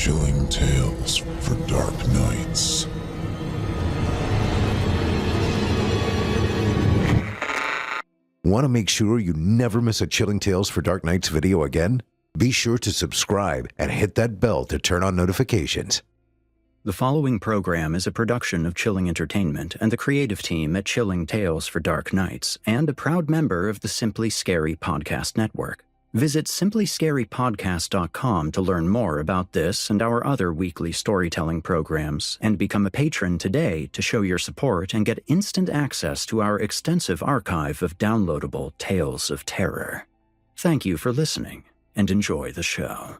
Chilling tales for dark nights. Want to make sure you never miss a Chilling Tales for Dark Nights video again? Be sure to subscribe and hit that bell to turn on notifications. The following program is a production of Chilling Entertainment and the creative team at Chilling Tales for Dark Nights, and a proud member of the Simply Scary Podcast Network. Visit simplyscarypodcast.com to learn more about this and our other weekly storytelling programs, and become a patron today to show your support and get instant access to our extensive archive of downloadable tales of terror. Thank you for listening, and enjoy the show.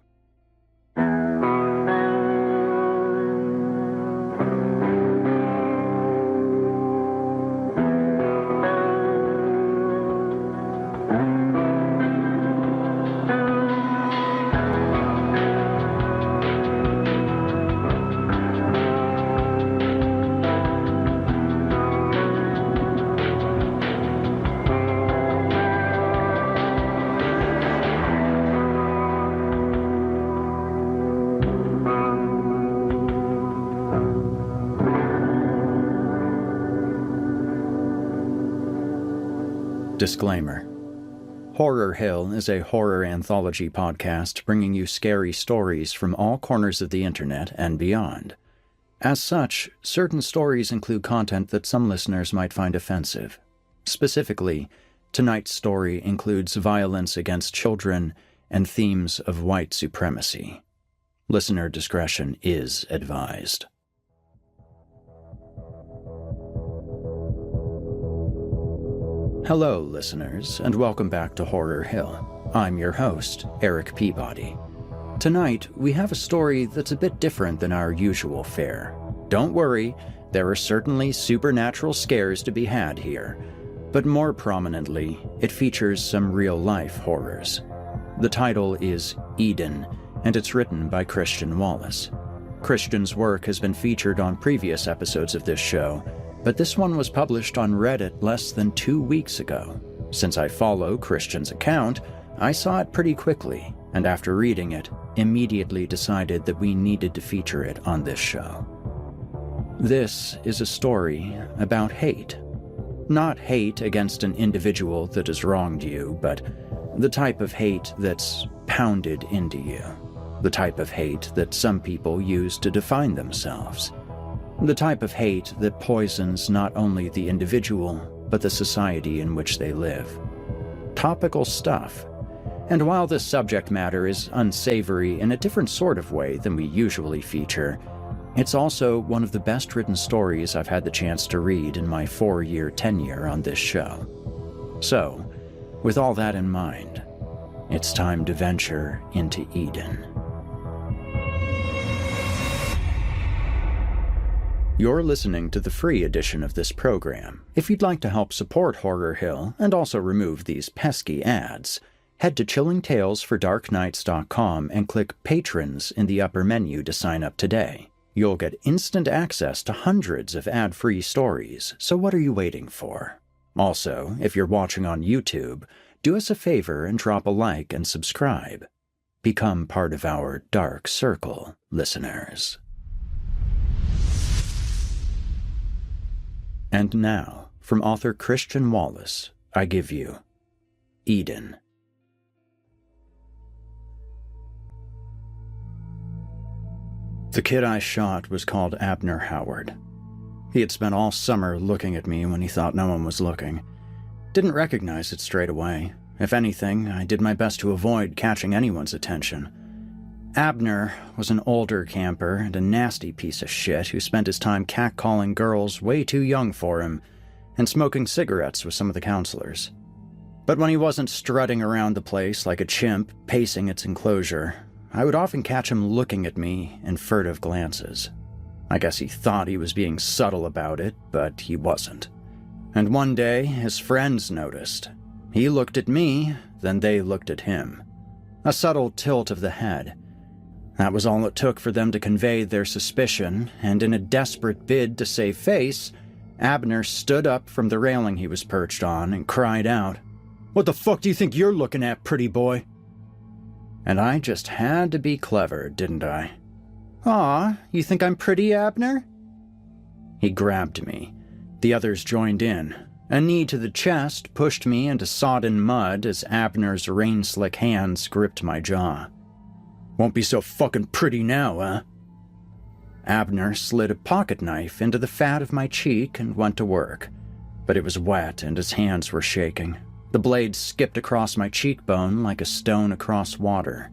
Disclaimer. Horror Hill is a horror anthology podcast bringing you scary stories from all corners of the internet and beyond. As such, certain stories include content that some listeners might find offensive. Specifically, tonight's story includes violence against children and themes of white supremacy. Listener discretion is advised. Hello, listeners, and welcome back to Horror Hill. I'm your host, Eric Peabody. Tonight, we have a story that's a bit different than our usual fare. Don't worry, there are certainly supernatural scares to be had here, but more prominently, it features some real-life horrors. The title is Eden, and it's written by Christian Wallace. Christian's work has been featured on previous episodes of this show, but this one was published on Reddit less than 2 weeks ago. Since I follow Christian's account, I saw it pretty quickly, and after reading it, immediately decided that we needed to feature it on this show. This is a story about hate. Not hate against an individual that has wronged you, but the type of hate that's pounded into you. The type of hate that some people use to define themselves. The type of hate that poisons not only the individual, but the society in which they live. Topical stuff. And while this subject matter is unsavory in a different sort of way than we usually feature, it's also one of the best written stories I've had the chance to read in my 4-year tenure on this show. So, with all that in mind, it's time to venture into Eden. You're listening to the free edition of this program. If you'd like to help support Horror Hill and also remove these pesky ads, head to chillingtalesfordarknights.com and click Patrons in the upper menu to sign up today. You'll get instant access to hundreds of ad-free stories, so what are you waiting for? Also, if you're watching on YouTube, do us a favor and drop a like and subscribe. Become part of our Dark Circle, listeners. And now, from author Christian Wallace, I give you Eden. The kid I shot was called Abner Howard. He had spent all summer looking at me when he thought no one was looking. Didn't recognize it straight away. If anything, I did my best to avoid catching anyone's attention. Abner was an older camper and a nasty piece of shit who spent his time catcalling girls way too young for him and smoking cigarettes with some of the counselors. But when he wasn't strutting around the place like a chimp pacing its enclosure, I would often catch him looking at me in furtive glances. I guess he thought he was being subtle about it, but he wasn't. And one day, his friends noticed. He looked at me, then they looked at him. A subtle tilt of the head. That was all it took for them to convey their suspicion, and in a desperate bid to save face, Abner stood up from the railing he was perched on and cried out, "What the fuck do you think you're looking at, pretty boy?" And I just had to be clever, didn't I? "Aw, you think I'm pretty, Abner?" He grabbed me. The others joined in. A knee to the chest pushed me into sodden mud as Abner's rain-slick hands gripped my jaw. "Won't be so fucking pretty now, huh?" Abner slid a pocket knife into the fat of my cheek and went to work, but it was wet and his hands were shaking. The blade skipped across my cheekbone like a stone across water.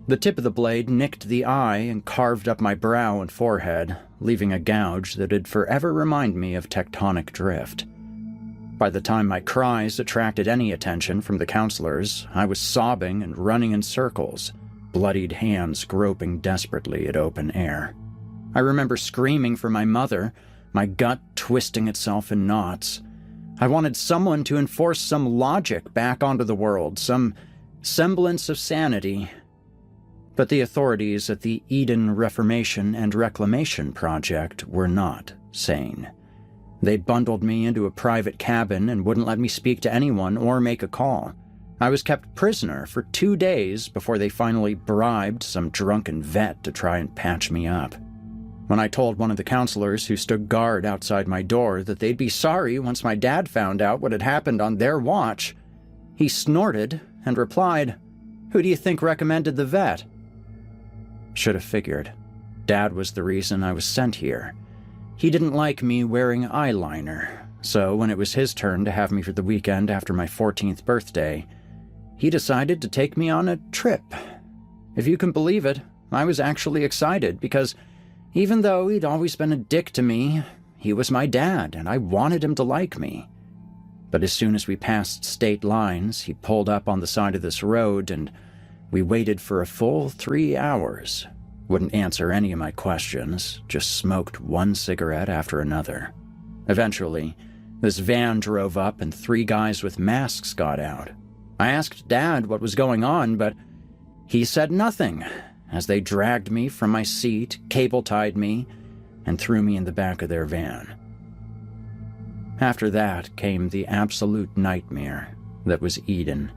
The tip of the blade nicked the eye and carved up my brow and forehead, leaving a gouge that'd forever remind me of tectonic drift. By the time my cries attracted any attention from the counselors, I was sobbing and running in circles, bloodied hands groping desperately at open air. I remember screaming for my mother, my gut twisting itself in knots. I wanted someone to enforce some logic back onto the world, some semblance of sanity. But the authorities at the Eden Reformation and Reclamation Project were not sane. They bundled me into a private cabin and wouldn't let me speak to anyone or make a call. I was kept prisoner for 2 days before they finally bribed some drunken vet to try and patch me up. When I told one of the counselors who stood guard outside my door that they'd be sorry once my dad found out what had happened on their watch, he snorted and replied, "Who do you think recommended the vet?" Should have figured. Dad was the reason I was sent here. He didn't like me wearing eyeliner, so when it was his turn to have me for the weekend after my 14th birthday, he decided to take me on a trip. If you can believe it, I was actually excited because even though he'd always been a dick to me, he was my dad and I wanted him to like me. But as soon as we passed state lines, he pulled up on the side of this road and we waited for a full 3 hours. Wouldn't answer any of my questions, just smoked one cigarette after another. Eventually, this van drove up and 3 guys with masks got out. I asked Dad what was going on, but he said nothing, as they dragged me from my seat, cable-tied me, and threw me in the back of their van. After that came the absolute nightmare that was Eden.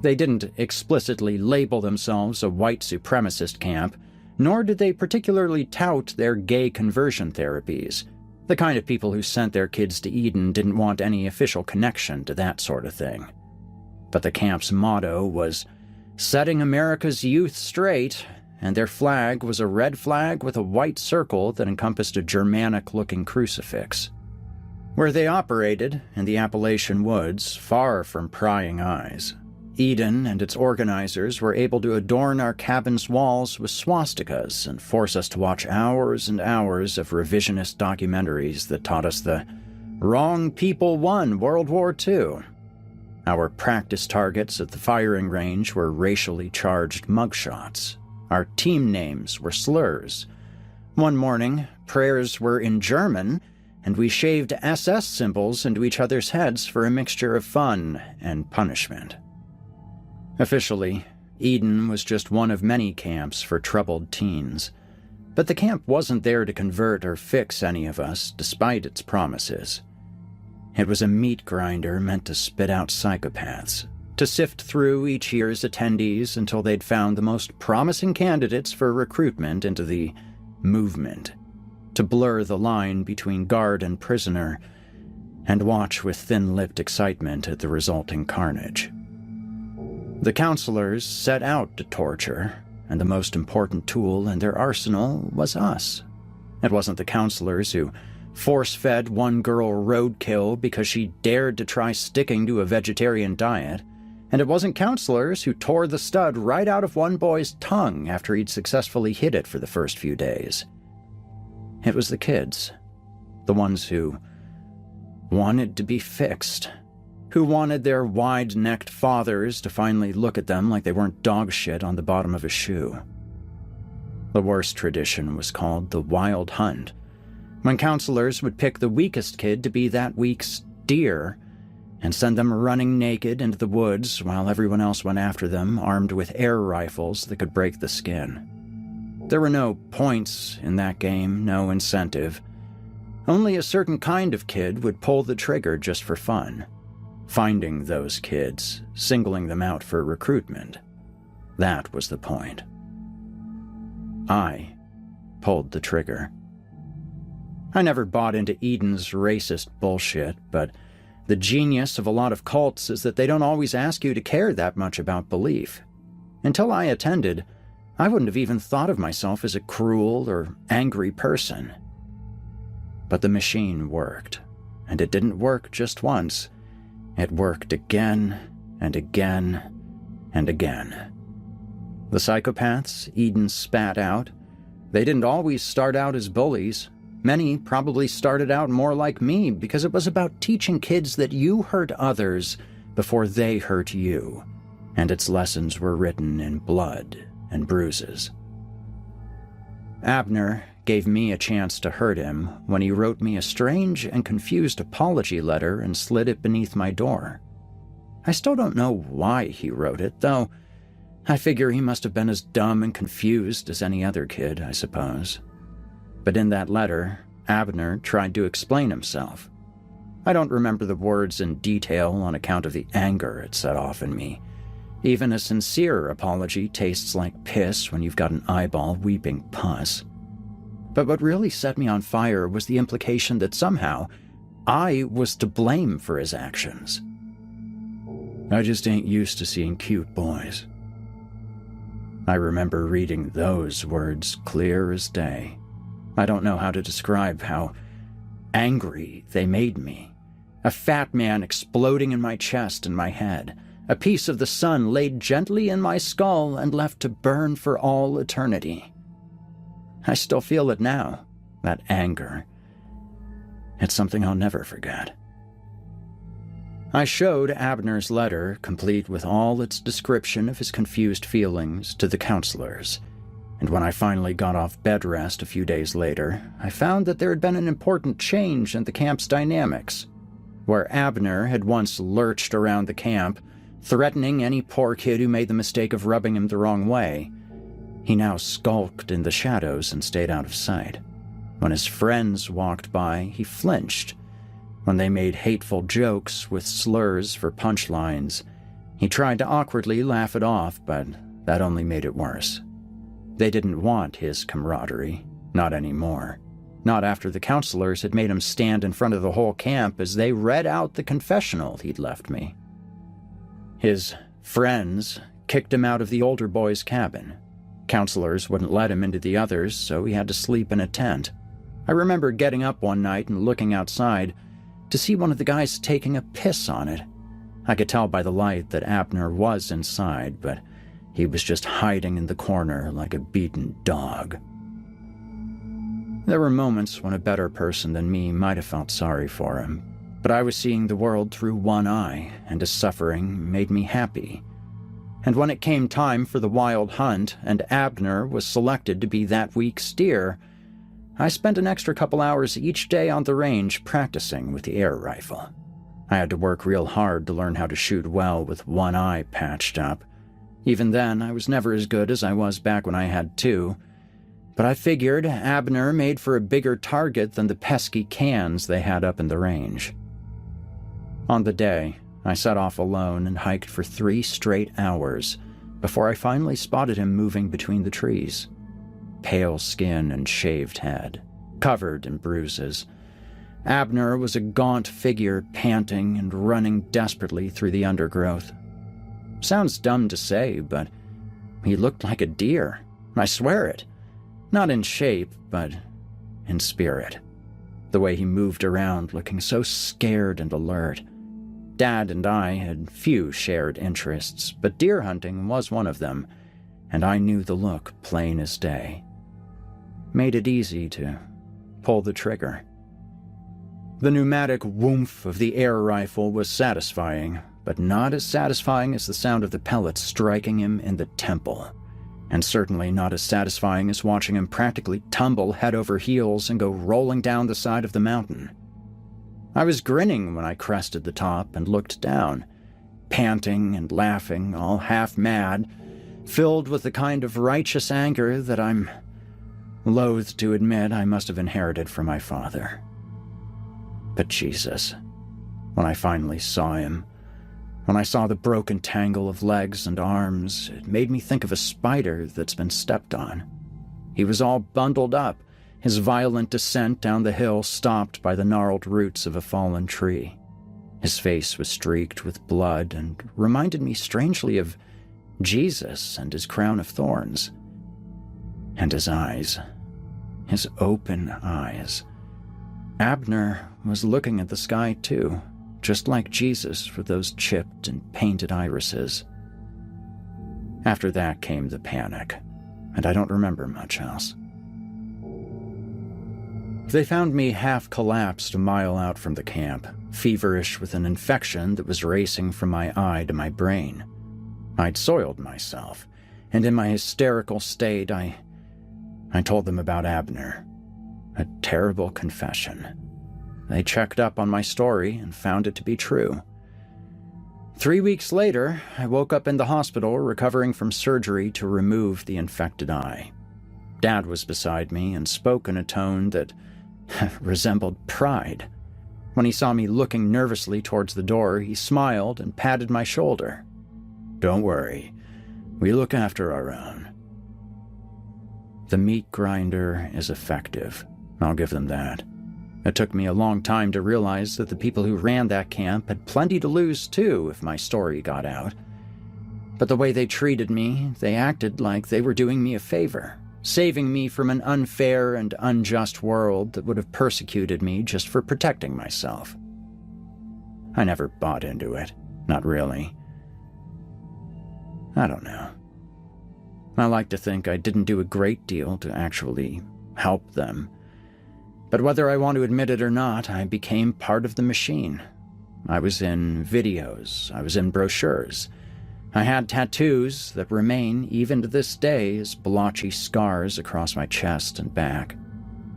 They didn't explicitly label themselves a white supremacist camp, nor did they particularly tout their gay conversion therapies. The kind of people who sent their kids to Eden didn't want any official connection to that sort of thing. But the camp's motto was setting America's youth straight, and their flag was a red flag with a white circle that encompassed a Germanic-looking crucifix. Where they operated, in the Appalachian woods, far from prying eyes, Eden and its organizers were able to adorn our cabin's walls with swastikas and force us to watch hours and hours of revisionist documentaries that taught us the wrong people won World War II. Our practice targets at the firing range were racially charged mugshots. Our team names were slurs. One morning, prayers were in German, and we shaved SS symbols into each other's heads for a mixture of fun and punishment. Officially, Eden was just one of many camps for troubled teens. But the camp wasn't there to convert or fix any of us, despite its promises. It was a meat grinder meant to spit out psychopaths, to sift through each year's attendees until they'd found the most promising candidates for recruitment into the movement, to blur the line between guard and prisoner, and watch with thin-lipped excitement at the resulting carnage. The counselors set out to torture, and the most important tool in their arsenal was us. It wasn't the counselors who force-fed one girl roadkill because she dared to try sticking to a vegetarian diet, and it wasn't counselors who tore the stud right out of one boy's tongue after he'd successfully hid it for the first few days. It was the kids, the ones who wanted to be fixed, who wanted their wide-necked fathers to finally look at them like they weren't dog shit on the bottom of a shoe. The worst tradition was called the wild hunt, when counselors would pick the weakest kid to be that week's deer and send them running naked into the woods while everyone else went after them armed with air rifles that could break the skin. There were no points in that game, no incentive. Only a certain kind of kid would pull the trigger just for fun. Finding those kids, singling them out for recruitment. That was the point. I pulled the trigger. I never bought into Eden's racist bullshit, but the genius of a lot of cults is that they don't always ask you to care that much about belief. Until I attended, I wouldn't have even thought of myself as a cruel or angry person. But the machine worked, and it didn't work just once. It worked again and again and again. The psychopaths Eden spat out, they didn't always start out as bullies. Many probably started out more like me because it was about teaching kids that you hurt others before they hurt you, and its lessons were written in blood and bruises. Abner gave me a chance to hurt him when he wrote me a strange and confused apology letter and slid it beneath my door. I still don't know why he wrote it, though I figure he must have been as dumb and confused as any other kid, I suppose. But in that letter, Abner tried to explain himself. I don't remember the words in detail on account of the anger it set off in me. Even a sincere apology tastes like piss when you've got an eyeball weeping pus. But what really set me on fire was the implication that somehow I was to blame for his actions. I just ain't used to seeing cute boys. I remember reading those words clear as day. I don't know how to describe how angry they made me. A fat man exploding in my chest and my head. A piece of the sun laid gently in my skull and left to burn for all eternity. I still feel it now, that anger. It's something I'll never forget. I showed Abner's letter, complete with all its description of his confused feelings, to the counselors. And when I finally got off bed rest a few days later, I found that there had been an important change in the camp's dynamics. Where Abner had once lurched around the camp, threatening any poor kid who made the mistake of rubbing him the wrong way, he now skulked in the shadows and stayed out of sight. When his friends walked by, he flinched. When they made hateful jokes with slurs for punchlines, he tried to awkwardly laugh it off, but that only made it worse. They didn't want his camaraderie, not anymore. Not after the counselors had made him stand in front of the whole camp as they read out the confessional he'd left me. His friends kicked him out of the older boy's cabin. Counselors wouldn't let him into the others, so he had to sleep in a tent. I remember getting up one night and looking outside to see one of the guys taking a piss on it. I could tell by the light that Abner was inside, but he was just hiding in the corner like a beaten dog. There were moments when a better person than me might have felt sorry for him, but I was seeing the world through one eye, and his suffering made me happy. And when it came time for the wild hunt, and Abner was selected to be that week's steer, I spent an extra couple hours each day on the range practicing with the air rifle. I had to work real hard to learn how to shoot well with one eye patched up. Even then, I was never as good as I was back when I had two, but I figured Abner made for a bigger target than the pesky cans they had up in the range. On the day, I set off alone and hiked for 3 straight hours before I finally spotted him moving between the trees. Pale skin and shaved head, covered in bruises. Abner was a gaunt figure panting and running desperately through the undergrowth. Sounds dumb to say, but he looked like a deer. I swear it. Not in shape, but in spirit. The way he moved around looking so scared and alert. Dad and I had few shared interests, but deer hunting was one of them, and I knew the look plain as day. Made it easy to pull the trigger. The pneumatic whoomph of the air rifle was satisfying, but not as satisfying as the sound of the pellets striking him in the temple, and certainly not as satisfying as watching him practically tumble head over heels and go rolling down the side of the mountain. I was grinning when I crested the top and looked down, panting and laughing, all half mad, filled with the kind of righteous anger that I'm loath to admit I must have inherited from my father. But Jesus, when I finally saw him, when I saw the broken tangle of legs and arms, it made me think of a spider that's been stepped on. He was all bundled up, his violent descent down the hill stopped by the gnarled roots of a fallen tree. His face was streaked with blood and reminded me strangely of Jesus and his crown of thorns. And his eyes, his open eyes. Abner was looking at the sky too, just like Jesus with those chipped and painted irises. After that came the panic, and I don't remember much else. They found me half collapsed a mile out from the camp, feverish with an infection that was racing from my eye to my brain. I'd soiled myself, and in my hysterical state, I told them about Abner. A terrible confession. They checked up on my story and found it to be true. 3 weeks later, I woke up in the hospital recovering from surgery to remove the infected eye. Dad was beside me and spoke in a tone that resembled pride. When he saw me looking nervously towards the door, he smiled and patted my shoulder. "Don't worry, we look after our own." The meat grinder is effective, I'll give them that. It took me a long time to realize that the people who ran that camp had plenty to lose too if my story got out. But the way they treated me, they acted like they were doing me a favor, saving me from an unfair and unjust world that would have persecuted me just for protecting myself. I never bought into it, not really. I don't know. I like to think I didn't do a great deal to actually help them. But whether I want to admit it or not, I became part of the machine. I was in videos, I was in brochures. I had tattoos that remain, even to this day, as blotchy scars across my chest and back.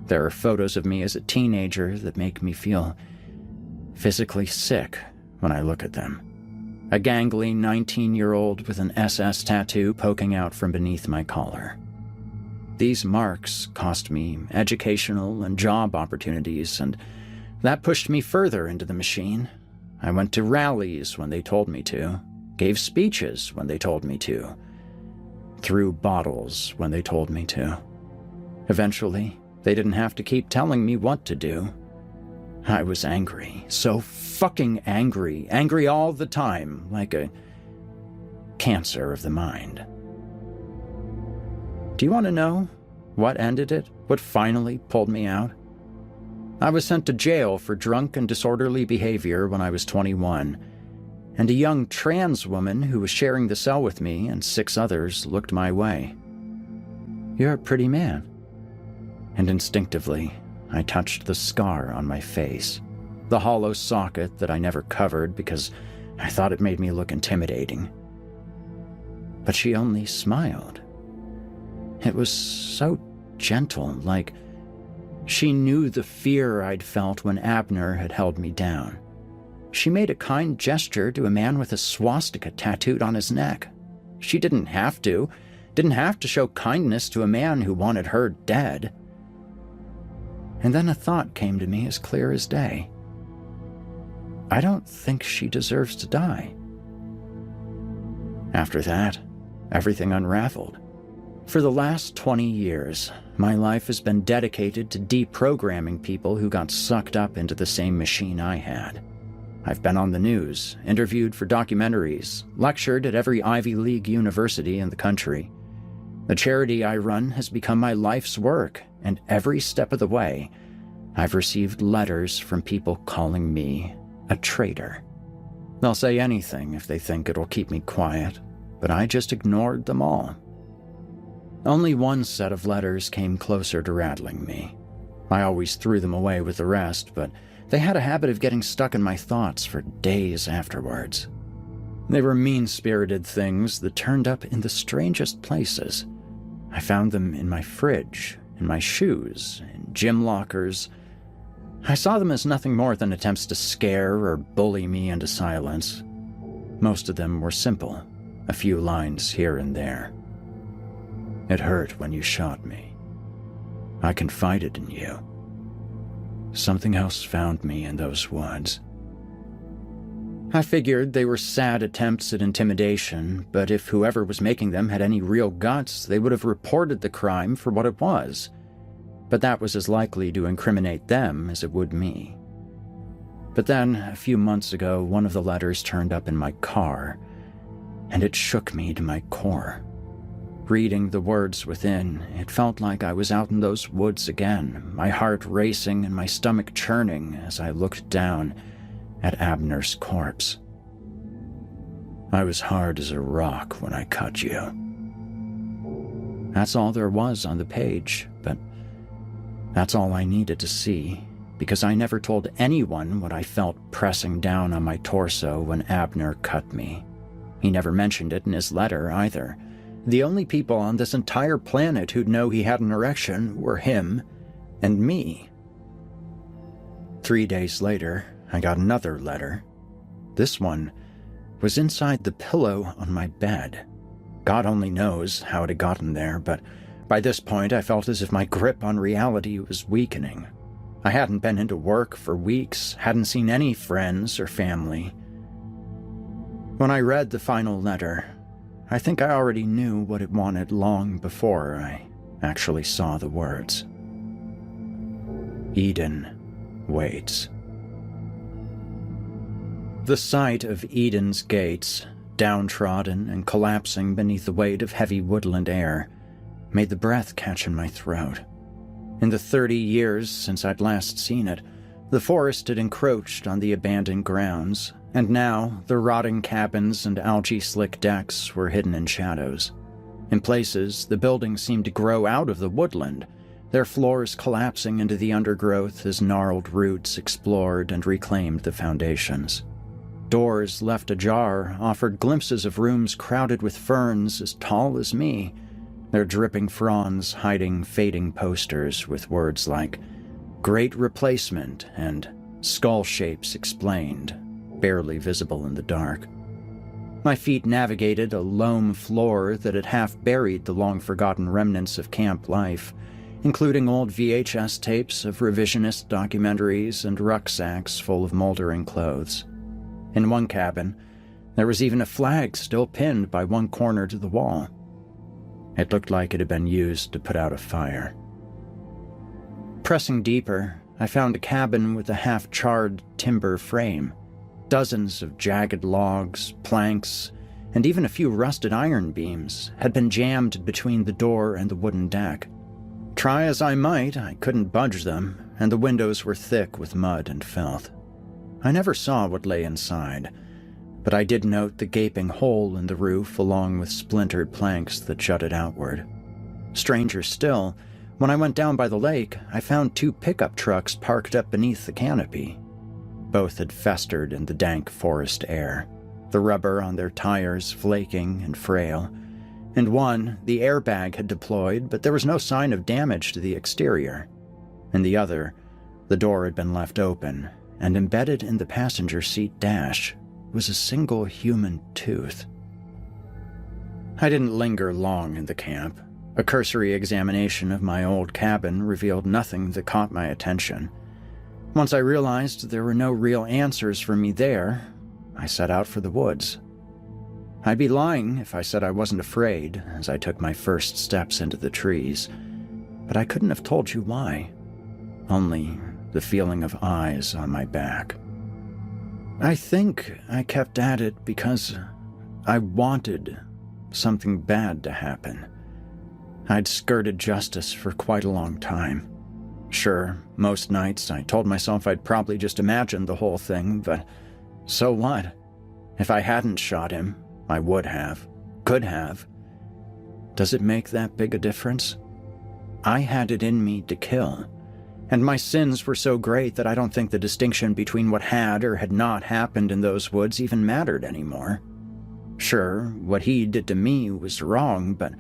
There are photos of me as a teenager that make me feel physically sick when I look at them. A gangly 19-year-old with an SS tattoo poking out from beneath my collar. These marks cost me educational and job opportunities, and that pushed me further into the machine. I went to rallies when they told me to, gave speeches when they told me to, threw bottles when they told me to. Eventually, they didn't have to keep telling me what to do. I was angry, so fucking angry, angry all the time, like a cancer of the mind. Do you want to know what ended it? What finally pulled me out? I was sent to jail for drunk and disorderly behavior when I was 21, and a young trans woman who was sharing the cell with me and 6 others looked my way. "You're a pretty man." And instinctively, I touched the scar on my face, the hollow socket that I never covered because I thought it made me look intimidating. But she only smiled. It was so gentle, like she knew the fear I'd felt when Abner had held me down. She made a kind gesture to a man with a swastika tattooed on his neck. She didn't have to show kindness to a man who wanted her dead. And then a thought came to me as clear as day. I don't think she deserves to die. After that, everything unraveled. For the last 20 years, my life has been dedicated to deprogramming people who got sucked up into the same machine I had. I've been on the news, interviewed for documentaries, lectured at every Ivy League university in the country. The charity I run has become my life's work, and every step of the way, I've received letters from people calling me a traitor. They'll say anything if they think it'll keep me quiet, but I just ignored them all. Only one set of letters came closer to rattling me. I always threw them away with the rest, but they had a habit of getting stuck in my thoughts for days afterwards. They were mean-spirited things that turned up in the strangest places. I found them in my fridge, in my shoes, in gym lockers. I saw them as nothing more than attempts to scare or bully me into silence. Most of them were simple, a few lines here and there. "It hurt when you shot me. I confided in you. Something else found me in those woods. I figured they were sad attempts at intimidation, but if whoever was making them had any real guts, they would have reported the crime for what it was. But that was as likely to incriminate them as it would me. But then, a few months ago, one of the letters turned up in my car, and it shook me to my core. Reading the words within, it felt like I was out in those woods again, my heart racing and my stomach churning as I looked down at Abner's corpse. I was hard as a rock when I cut you. That's all there was on the page, but that's all I needed to see, because I never told anyone what I felt pressing down on my torso when Abner cut me. He never mentioned it in his letter either. The only people on this entire planet who'd know he had an erection were him and me. 3 days later, I got another letter. This one was inside the pillow on my bed. God only knows how it had gotten there, but by this point I felt as if my grip on reality was weakening. I hadn't been into work for weeks, hadn't seen any friends or family. When I read the final letter, I think I already knew what it wanted long before I actually saw the words. Eden waits. The sight of Eden's gates, downtrodden and collapsing beneath the weight of heavy woodland air, made the breath catch in my throat. In the 30 years since I'd last seen it, the forest had encroached on the abandoned grounds, and now the rotting cabins and algae-slick decks were hidden in shadows. In places, the buildings seemed to grow out of the woodland, their floors collapsing into the undergrowth as gnarled roots explored and reclaimed the foundations. Doors left ajar offered glimpses of rooms crowded with ferns as tall as me, their dripping fronds hiding fading posters with words like "Great Replacement" and "Skull Shapes Explained," barely visible in the dark. My feet navigated a loam floor that had half buried the long-forgotten remnants of camp life, including old VHS tapes of revisionist documentaries and rucksacks full of moldering clothes. In one cabin, there was even a flag still pinned by one corner to the wall. It looked like it had been used to put out a fire. Pressing deeper, I found a cabin with a half-charred timber frame. Dozens of jagged logs, planks, and even a few rusted iron beams had been jammed between the door and the wooden deck. Try as I might, I couldn't budge them, and the windows were thick with mud and filth. I never saw what lay inside, but I did note the gaping hole in the roof along with splintered planks that jutted outward. Stranger still, when I went down by the lake, I found 2 pickup trucks parked up beneath the canopy. Both had festered in the dank forest air, the rubber on their tires flaking and frail. In one, the airbag had deployed, but there was no sign of damage to the exterior. In the other, the door had been left open, and embedded in the passenger seat dash was a single human tooth. I didn't linger long in the camp. A cursory examination of my old cabin revealed nothing that caught my attention. Once I realized there were no real answers for me there, I set out for the woods. I'd be lying if I said I wasn't afraid as I took my first steps into the trees, but I couldn't have told you why. Only the feeling of eyes on my back. I think I kept at it because I wanted something bad to happen. I'd skirted justice for quite a long time. Sure, most nights I told myself I'd probably just imagined the whole thing, but so what? If I hadn't shot him, I would have, could have. Does it make that big a difference? I had it in me to kill, and my sins were so great that I don't think the distinction between what had or had not happened in those woods even mattered anymore. Sure, what he did to me was wrong, but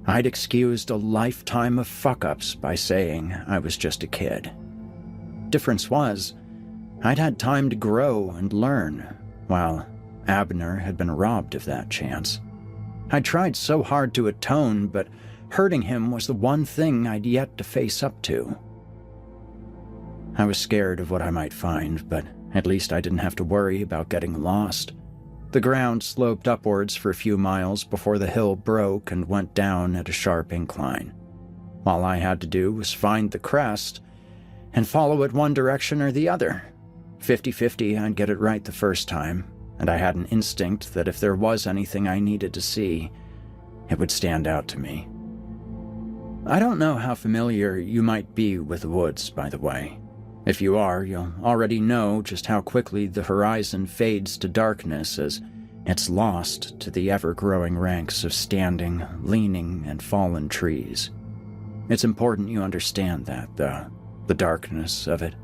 I'd excused a lifetime of fuck-ups by saying I was just a kid. Difference was, I'd had time to grow and learn, while Abner had been robbed of that chance. I'd tried so hard to atone, but hurting him was the one thing I'd yet to face up to. I was scared of what I might find, but At least I didn't have to worry about getting lost. The ground sloped upwards for a few miles before the hill broke and went down at a sharp incline. All I had to do was find the crest and follow it one direction or the other. 50-50 I'd get it right the first time, and I had an instinct that if there was anything I needed to see, it would stand out to me. I don't know how familiar you might be with the woods, by the way. If you are, you'll already know just how quickly the horizon fades to darkness as it's lost to the ever-growing ranks of standing, leaning, and fallen trees. It's important you understand that, though, the darkness of it.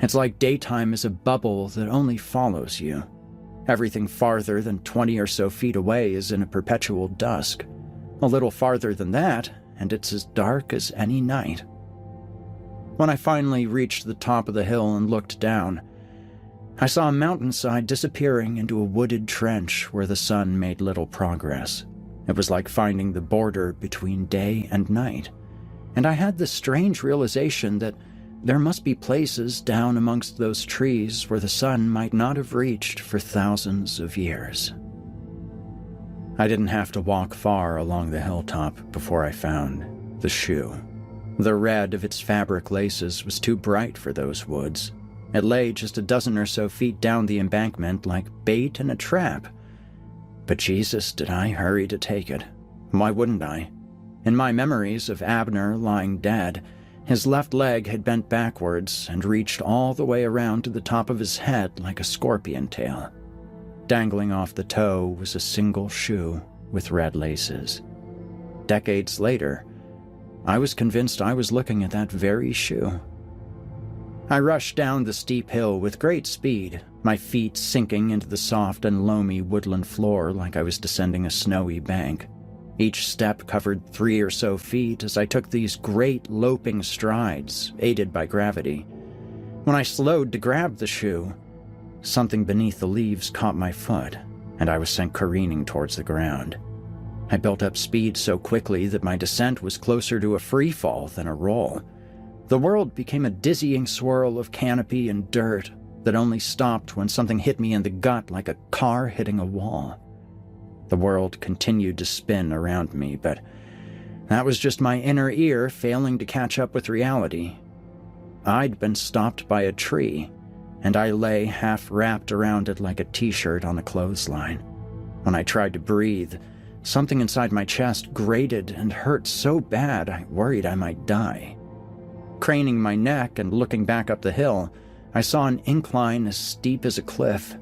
It's like daytime is a bubble that only follows you. Everything farther than 20 or so feet away is in a perpetual dusk. A little farther than that, and it's as dark as any night. When I finally reached the top of the hill and looked down, I saw a mountainside disappearing into a wooded trench where the sun made little progress. It was like finding the border between day and night, and I had the strange realization that there must be places down amongst those trees where the sun might not have reached for thousands of years. I didn't have to walk far along the hilltop before I found the shoe. The red of its fabric laces was too bright for those woods. It lay just a dozen or so feet down the embankment like bait in a trap. But Jesus, did I hurry to take it. Why wouldn't I? In my memories of Abner lying dead, his left leg had bent backwards and reached all the way around to the top of his head like a scorpion tail. Dangling off the toe was a single shoe with red laces. Decades later, I was convinced I was looking at that very shoe. I rushed down the steep hill with great speed, my feet sinking into the soft and loamy woodland floor like I was descending a snowy bank. Each step covered 3 or so feet as I took these great loping strides, aided by gravity. When I slowed to grab the shoe, something beneath the leaves caught my foot, and I was sent careening towards the ground. I built up speed so quickly that my descent was closer to a free fall than a roll. The world became a dizzying swirl of canopy and dirt that only stopped when something hit me in the gut like a car hitting a wall. The world continued to spin around me, but that was just my inner ear failing to catch up with reality. I'd been stopped by a tree, and I lay half wrapped around it like a t-shirt on a clothesline. When I tried to breathe, something inside my chest grated and hurt so bad I worried I might die. Craning my neck and looking back up the hill, I saw an incline as steep as a cliff.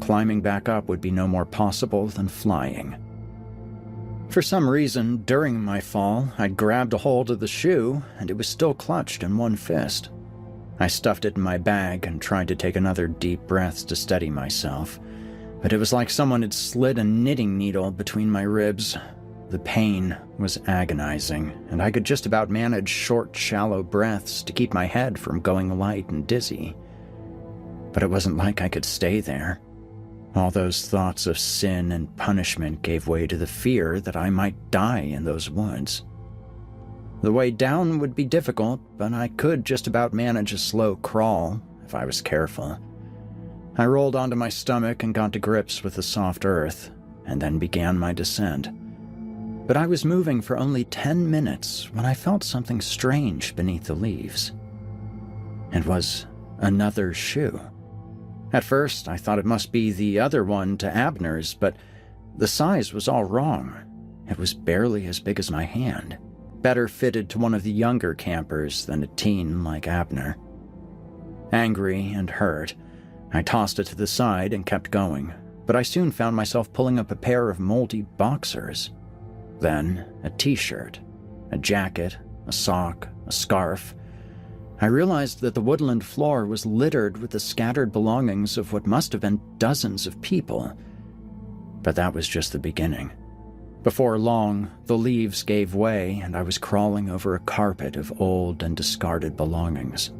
Climbing back up would be no more possible than flying. For some reason, during my fall, I'd grabbed a hold of the shoe, and it was still clutched in one fist. I stuffed it in my bag and tried to take another deep breath to steady myself, but it was like someone had slid a knitting needle between my ribs. The pain was agonizing, and I could just about manage short, shallow breaths to keep my head from going light and dizzy. But it wasn't like I could stay there. All those thoughts of sin and punishment gave way to the fear that I might die in those woods. The way down would be difficult, but I could just about manage a slow crawl if I was careful. I rolled onto my stomach and got to grips with the soft earth, and then began my descent. But I was moving for only 10 minutes when I felt something strange beneath the leaves. It was another shoe. At first, I thought it must be the other one to Abner's, but the size was all wrong. It was barely as big as my hand, better fitted to one of the younger campers than a teen like Abner. Angry and hurt, I tossed it to the side and kept going, but I soon found myself pulling up a pair of moldy boxers. Then a t-shirt, a jacket, a sock, a scarf. I realized that the woodland floor was littered with the scattered belongings of what must have been dozens of people. But that was just the beginning. Before long, the leaves gave way and I was crawling over a carpet of old and discarded belongings.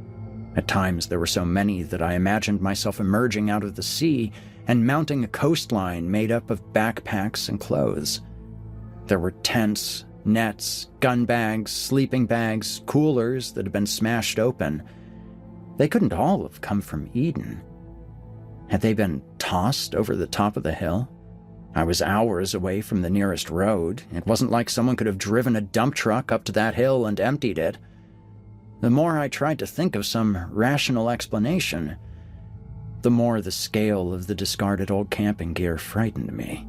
At times there were so many that I imagined myself emerging out of the sea and mounting a coastline made up of backpacks and clothes. There were tents, nets, gun bags, sleeping bags, coolers that had been smashed open. They couldn't all have come from Eden. Had they been tossed over the top of the hill? I was hours away from the nearest road. It wasn't like someone could have driven a dump truck up to that hill and emptied it. The more I tried to think of some rational explanation, the more the scale of the discarded old camping gear frightened me.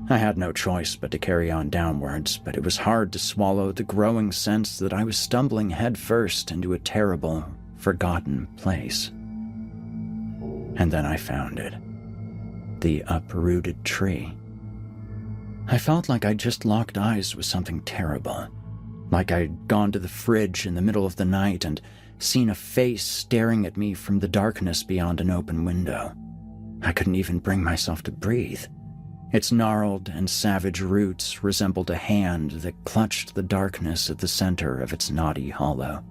I had no choice but to carry on downwards, but it was hard to swallow the growing sense that I was stumbling headfirst into a terrible, forgotten place. And then I found it. The uprooted tree. I felt like I'd just locked eyes with something terrible. Like I'd gone to the fridge in the middle of the night and seen a face staring at me from the darkness beyond an open window. I couldn't even bring myself to breathe. Its gnarled and savage roots resembled a hand that clutched the darkness at the center of its knotty hollow.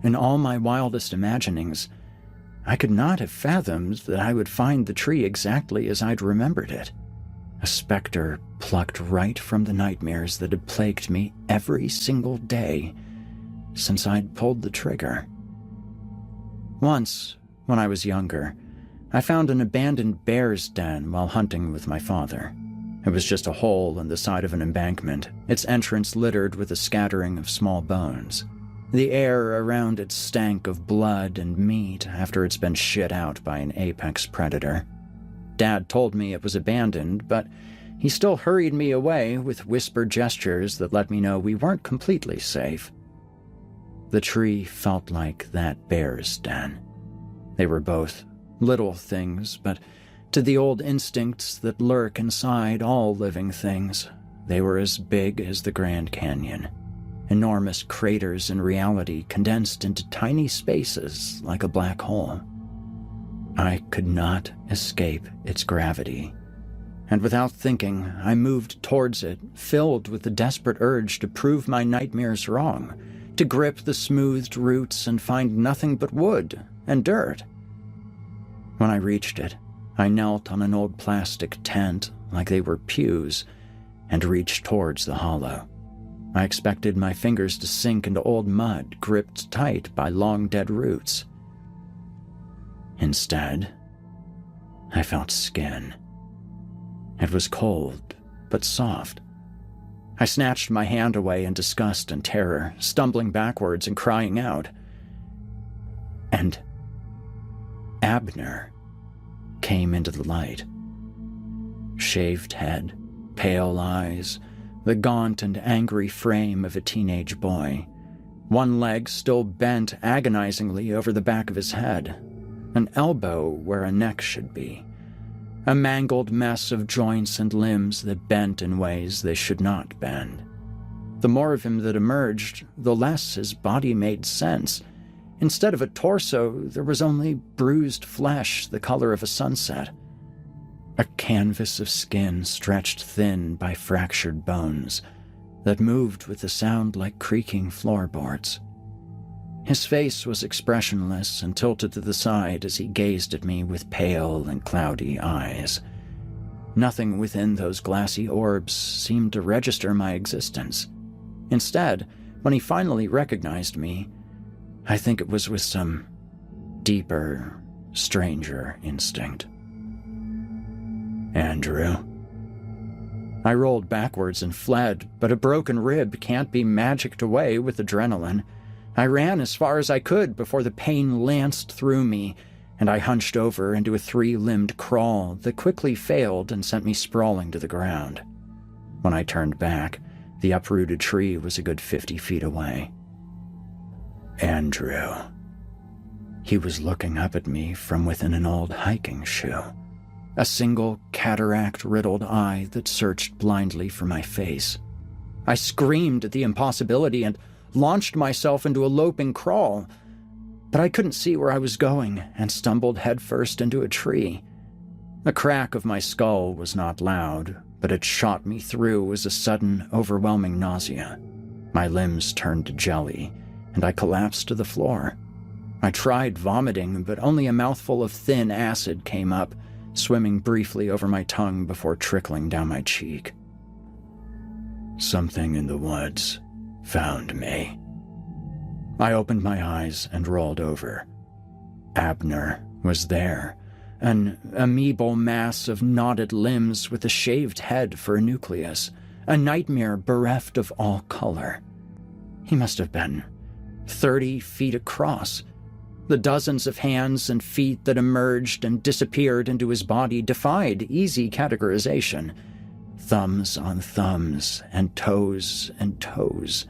In all my wildest imaginings, I could not have fathomed that I would find the tree exactly as I'd remembered it. A specter plucked right from the nightmares that had plagued me every single day since I'd pulled the trigger. Once, when I was younger, I found an abandoned bear's den while hunting with my father. It was just a hole in the side of an embankment, its entrance littered with a scattering of small bones. The air around it stank of blood and meat after it's been shit out by an apex predator. Dad told me it was abandoned, but he still hurried me away with whispered gestures that let me know we weren't completely safe. The tree felt like that bear's den. They were both little things, but to the old instincts that lurk inside all living things, they were as big as the Grand Canyon. Enormous craters in reality condensed into tiny spaces like a black hole. I could not escape its gravity, and without thinking, I moved towards it, filled with the desperate urge to prove my nightmares wrong, to grip the smoothed roots and find nothing but wood and dirt. When I reached it, I knelt on an old plastic tent like they were pews and reached towards the hollow. I expected my fingers to sink into old mud gripped tight by long dead roots. Instead, I felt skin. It was cold, but soft. I snatched my hand away in disgust and terror, stumbling backwards and crying out. And Abner came into the light. Shaved head, pale eyes, the gaunt and angry frame of a teenage boy. One leg still bent agonizingly over the back of his head, an elbow where a neck should be. A mangled mess of joints and limbs that bent in ways they should not bend. The more of him that emerged, the less his body made sense. Instead of a torso, there was only bruised flesh the color of a sunset. A canvas of skin stretched thin by fractured bones that moved with a sound like creaking floorboards. His face was expressionless and tilted to the side as he gazed at me with pale and cloudy eyes. Nothing within those glassy orbs seemed to register my existence. Instead, when he finally recognized me, I think it was with some deeper, stranger instinct. Andrew. I rolled backwards and fled, but a broken rib can't be magicked away with adrenaline. I ran as far as I could before the pain lanced through me, and I hunched over into a three-limbed crawl that quickly failed and sent me sprawling to the ground. When I turned back, the uprooted tree was a good 50 feet away. Andrew. He was looking up at me from within an old hiking shoe. A single cataract-riddled eye that searched blindly for my face. I screamed at the impossibility and launched myself into a loping crawl, but I couldn't see where I was going and stumbled headfirst into a tree. The crack of my skull was not loud, but it shot me through as a sudden, overwhelming nausea. My limbs turned to jelly, and I collapsed to the floor. I tried vomiting, but only a mouthful of thin acid came up, swimming briefly over my tongue before trickling down my cheek. Something in the woods found me. I opened my eyes and rolled over. Abner was there, an amoebal mass of knotted limbs with a shaved head for a nucleus, a nightmare bereft of all color. He must have been 30 feet across. The dozens of hands and feet that emerged and disappeared into his body defied easy categorization. Thumbs on thumbs, and toes and toes.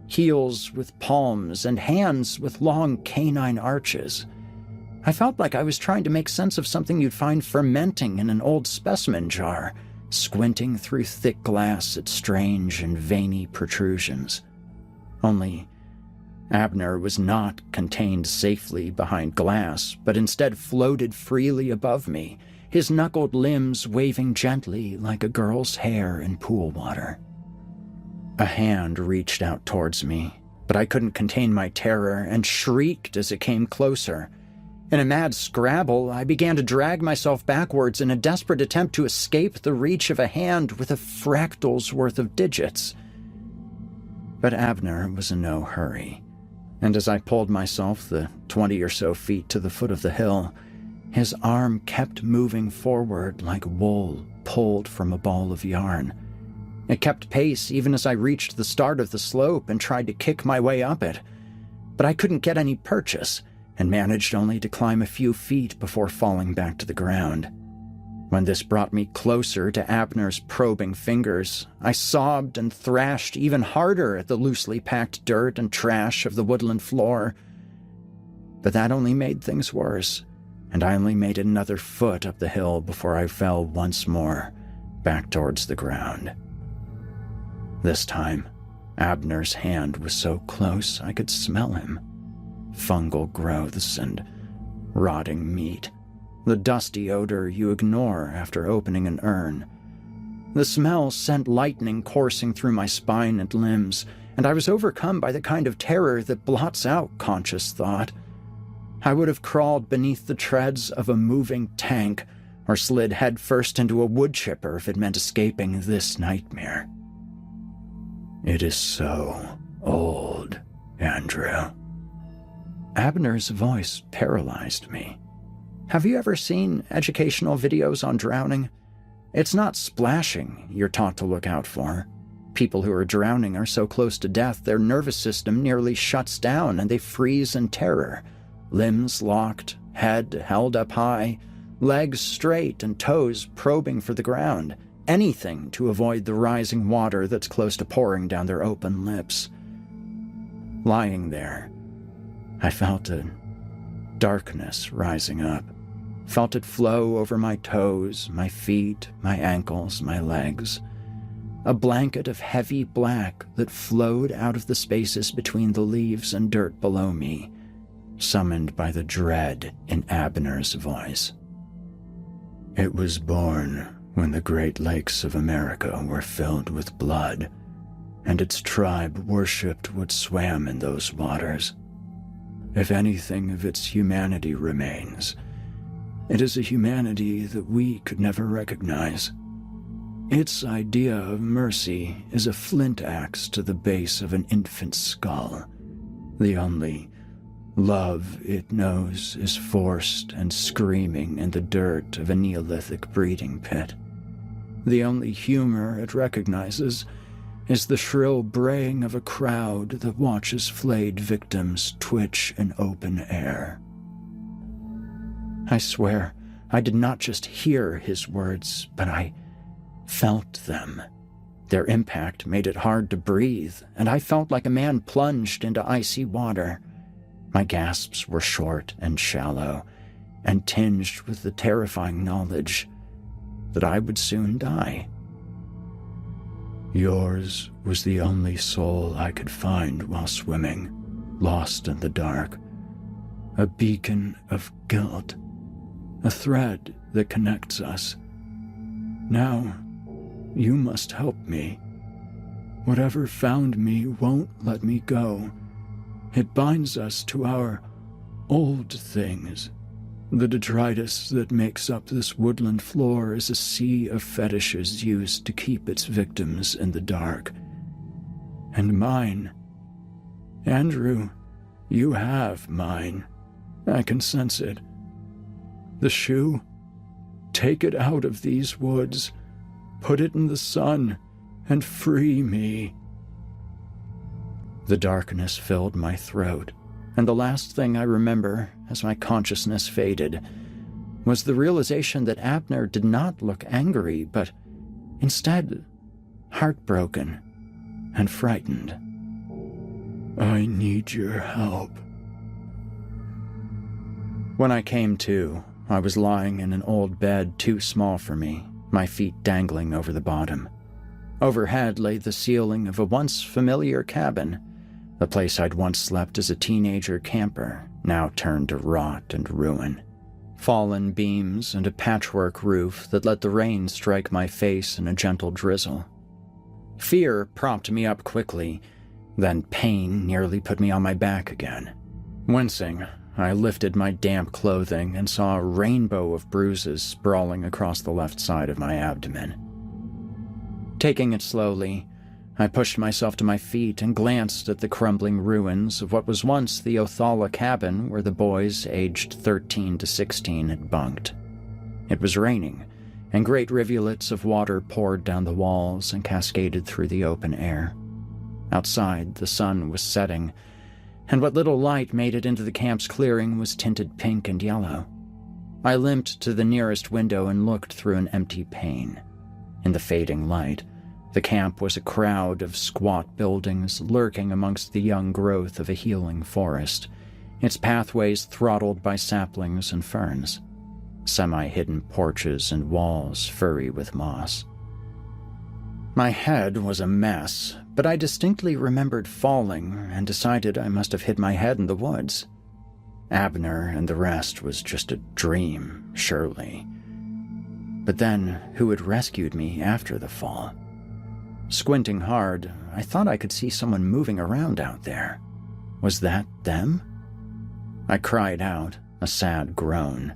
Heels with palms, and hands with long canine arches. I felt like I was trying to make sense of something you'd find fermenting in an old specimen jar, squinting through thick glass at strange and veiny protrusions. Only Abner was not contained safely behind glass, but instead floated freely above me, his knuckled limbs waving gently like a girl's hair in pool water. A hand reached out towards me, but I couldn't contain my terror and shrieked as it came closer. In a mad scrabble, I began to drag myself backwards in a desperate attempt to escape the reach of a hand with a fractal's worth of digits. But Abner was in no hurry, and as I pulled myself the 20 or so feet to the foot of the hill, his arm kept moving forward like wool pulled from a ball of yarn. It kept pace even as I reached the start of the slope and tried to kick my way up it, but I couldn't get any purchase and managed only to climb a few feet before falling back to the ground. When this brought me closer to Abner's probing fingers, I sobbed and thrashed even harder at the loosely packed dirt and trash of the woodland floor. But that only made things worse, and I only made another foot up the hill before I fell once more, back towards the ground. This time, Abner's hand was so close I could smell him. Fungal growths and rotting meat. The dusty odor you ignore after opening an urn. The smell sent lightning coursing through my spine and limbs, and I was overcome by the kind of terror that blots out conscious thought. I would have crawled beneath the treads of a moving tank or slid headfirst into a wood chipper if it meant escaping this nightmare. It is so old, Andrew. Abner's voice paralyzed me. Have you ever seen educational videos on drowning? It's not splashing you're taught to look out for. People who are drowning are so close to death their nervous system nearly shuts down and they freeze in terror. Limbs locked, head held up high, legs straight and toes probing for the ground. Anything to avoid the rising water that's close to pouring down their open lips. Lying there, I felt a darkness rising up. Felt it flow over my toes, my feet, my ankles, my legs. A blanket of heavy black that flowed out of the spaces between the leaves and dirt below me, summoned by the dread in Abner's voice. It was born when the Great Lakes of America were filled with blood, and its tribe worshipped what swam in those waters. If anything of its humanity remains, it is a humanity that we could never recognize. Its idea of mercy is a flint axe to the base of an infant's skull. The only love it knows is forced and screaming in the dirt of a Neolithic breeding pit. The only humor it recognizes is the shrill braying of a crowd that watches flayed victims twitch in open air. I swear, I did not just hear his words, but I felt them. Their impact made it hard to breathe, and I felt like a man plunged into icy water. My gasps were short and shallow, and tinged with the terrifying knowledge that I would soon die. Yours was the only soul I could find while swimming, lost in the dark. A beacon of guilt, a thread that connects us. Now, you must help me. Whatever found me won't let me go. It binds us to our old things. The detritus that makes up this woodland floor is a sea of fetishes used to keep its victims in the dark. And mine. Andrew, you have mine. I can sense it. The shoe? Take it out of these woods, put it in the sun, and free me." The darkness filled my throat, and the last thing I remember as my consciousness faded was the realization that Abner did not look angry, but instead heartbroken and frightened. "I need your help." When I came to, I was lying in an old bed too small for me, my feet dangling over the bottom. Overhead lay the ceiling of a once familiar cabin, the place I'd once slept as a teenager camper, now turned to rot and ruin. Fallen beams and a patchwork roof that let the rain strike my face in a gentle drizzle. Fear propped me up quickly, then pain nearly put me on my back again. Wincing, I lifted my damp clothing and saw a rainbow of bruises sprawling across the left side of my abdomen. Taking it slowly, I pushed myself to my feet and glanced at the crumbling ruins of what was once the Othala cabin where the boys aged 13 to 16 had bunked. It was raining, and great rivulets of water poured down the walls and cascaded through the open air. Outside, the sun was setting, and what little light made it into the camp's clearing was tinted pink and yellow. I limped to the nearest window and looked through an empty pane. In the fading light, the camp was a crowd of squat buildings lurking amongst the young growth of a healing forest, its pathways throttled by saplings and ferns, semi-hidden porches and walls furry with moss. My head was a mess, but I distinctly remembered falling and decided I must have hit my head in the woods. Abner and the rest was just a dream, surely. But then, who had rescued me after the fall? Squinting hard, I thought I could see someone moving around out there. Was that them? I cried out, a sad groan.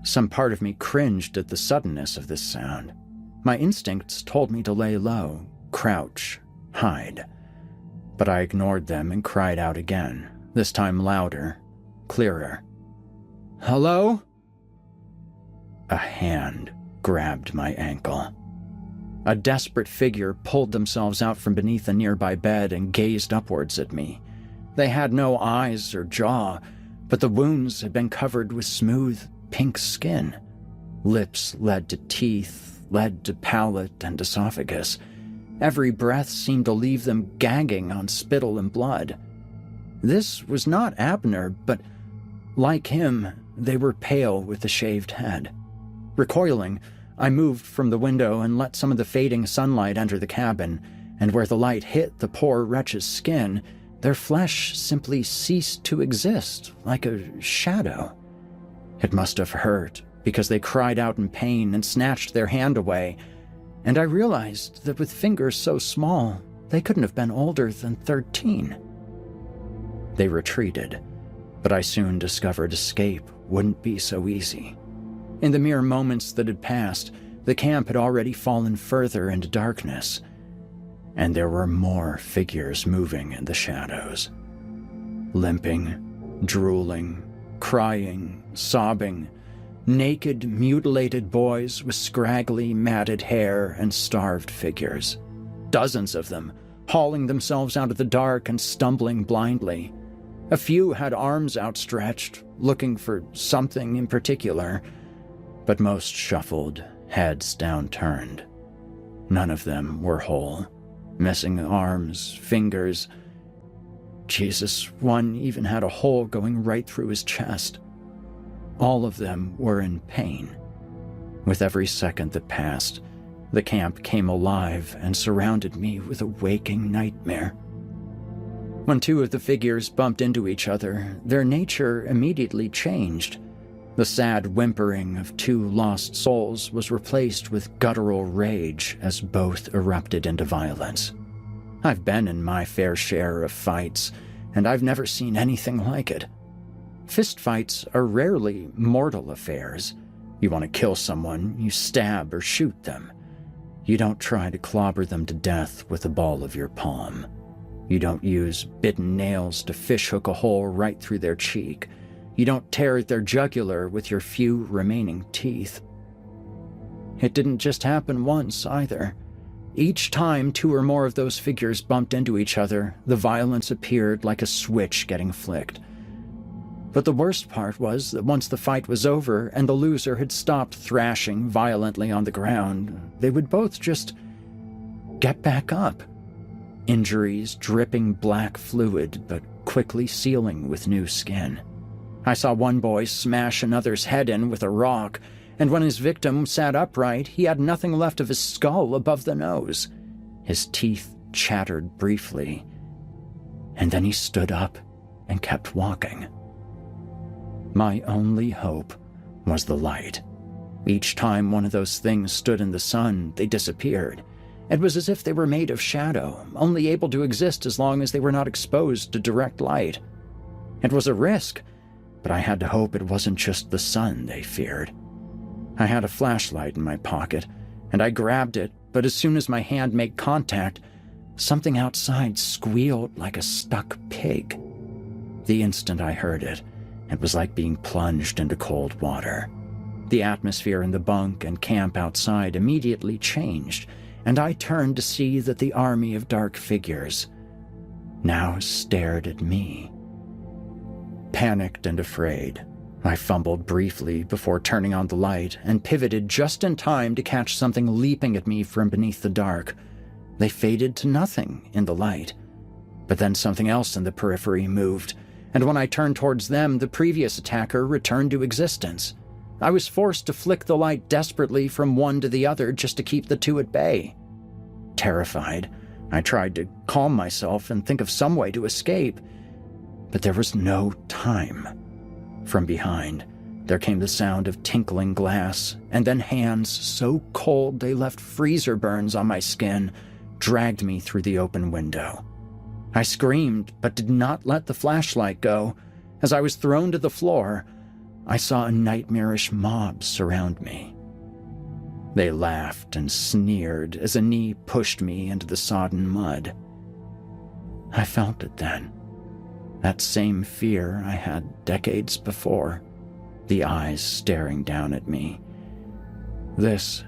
Some part of me cringed at the suddenness of this sound. My instincts told me to lay low, crouch, hide. But I ignored them and cried out again, this time louder, clearer. "Hello?" A hand grabbed my ankle. A desperate figure pulled themselves out from beneath a nearby bed and gazed upwards at me. They had no eyes or jaw, but the wounds had been covered with smooth, pink skin. Lips led to teeth, led to palate and esophagus. Every breath seemed to leave them gagging on spittle and blood. This was not Abner, but like him, they were pale with a shaved head. Recoiling, I moved from the window and let some of the fading sunlight enter the cabin, and where the light hit the poor wretch's skin, their flesh simply ceased to exist, like a shadow. It must have hurt, because they cried out in pain and snatched their hand away, and I realized that with fingers so small, they couldn't have been older than 13. They retreated, but I soon discovered escape wouldn't be so easy. In the mere moments that had passed, the camp had already fallen further into darkness, and there were more figures moving in the shadows. Limping, drooling, crying, sobbing, naked, mutilated boys with scraggly, matted hair and starved figures. Dozens of them, hauling themselves out of the dark and stumbling blindly. A few had arms outstretched, looking for something in particular, but most shuffled, heads downturned. None of them were whole, missing arms, fingers. Jesus, one even had a hole going right through his chest. All of them were in pain. With every second that passed, the camp came alive and surrounded me with a waking nightmare. When two of the figures bumped into each other, their nature immediately changed. The sad whimpering of two lost souls was replaced with guttural rage as both erupted into violence. I've been in my fair share of fights, and I've never seen anything like it. Fistfights are rarely mortal affairs. You want to kill someone, you stab or shoot them. You don't try to clobber them to death with the ball of your palm. You don't use bitten nails to fishhook a hole right through their cheek. You don't tear their jugular with your few remaining teeth. It didn't just happen once, either. Each time 2 or more of those figures bumped into each other, the violence appeared like a switch getting flicked. But the worst part was that once the fight was over and the loser had stopped thrashing violently on the ground, they would both just get back up. Injuries dripping black fluid, but quickly sealing with new skin. I saw one boy smash another's head in with a rock, and when his victim sat upright, he had nothing left of his skull above the nose. His teeth chattered briefly, and then he stood up and kept walking. My only hope was the light. Each time one of those things stood in the sun, they disappeared. It was as if they were made of shadow, only able to exist as long as they were not exposed to direct light. It was a risk, but I had to hope it wasn't just the sun they feared. I had a flashlight in my pocket, and I grabbed it, but as soon as my hand made contact, something outside squealed like a stuck pig. The instant I heard it, it was like being plunged into cold water. The atmosphere in the bunk and camp outside immediately changed, and I turned to see that the army of dark figures now stared at me. Panicked and afraid, I fumbled briefly before turning on the light and pivoted just in time to catch something leaping at me from beneath the dark. They faded to nothing in the light. But then something else in the periphery moved, and when I turned towards them, the previous attacker returned to existence. I was forced to flick the light desperately from one to the other just to keep the two at bay. Terrified, I tried to calm myself and think of some way to escape, but there was no time. From behind, there came the sound of tinkling glass, and then hands so cold they left freezer burns on my skin dragged me through the open window. I screamed, but did not let the flashlight go. As I was thrown to the floor, I saw a nightmarish mob surround me. They laughed and sneered as a knee pushed me into the sodden mud. I felt it then. That same fear I had decades before, the eyes staring down at me. This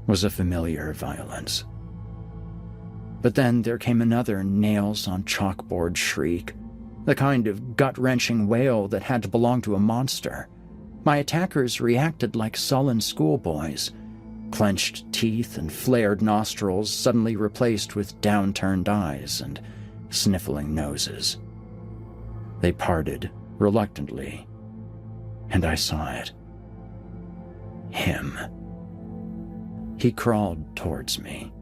was a familiar violence. But then there came another nails-on-chalkboard shriek, the kind of gut-wrenching wail that had to belong to a monster. My attackers reacted like sullen schoolboys, clenched teeth and flared nostrils suddenly replaced with downturned eyes and sniffling noses. They parted reluctantly, and I saw it. Him. He crawled towards me,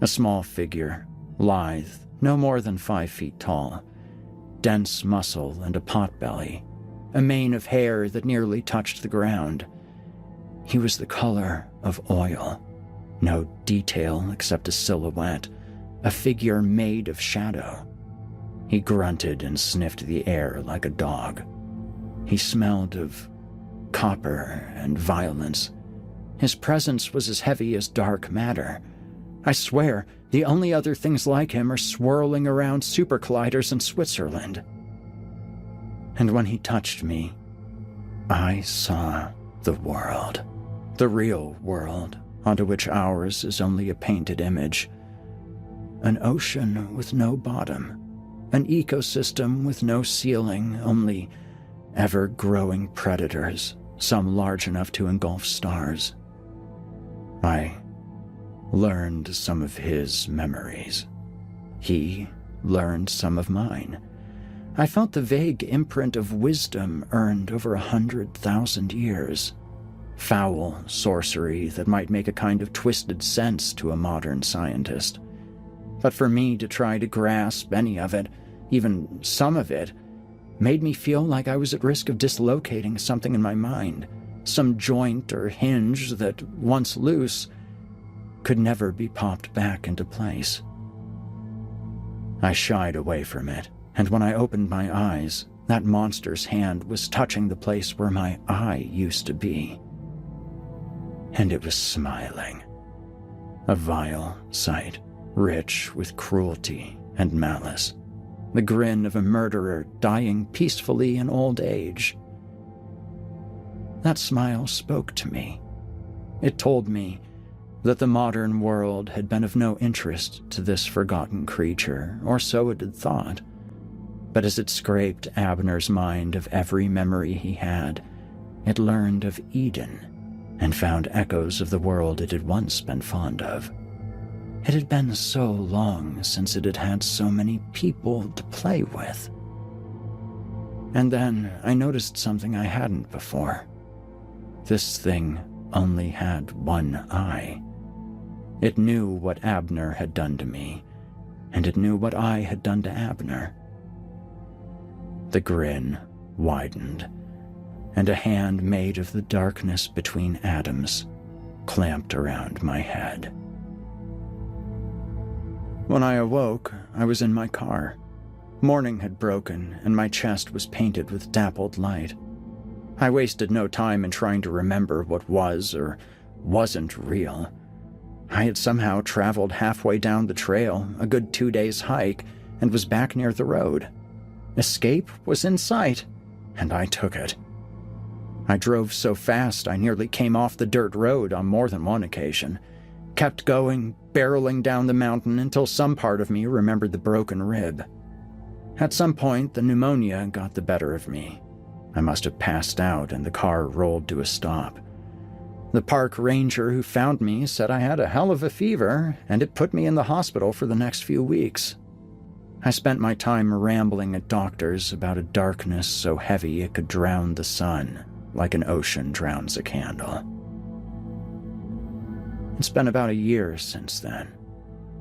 a small figure, lithe, no more than 5 feet tall, dense muscle and a potbelly, a mane of hair that nearly touched the ground. He was the color of oil, no detail except a silhouette, a figure made of shadow. He grunted and sniffed the air like a dog. He smelled of copper and violence. His presence was as heavy as dark matter. I swear, the only other things like him are swirling around supercolliders in Switzerland. And when he touched me, I saw the world. The real world, onto which ours is only a painted image. An ocean with no bottom. An ecosystem with no ceiling, only ever-growing predators, some large enough to engulf stars. I learned some of his memories. He learned some of mine. I felt the vague imprint of wisdom earned over 100,000 years. Foul sorcery that might make a kind of twisted sense to a modern scientist. But for me to try to grasp any of it, even some of it, made me feel like I was at risk of dislocating something in my mind, some joint or hinge that, once loose, could never be popped back into place. I shied away from it, and when I opened my eyes, that monster's hand was touching the place where my eye used to be. And it was smiling. A vile sight, rich with cruelty and malice. The grin of a murderer dying peacefully in old age. That smile spoke to me. It told me that the modern world had been of no interest to this forgotten creature, or so it had thought. But as it scraped Abner's mind of every memory he had, it learned of Eden and found echoes of the world it had once been fond of. It had been so long since it had had so many people to play with. And then I noticed something I hadn't before. This thing only had one eye. It knew what Abner had done to me, and it knew what I had done to Abner. The grin widened, and a hand made of the darkness between atoms clamped around my head. When I awoke, I was in my car. Morning had broken, and my chest was painted with dappled light. I wasted no time in trying to remember what was or wasn't real. I had somehow traveled halfway down the trail, a good 2 days' hike, and was back near the road. Escape was in sight, and I took it. I drove so fast I nearly came off the dirt road on more than one occasion. Kept going, barreling down the mountain until some part of me remembered the broken rib. At some point, the pneumonia got the better of me. I must have passed out and the car rolled to a stop. The park ranger who found me said I had a hell of a fever, and it put me in the hospital for the next few weeks. I spent my time rambling at doctors about a darkness so heavy it could drown the sun, like an ocean drowns a candle. It's been about a year since then.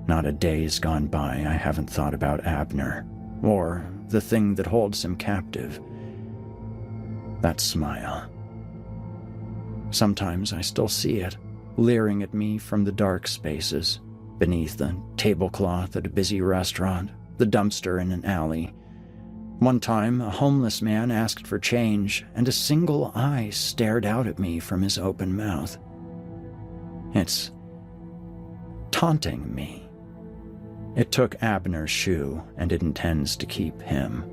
Not a day's gone by I haven't thought about Abner, or the thing that holds him captive. That smile. Sometimes I still see it, leering at me from the dark spaces, beneath the tablecloth at a busy restaurant, the dumpster in an alley. One time, a homeless man asked for change, and a single eye stared out at me from his open mouth. It's taunting me. It took Abner's shoe, and it intends to keep him.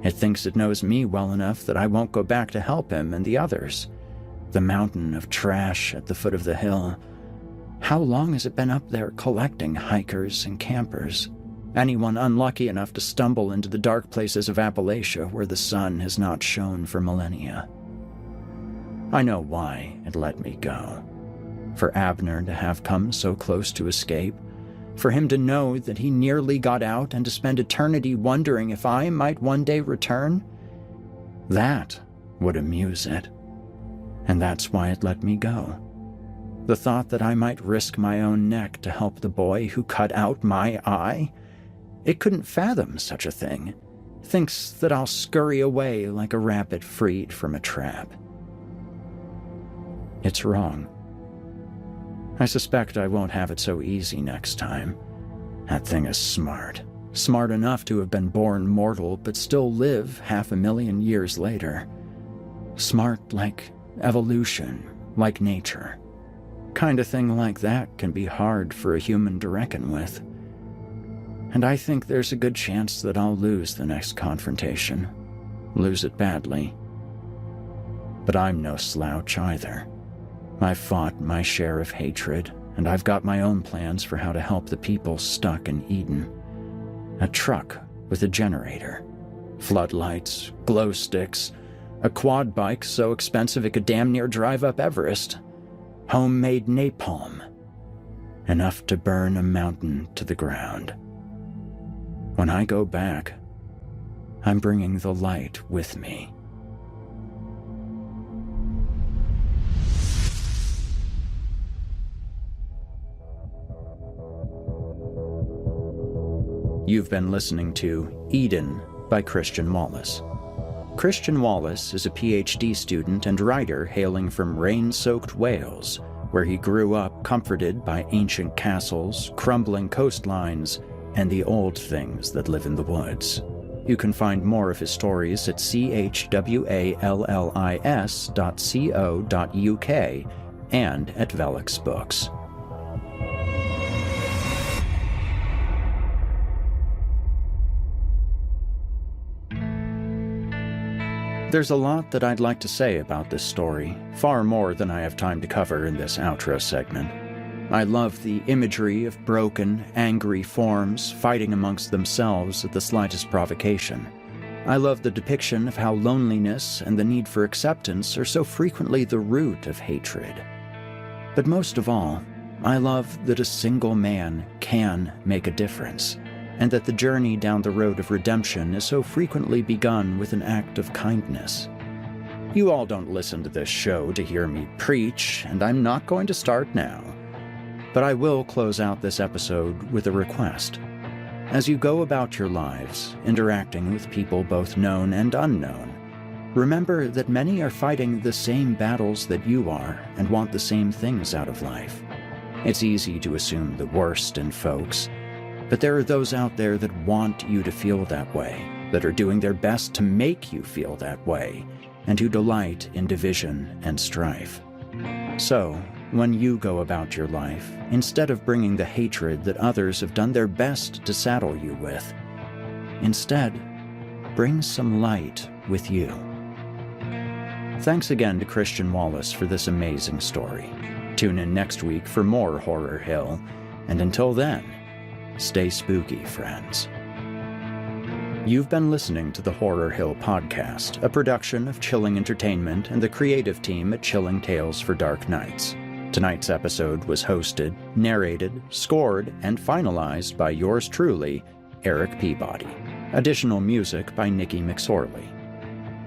It thinks it knows me well enough that I won't go back to help him and the others. The mountain of trash at the foot of the hill. How long has it been up there collecting hikers and campers? Anyone unlucky enough to stumble into the dark places of Appalachia where the sun has not shone for millennia. I know why it let me go. For Abner to have come so close to escape, for him to know that he nearly got out and to spend eternity wondering if I might one day return, that would amuse it. And that's why it let me go. The thought that I might risk my own neck to help the boy who cut out my eye, it couldn't fathom such a thing. Thinks that I'll scurry away like a rabbit freed from a trap. It's wrong. I suspect I won't have it so easy next time. That thing is smart. Smart enough to have been born mortal, but still live 500,000 years later. Smart like evolution, like nature. Kind of thing like that can be hard for a human to reckon with. And I think there's a good chance that I'll lose the next confrontation. Lose it badly. But I'm no slouch either. I've fought my share of hatred, and I've got my own plans for how to help the people stuck in Eden. A truck with a generator, floodlights, glow sticks, a quad bike so expensive it could damn near drive up Everest, homemade napalm, enough to burn a mountain to the ground. When I go back, I'm bringing the light with me. You've been listening to Eden by Christian Wallace. Christian Wallace is a PhD student and writer hailing from rain-soaked Wales, where he grew up comforted by ancient castles, crumbling coastlines, and the old things that live in the woods. You can find more of his stories at chwallis.co.uk and at Velix Books. There's a lot that I'd like to say about this story, far more than I have time to cover in this outro segment. I love the imagery of broken, angry forms fighting amongst themselves at the slightest provocation. I love the depiction of how loneliness and the need for acceptance are so frequently the root of hatred. But most of all, I love that a single man can make a difference, and that the journey down the road of redemption is so frequently begun with an act of kindness. You all don't listen to this show to hear me preach, and I'm not going to start now. But I will close out this episode with a request. As you go about your lives, interacting with people both known and unknown, remember that many are fighting the same battles that you are and want the same things out of life. It's easy to assume the worst in folks, but there are those out there that want you to feel that way, that are doing their best to make you feel that way, and who delight in division and strife. So, when you go about your life, instead of bringing the hatred that others have done their best to saddle you with, instead, bring some light with you. Thanks again to Christian Wallace for this amazing story. Tune in next week for more Horror Hill, and until then, stay spooky, friends. You've been listening to the Horror Hill Podcast, a production of Chilling Entertainment and the creative team at Chilling Tales for Dark Nights. Tonight's episode was hosted, narrated, scored, and finalized by yours truly, Eric Peabody. Additional music by Nikki McSorley.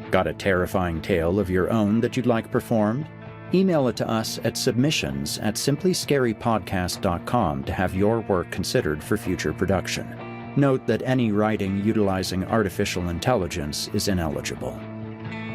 Got a terrifying tale of your own that you'd like performed? Email it to us at submissions@simplyscarypodcast.com to have your work considered for future production. Note that any writing utilizing artificial intelligence is ineligible.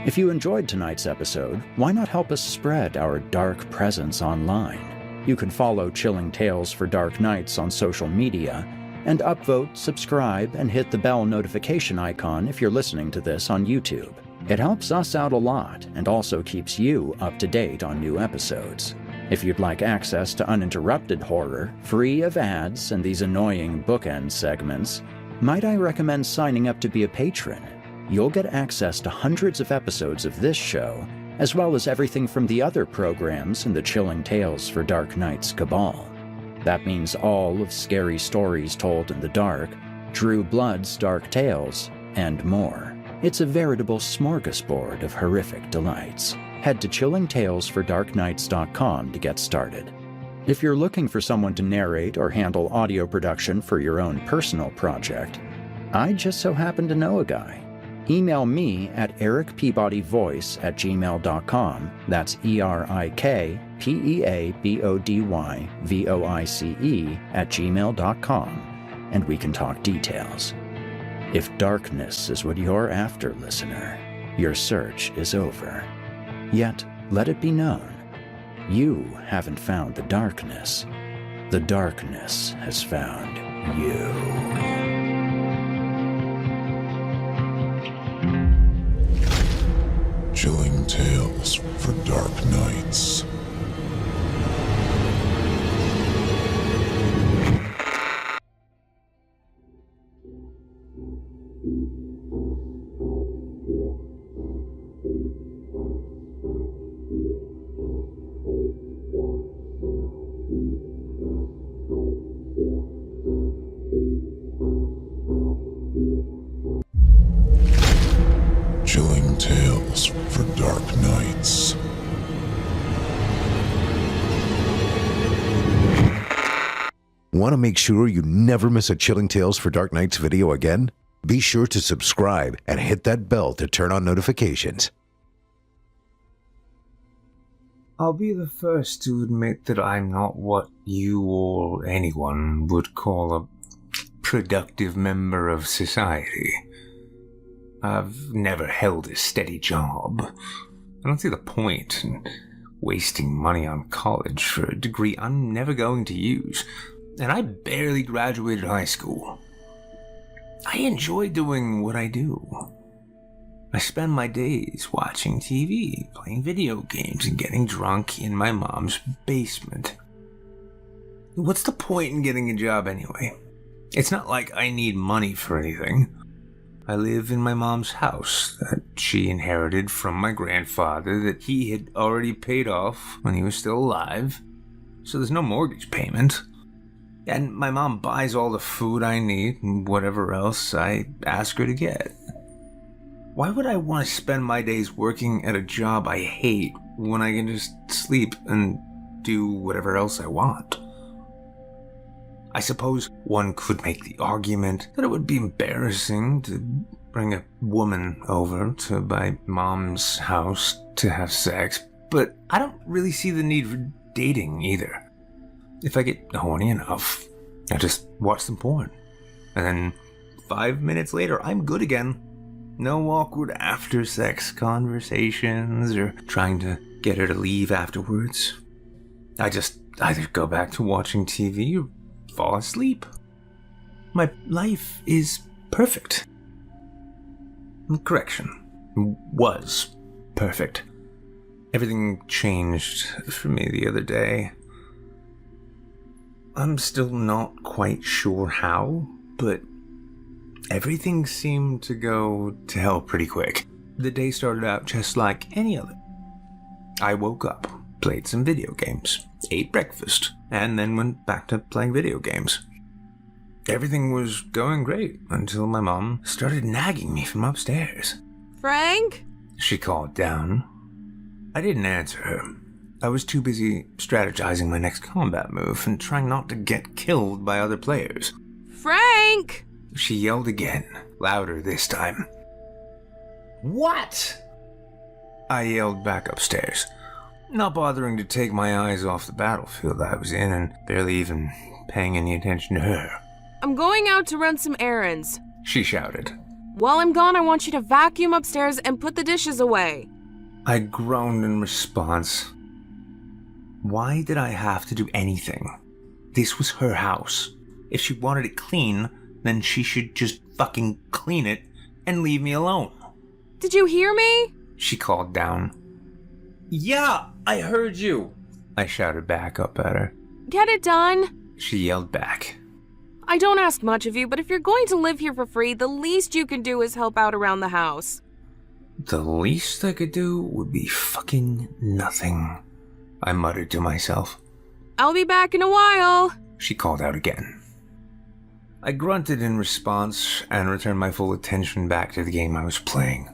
If you enjoyed tonight's episode, why not help us spread our dark presence online? You can follow Chilling Tales for Dark Nights on social media, and upvote, subscribe, and hit the bell notification icon if you're listening to this on YouTube. It helps us out a lot and also keeps you up to date on new episodes. If you'd like access to uninterrupted horror, free of ads and these annoying bookend segments, might I recommend signing up to be a patron? You'll get access to hundreds of episodes of this show, as well as everything from the other programs in the Chilling Tales for Dark Nights cabal. That means all of Scary Stories Told in the Dark, Drew Blood's Dark Tales, and more. It's a veritable smorgasbord of horrific delights. Head to chillingtalesfordarknights.com to get started. If you're looking for someone to narrate or handle audio production for your own personal project, I just so happen to know a guy. Email me at ericpeabodyvoice@gmail.com. That's ErikPeabodyvoice@gmail.com, and we can talk details. If darkness is what you're after, listener, your search is over. Yet, let it be known, you haven't found the darkness. The darkness has found you. Chilling Tales for Dark Nights. Chilling Tales for Dark Nights. Want to make sure you never miss a Chilling Tales for Dark Nights video again? Be sure to subscribe and hit that bell to turn on notifications. I'll be the first to admit that I'm not what you or anyone would call a productive member of society. I've never held a steady job. I don't see the point in wasting money on college for a degree I'm never going to use, and I barely graduated high school. I enjoy doing what I do. I spend my days watching TV, playing video games, and getting drunk in my mom's basement. What's the point in getting a job anyway? It's not like I need money for anything. I live in my mom's house that she inherited from my grandfather that he had already paid off when he was still alive, so there's no mortgage payment. And my mom buys all the food I need and whatever else I ask her to get. Why would I want to spend my days working at a job I hate when I can just sleep and do whatever else I want? I suppose one could make the argument that it would be embarrassing to bring a woman over to my mom's house to have sex, but I don't really see the need for dating either. If I get horny enough, I just watch some porn. And then 5 minutes later, I'm good again. No awkward after-sex conversations or trying to get her to leave afterwards. I just either go back to watching TV or fall asleep. My life is perfect. Correction. Was perfect. Everything changed for me the other day. I'm still not quite sure how, but everything seemed to go to hell pretty quick. The day started out just like any other. I woke up, played some video games, ate breakfast, and then went back to playing video games. Everything was going great until my mom started nagging me from upstairs. Frank? She called down. I didn't answer her. I was too busy strategizing my next combat move and trying not to get killed by other players. Frank! She yelled again, louder this time. What? I yelled back upstairs, not bothering to take my eyes off the battlefield I was in and barely even paying any attention to her. I'm going out to run some errands. She shouted. While I'm gone, I want you to vacuum upstairs and put the dishes away. I groaned in response. Why did I have to do anything? This was her house. If she wanted it clean, then she should just fucking clean it and leave me alone. Did you hear me? She called down. Yeah, I heard you. I shouted back up at her. Get it done. She yelled back. I don't ask much of you, but if you're going to live here for free, the least you can do is help out around the house. The least I could do would be fucking nothing, I muttered to myself. I'll be back in a while. She called out again. I grunted in response and returned my full attention back to the game I was playing.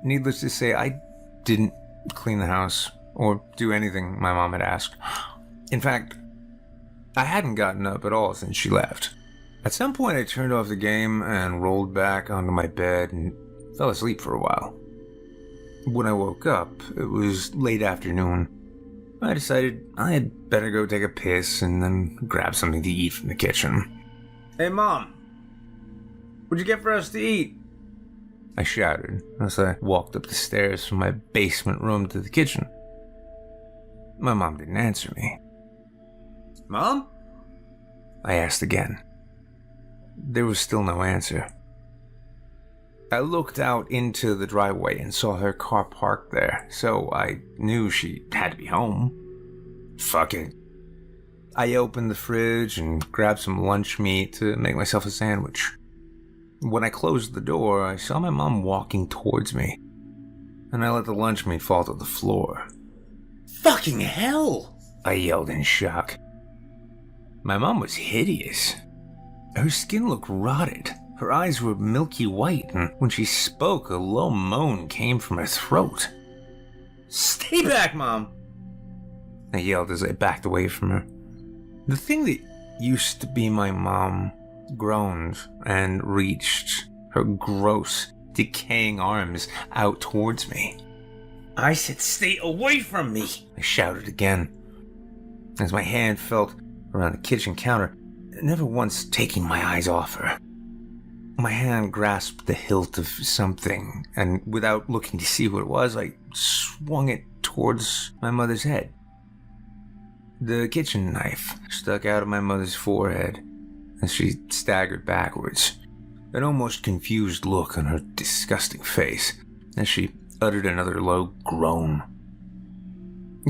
Needless to say, I didn't clean the house or do anything my mom had asked. In fact, I hadn't gotten up at all since she left. At some point I turned off the game and rolled back onto my bed and fell asleep for a while. When I woke up, it was late afternoon. I decided I had better go take a piss and then grab something to eat from the kitchen. Hey Mom, what'd you get for us to eat? I shouted as I walked up the stairs from my basement room to the kitchen. My mom didn't answer me. Mom? I asked again. There was still no answer. I looked out into the driveway and saw her car parked there, so I knew she had to be home. Fuck it. I opened the fridge and grabbed some lunch meat to make myself a sandwich. When I closed the door, I saw my mom walking towards me, and I let the lunch meat fall to the floor. Fucking hell! I yelled in shock. My mom was hideous. Her skin looked rotted. Her eyes were milky white, and when she spoke, a low moan came from her throat. Stay back, Mom! I yelled as I backed away from her. The thing that used to be my mom groaned and reached her gross, decaying arms out towards me. I said, stay away from me! I shouted again, as my hand felt around the kitchen counter, never once taking my eyes off her. My hand grasped the hilt of something, and without looking to see what it was, I swung it towards my mother's head. The kitchen knife stuck out of my mother's forehead as she staggered backwards, an almost confused look on her disgusting face as she uttered another low groan.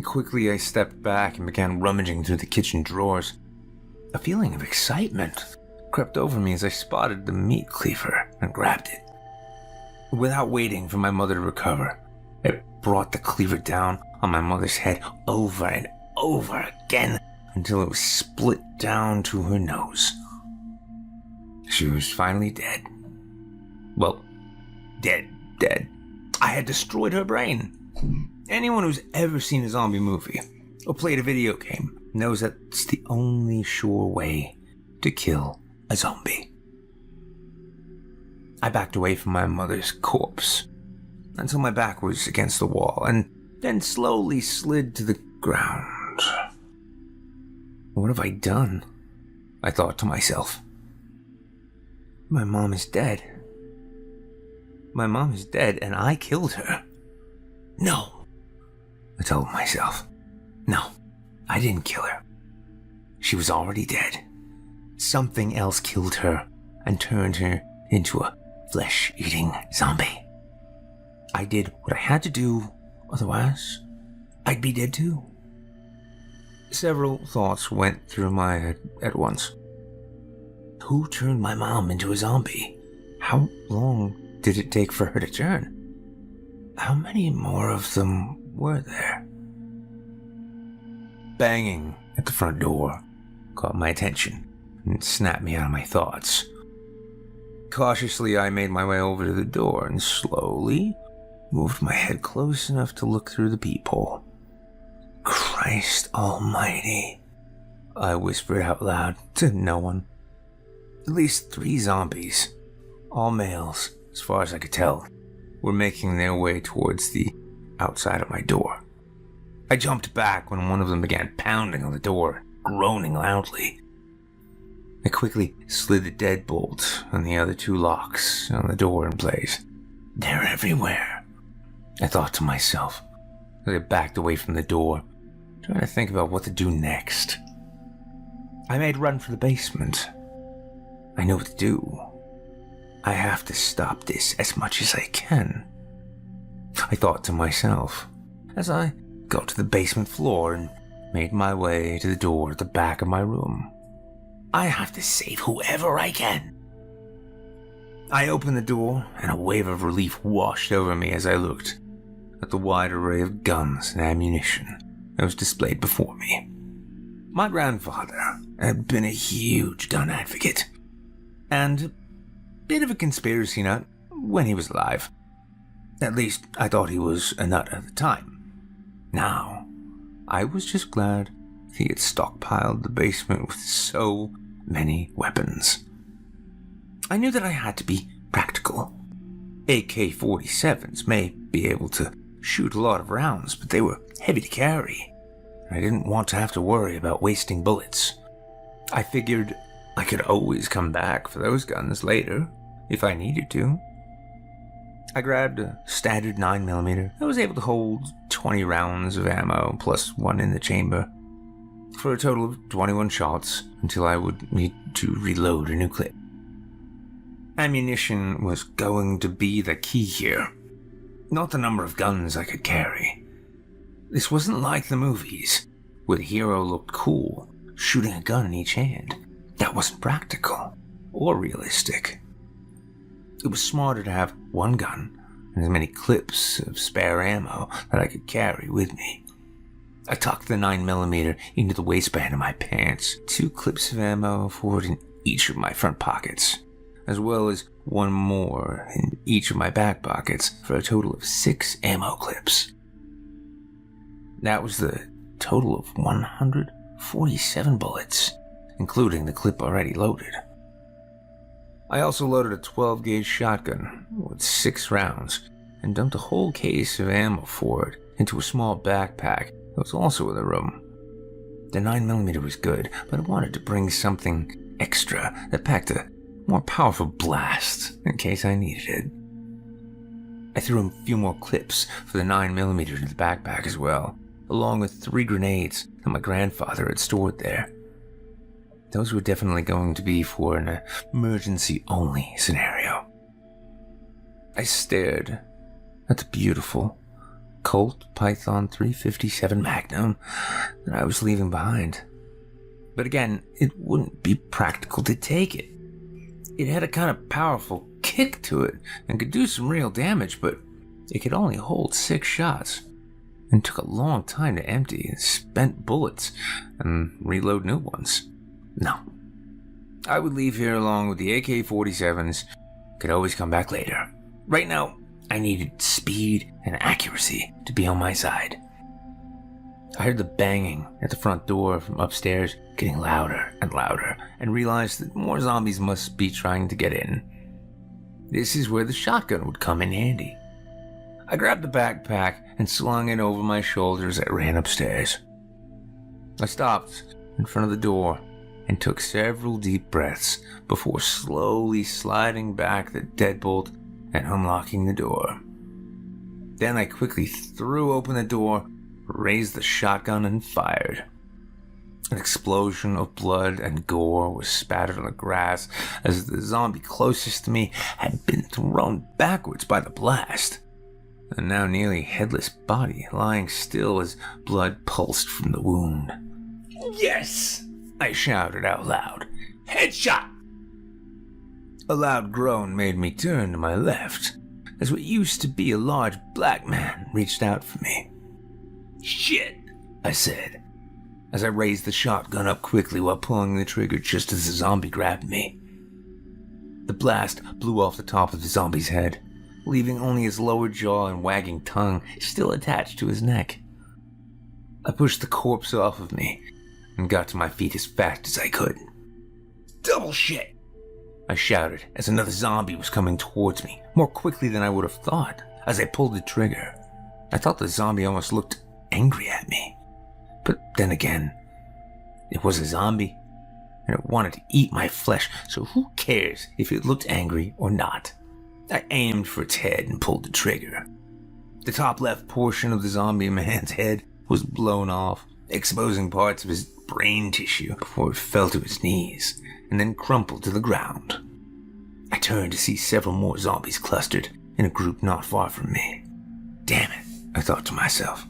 Quickly, I stepped back and began rummaging through the kitchen drawers. A feeling of excitement crept over me as I spotted the meat cleaver and grabbed it. Without waiting for my mother to recover, I brought the cleaver down on my mother's head over and over again until it was split down to her nose. She was finally dead. Well, dead. I had destroyed her brain. Anyone who's ever seen a zombie movie or played a video game knows that's the only sure way to kill a zombie. I backed away from my mother's corpse until my back was against the wall and then slowly slid to the ground. What have I done? I thought to myself. My mom is dead. My mom is dead and I killed her. No, I told myself. No, I didn't kill her. She was already dead. Something else killed her and turned her into a flesh-eating zombie. I did what I had to do, otherwise I'd be dead too. Several thoughts went through my head at once. Who turned my mom into a zombie? How long did it take for her to turn? How many more of them were there? Banging at the front door caught my attention and snapped me out of my thoughts. Cautiously, I made my way over to the door and slowly moved my head close enough to look through the peephole. Christ almighty, I whispered out loud to no one. At least 3 zombies, all males, as far as I could tell, were making their way towards the outside of my door. I jumped back when one of them began pounding on the door, groaning loudly. I quickly slid the deadbolt and the other 2 locks on the door in place. They're everywhere, I thought to myself as I backed away from the door, trying to think about what to do next. I made a run for the basement. I know what to do. I have to stop this as much as I can, I thought to myself as I got to the basement floor and made my way to the door at the back of my room. I have to save whoever I can. I opened the door and a wave of relief washed over me as I looked at the wide array of guns and ammunition that was displayed before me. My grandfather had been a huge gun advocate and a bit of a conspiracy nut when he was alive. At least I thought he was a nut at the time. Now, I was just glad he had stockpiled the basement with so many weapons. I knew that I had to be practical. AK-47s may be able to shoot a lot of rounds, but they were heavy to carry. I didn't want to have to worry about wasting bullets. I figured I could always come back for those guns later, if I needed to. I grabbed a standard 9mm that was able to hold 20 rounds of ammo plus 1 in the chamber, for a total of 21 shots until I would need to reload a new clip. Ammunition was going to be the key here, not the number of guns I could carry. This wasn't like the movies, where the hero looked cool, shooting a gun in each hand. That wasn't practical or realistic. It was smarter to have one gun and as many clips of spare ammo that I could carry with me. I tucked the 9mm into the waistband of my pants, 2 clips of ammo forward in each of my front pockets, as well as 1 more in each of my back pockets for a total of 6 ammo clips. That was the total of 147 bullets, including the clip already loaded. I also loaded a 12-gauge shotgun with 6 rounds and dumped a whole case of ammo for it into a small backpack that was also in the room. The 9mm was good, but I wanted to bring something extra that packed a more powerful blast in case I needed it. I threw a few more clips for the 9mm into the backpack as well, along with 3 grenades that my grandfather had stored there. Those were definitely going to be for an emergency-only scenario. I stared at the beautiful Colt Python 357 Magnum that I was leaving behind. But again, it wouldn't be practical to take it. It had a kind of powerful kick to it and could do some real damage, but it could only hold 6 shots and took a long time to empty spent bullets and reload new ones. No. I would leave here along with the AK-47s. Could always come back later. Right now, I needed speed and accuracy to be on my side. I heard the banging at the front door from upstairs getting louder and louder, and realized that more zombies must be trying to get in. This is where the shotgun would come in handy. I grabbed the backpack and slung it over my shoulders as I ran upstairs. I stopped in front of the door and took several deep breaths before slowly sliding back the deadbolt and unlocking the door. Then I quickly threw open the door, raised the shotgun, and fired. An explosion of blood and gore was spattered on the grass as the zombie closest to me had been thrown backwards by the blast. A now nearly headless body lying still as blood pulsed from the wound. "Yes!" I shouted out loud. "Headshot!" A loud groan made me turn to my left as what used to be a large black man reached out for me. "Shit!" I said, as I raised the shotgun up quickly while pulling the trigger just as the zombie grabbed me. The blast blew off the top of the zombie's head, leaving only his lower jaw and wagging tongue still attached to his neck. I pushed the corpse off of me and got to my feet as fast as I could. "Double shit!" I shouted as another zombie was coming towards me, more quickly than I would have thought. As I pulled the trigger, I thought the zombie almost looked angry at me. But then again, it was a zombie, and it wanted to eat my flesh, so who cares if it looked angry or not? I aimed for its head and pulled the trigger. The top left portion of the zombie man's head was blown off, exposing parts of his brain tissue before it fell to its knees, and then crumpled to the ground. I turned to see several more zombies clustered in a group not far from me. Damn it, I thought to myself,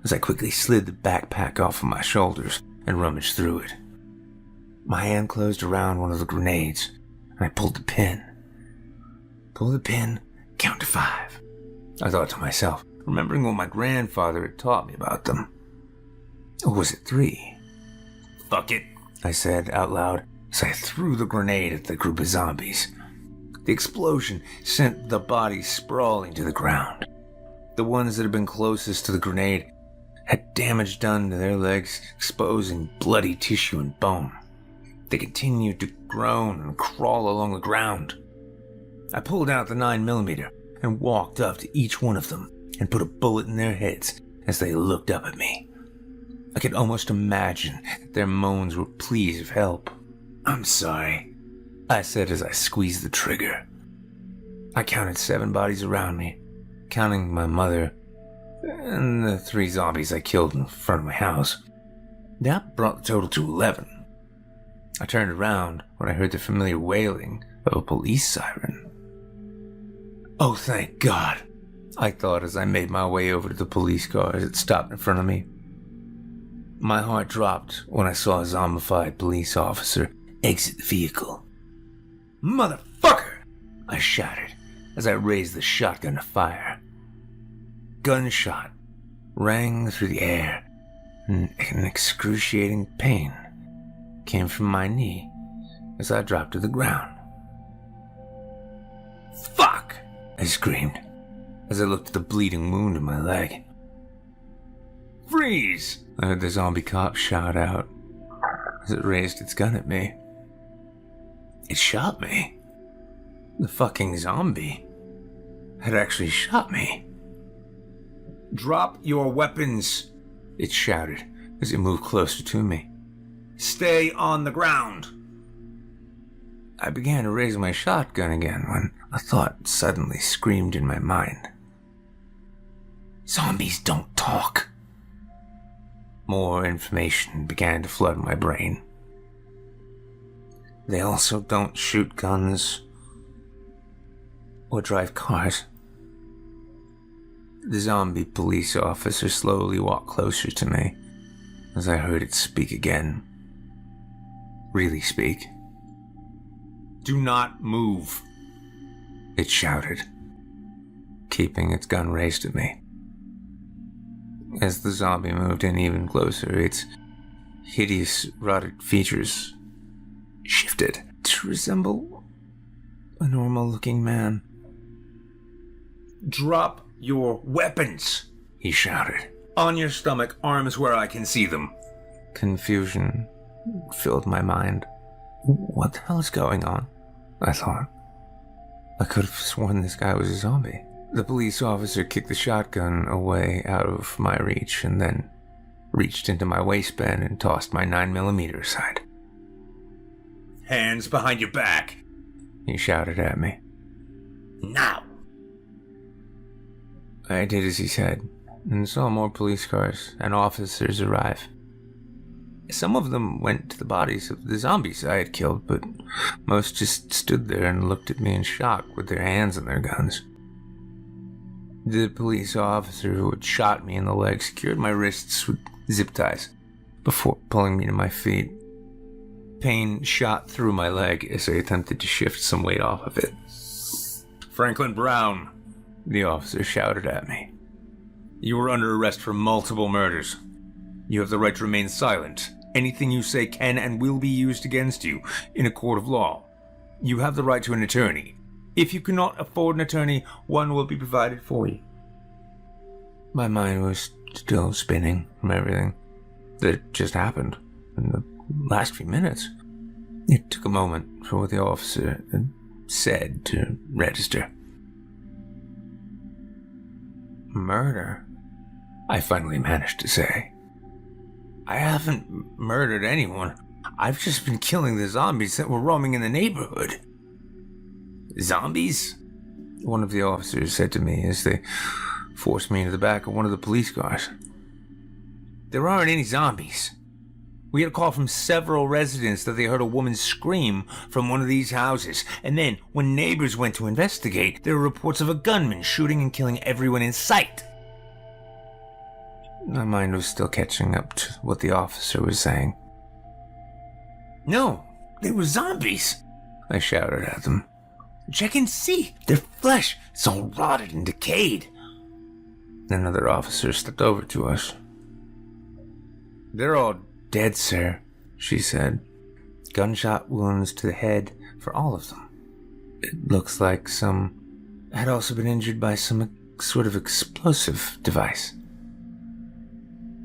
as I quickly slid the backpack off of my shoulders and rummaged through it. My hand closed around one of the grenades, and I pulled the pin. Pull the pin, count to 5. I thought to myself, remembering what my grandfather had taught me about them. Or was it 3? "Fuck it," I said out loud as I threw the grenade at the group of zombies. The explosion sent the bodies sprawling to the ground. The ones that had been closest to the grenade had damage done to their legs, exposing bloody tissue and bone. They continued to groan and crawl along the ground. I pulled out the 9mm and walked up to each one of them and put a bullet in their heads as they looked up at me. I could almost imagine that their moans were pleas of help. "I'm sorry," I said as I squeezed the trigger. I counted 7 bodies around me, counting my mother and the 3 zombies I killed in front of my house. That brought the total to 11. I turned around when I heard the familiar wailing of a police siren. Oh, thank God, I thought as I made my way over to the police car as it stopped in front of me. My heart dropped when I saw a zombified police officer exit the vehicle. "Motherfucker!" I shouted as I raised the shotgun to fire. Gunshot rang through the air, and an excruciating pain came from my knee as I dropped to the ground. "Fuck!" I screamed as I looked at the bleeding wound in my leg. "Freeze!" I heard the zombie cop shout out as it raised its gun at me. It shot me. The fucking zombie had actually shot me. "Drop your weapons," it shouted as it moved closer to me. "Stay on the ground." I began to raise my shotgun again when a thought suddenly screamed in my mind. Zombies don't talk. More information began to flood my brain. They also don't shoot guns or drive cars. The zombie police officer slowly walked closer to me as I heard it speak again. Really speak. "Do not move," it shouted, keeping its gun raised at me. As the zombie moved in even closer, its hideous, rotted features shifted to resemble a normal-looking man. "Drop your weapons," he shouted. "On your stomach, arms where I can see them." Confusion filled my mind. What the hell is going on? I thought. I could have sworn this guy was a zombie. The police officer kicked the shotgun away out of my reach and then reached into my waistband and tossed my 9mm aside. "Hands behind your back," he shouted at me. "Now!" I did as he said, and saw more police cars and officers arrive. Some of them went to the bodies of the zombies I had killed, but most just stood there and looked at me in shock with their hands on their guns. The police officer who had shot me in the leg secured my wrists with zip ties before pulling me to my feet. Pain shot through my leg as I attempted to shift some weight off of it. "Franklin Brown," the officer shouted at me. "You are under arrest for multiple murders. You have the right to remain silent. Anything you say can and will be used against you in a court of law. You have the right to an attorney. If you cannot afford an attorney, one will be provided for you." My mind was still spinning from everything that just happened in the last few minutes. It took a moment for what the officer had said to register. "Murder?" I finally managed to say. "I haven't murdered anyone. I've just been killing the zombies that were roaming in the neighborhood." "Zombies?" one of the officers said to me as they forced me into the back of one of the police cars. "There aren't any zombies. We had a call from several residents that they heard a woman scream from one of these houses, and then, when neighbors went to investigate, there were reports of a gunman shooting and killing everyone in sight." My mind was still catching up to what the officer was saying. "No, they were zombies," I shouted at them. "Check and see. Their flesh is all rotted and decayed." Another officer stepped over to us. "They're all dead, sir," she said. "Gunshot wounds to the head for all of them. It looks like some had also been injured by some sort of explosive device."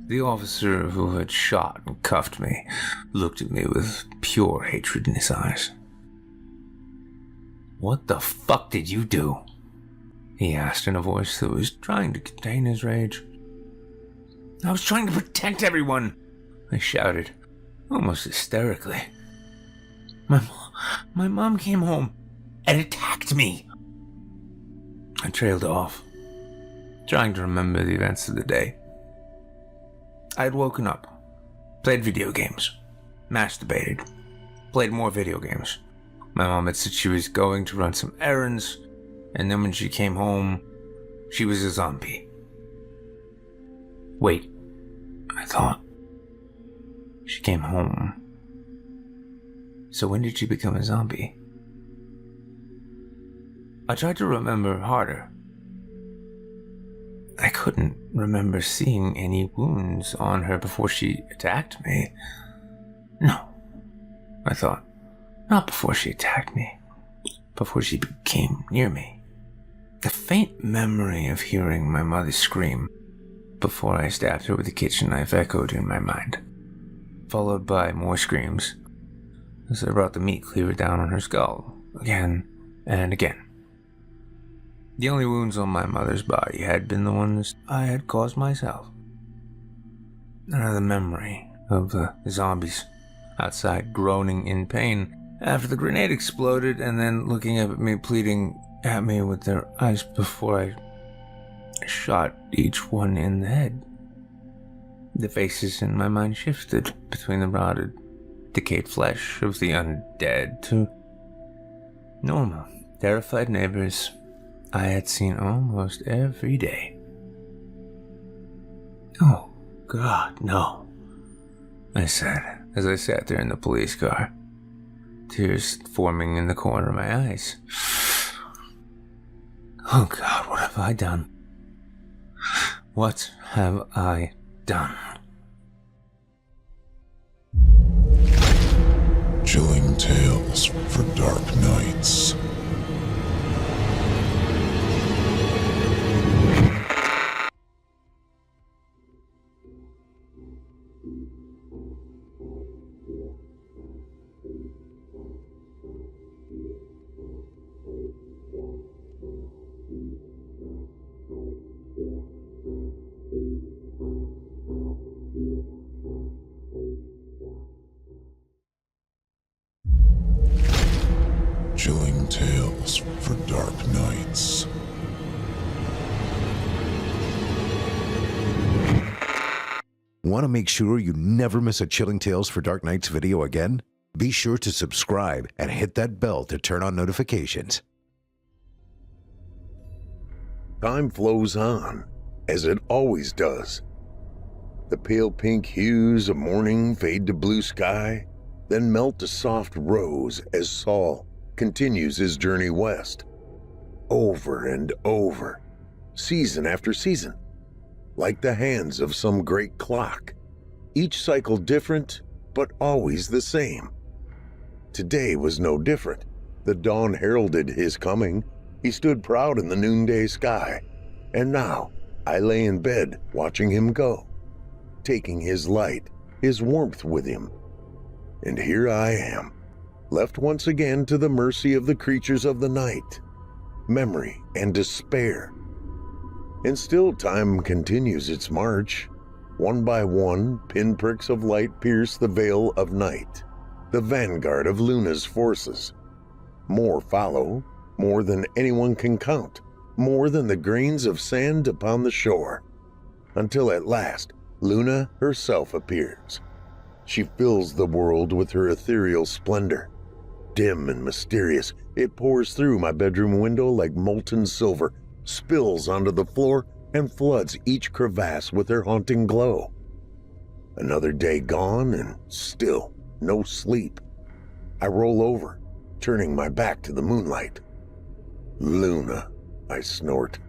The officer who had shot and cuffed me looked at me with pure hatred in his eyes. "What the fuck did you do?" he asked in a voice that was trying to contain his rage. "I was trying to protect everyone," I shouted, almost hysterically. My mom came home and attacked me." I trailed off, trying to remember the events of the day. I had woken up, played video games, masturbated, played more video games. My mom had said she was going to run some errands, and then when she came home, she was a zombie. Wait, I thought. She came home. So when did she become a zombie? I tried to remember harder. I couldn't remember seeing any wounds on her before she attacked me. No, I thought. Not before she attacked me. Before she came near me. The faint memory of hearing my mother scream before I stabbed her with a kitchen knife echoed in my mind, followed by more screams as I brought the meat cleaver down on her skull, again and again. The only wounds on my mother's body had been the ones I had caused myself. Another memory of the zombies outside groaning in pain after the grenade exploded and then looking up at me, pleading at me with their eyes before I shot each one in the head. The faces in my mind shifted between the rotted, decayed flesh of the undead to normal, terrified neighbors I had seen almost every day. "Oh, God, no," I said as I sat there in the police car, tears forming in the corner of my eyes. Oh God, what have I done? What have I done? Chilling tales for dark nights. Chilling tales for dark nights. Want to make sure you never miss a Chilling Tales for Dark Nights video again? Be sure to subscribe and hit that bell to turn on notifications. Time flows on, as it always does. The pale pink hues of morning fade to blue sky, then melt to soft rose as Saul continues his journey west. Over and over, season after season, like the hands of some great clock, each cycle different, but always the same. Today was no different. The dawn heralded his coming. He stood proud in the noonday sky, and now I lay in bed watching him go, taking his light, his warmth with him. And here I am, left once again to the mercy of the creatures of the night, memory and despair. And still time continues its march. One by one, pinpricks of light pierce the veil of night, the vanguard of Luna's forces. More follow, more than anyone can count, more than the grains of sand upon the shore, until at last Luna herself appears. She fills the world with her ethereal splendor. Dim and mysterious, it pours through my bedroom window like molten silver, spills onto the floor, and floods each crevasse with her haunting glow. Another day gone, and still no sleep. I roll over, turning my back to the moonlight. Luna, I snort.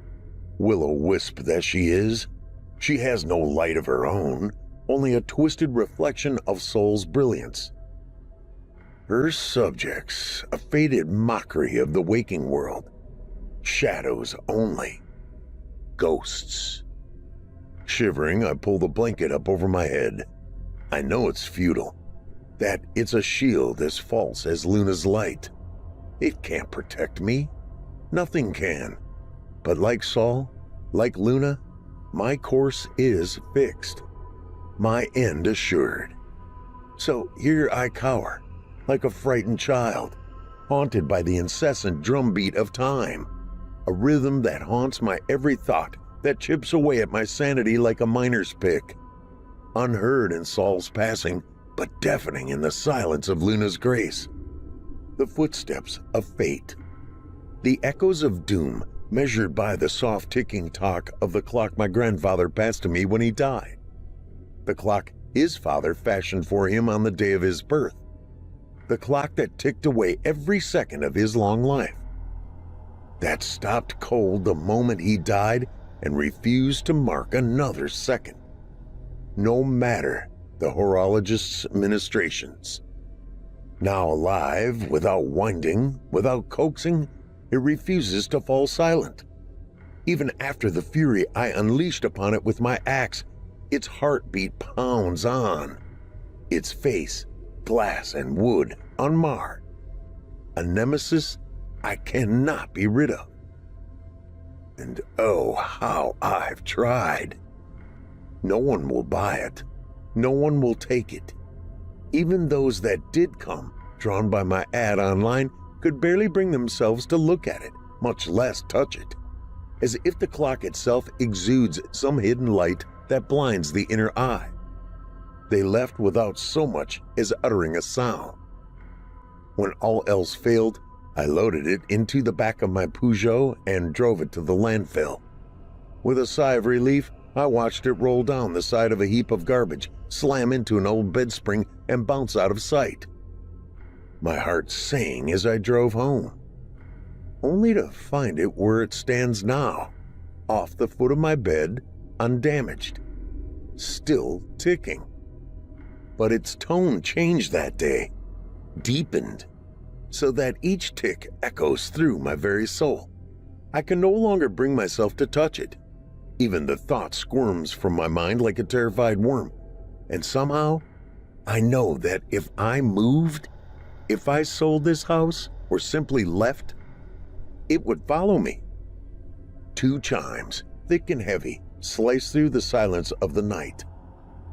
Will-o-wisp that she is, she has no light of her own, only a twisted reflection of soul's brilliance. Her subjects, a faded mockery of the waking world. Shadows only. Ghosts. Shivering, I pull the blanket up over my head. I know it's futile, that it's a shield as false as Luna's light. It can't protect me. Nothing can. But like Saul, like Luna, my course is fixed. My end assured. So here I cower, like a frightened child, haunted by the incessant drumbeat of time, a rhythm that haunts my every thought, that chips away at my sanity like a miner's pick. Unheard in Saul's passing, but deafening in the silence of Luna's grace. The footsteps of fate. The echoes of doom measured by the soft ticking tock of the clock my grandfather passed to me when he died. The clock his father fashioned for him on the day of his birth. The clock that ticked away every second of his long life. That stopped cold the moment he died and refused to mark another second. No matter the horologist's ministrations. Now alive, without winding, without coaxing, it refuses to fall silent. Even after the fury I unleashed upon it with my axe, its heartbeat pounds on. Its face, glass and wood, unmarred. A nemesis I cannot be rid of. And oh, how I've tried. No one will buy it. No one will take it. Even those that did come, drawn by my ad online, could barely bring themselves to look at it, much less touch it. As if the clock itself exudes some hidden light that blinds the inner eye. They left without so much as uttering a sound. When all else failed, I loaded it into the back of my Peugeot and drove it to the landfill. With a sigh of relief, I watched it roll down the side of a heap of garbage, slam into an old bed spring, and bounce out of sight. My heart sang as I drove home. only to find it where it stands now, off the foot of my bed, undamaged, still ticking. But its tone changed that day, deepened, so that each tick echoes through my very soul. I can no longer bring myself to touch it. Even the thought squirms from my mind like a terrified worm. And somehow, I know that if I moved, if I sold this house or simply left, it would follow me. 2 chimes, thick and heavy, slice through the silence of the night,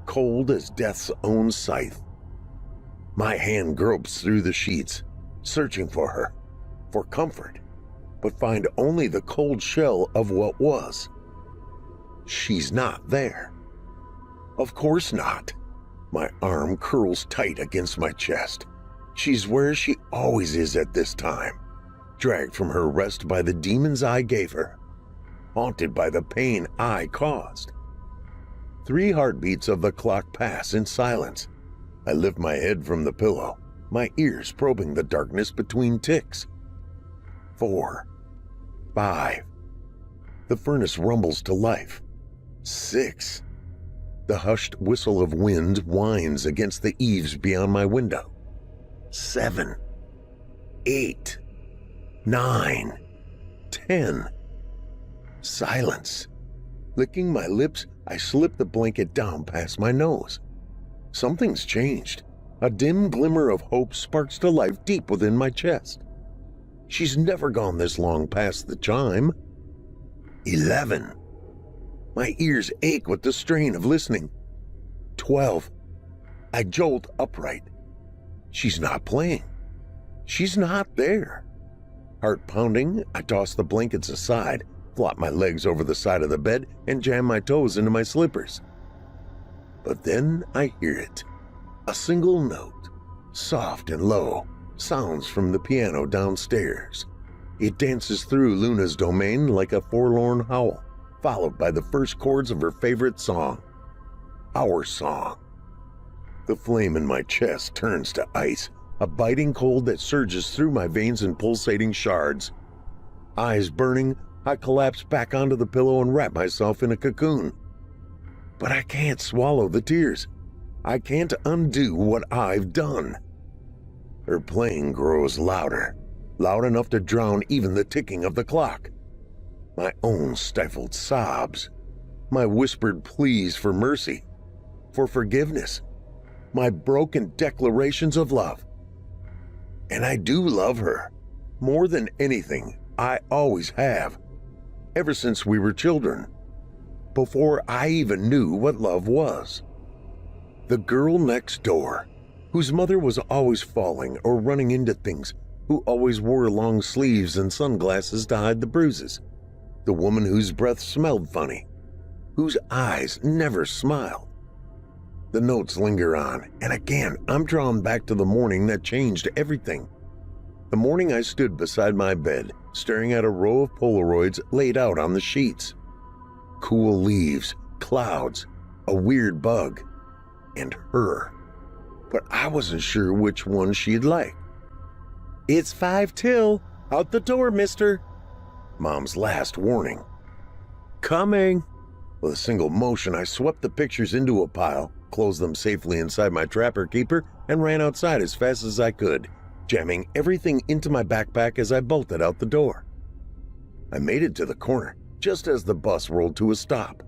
cold as death's own scythe. My hand gropes through the sheets, searching for her, for comfort, but find only the cold shell of what was. She's not there. Of course not. My arm curls tight against my chest. She's where she always is at this time, dragged from her rest by the demons I gave her, haunted by the pain I caused. 3 heartbeats of the clock pass in silence. I lift my head from the pillow, my ears probing the darkness between ticks. 4, 5. The furnace rumbles to life. 6. The hushed whistle of wind whines against the eaves beyond my window. 7, 8, 9, 10. Silence. Licking my lips, I slip the blanket down past my nose. Something's changed. A dim glimmer of hope sparks to life deep within my chest. She's never gone this long past the chime. 11. My ears ache with the strain of listening. 12. I jolt upright. She's not playing. She's not there. Heart pounding, I toss the blankets aside, flop my legs over the side of the bed, and jam my toes into my slippers. But then I hear it. A single note, soft and low, sounds from the piano downstairs. It dances through Luna's domain like a forlorn howl, followed by the first chords of her favorite song, our song. The flame in my chest turns to ice, a biting cold that surges through my veins in pulsating shards. Eyes burning, I collapse back onto the pillow and wrap myself in a cocoon. But I can't swallow the tears. I can't undo what I've done. Her playing grows louder, loud enough to drown even the ticking of the clock. My own stifled sobs, my whispered pleas for mercy, for forgiveness, my broken declarations of love. And I do love her, more than anything. I always have, ever since we were children, before I even knew what love was. The girl next door, whose mother was always falling or running into things, who always wore long sleeves and sunglasses to hide the bruises. The woman whose breath smelled funny, whose eyes never smiled. The notes linger on, and again I'm drawn back to the morning that changed everything. The morning I stood beside my bed, staring at a row of Polaroids laid out on the sheets. Cool leaves, clouds, a weird bug, and her. But I wasn't sure which one she'd like. "It's 5 till. Out the door, mister." Mom's last warning. "Coming." With a single motion, I swept the pictures into a pile, closed them safely inside my trapper keeper, and ran outside as fast as I could, jamming everything into my backpack as I bolted out the door. I made it to the corner, just as the bus rolled to a stop.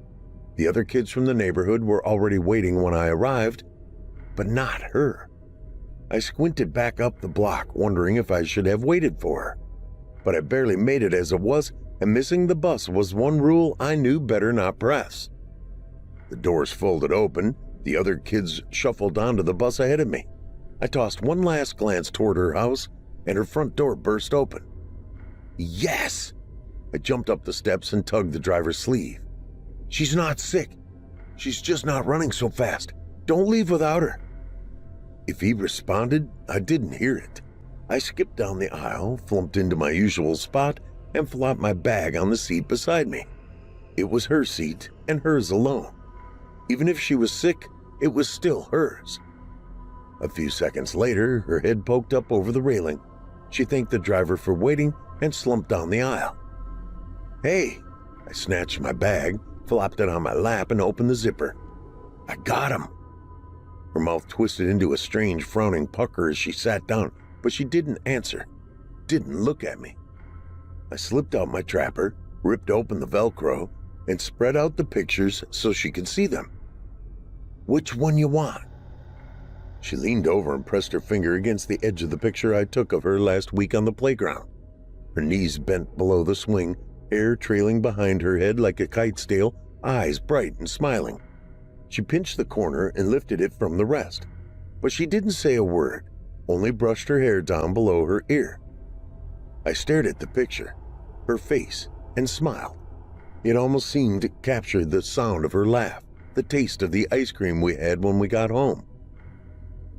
The other kids from the neighborhood were already waiting when I arrived, but not her. I squinted back up the block, wondering if I should have waited for her. But I barely made it as it was, and missing the bus was one rule I knew better not press. The doors folded open, the other kids shuffled onto the bus ahead of me. I tossed one last glance toward her house, and her front door burst open. Yes! I jumped up the steps and tugged the driver's sleeve. "She's not sick. She's just not running so fast. Don't leave without her." If he responded, I didn't hear it. I skipped down the aisle, flumped into my usual spot, and flopped my bag on the seat beside me. It was her seat, and hers alone. Even if she was sick, it was still hers. A few seconds later, her head poked up over the railing. She thanked the driver for waiting and slumped down the aisle. "Hey!" I snatched my bag, flopped it on my lap, and opened the zipper. "I got him!" Her mouth twisted into a strange frowning pucker as she sat down, but she didn't answer, didn't look at me. I slipped out my trapper, ripped open the Velcro, and spread out the pictures so she could see them. "Which one you want?" She leaned over and pressed her finger against the edge of the picture I took of her last week on the playground. Her knees bent below the swing, hair trailing behind her head like a kite's tail, eyes bright and smiling. She pinched the corner and lifted it from the rest, but she didn't say a word, only brushed her hair down below her ear. I stared at the picture, her face, and smiled. It almost seemed to capture the sound of her laugh, the taste of the ice cream we had when we got home.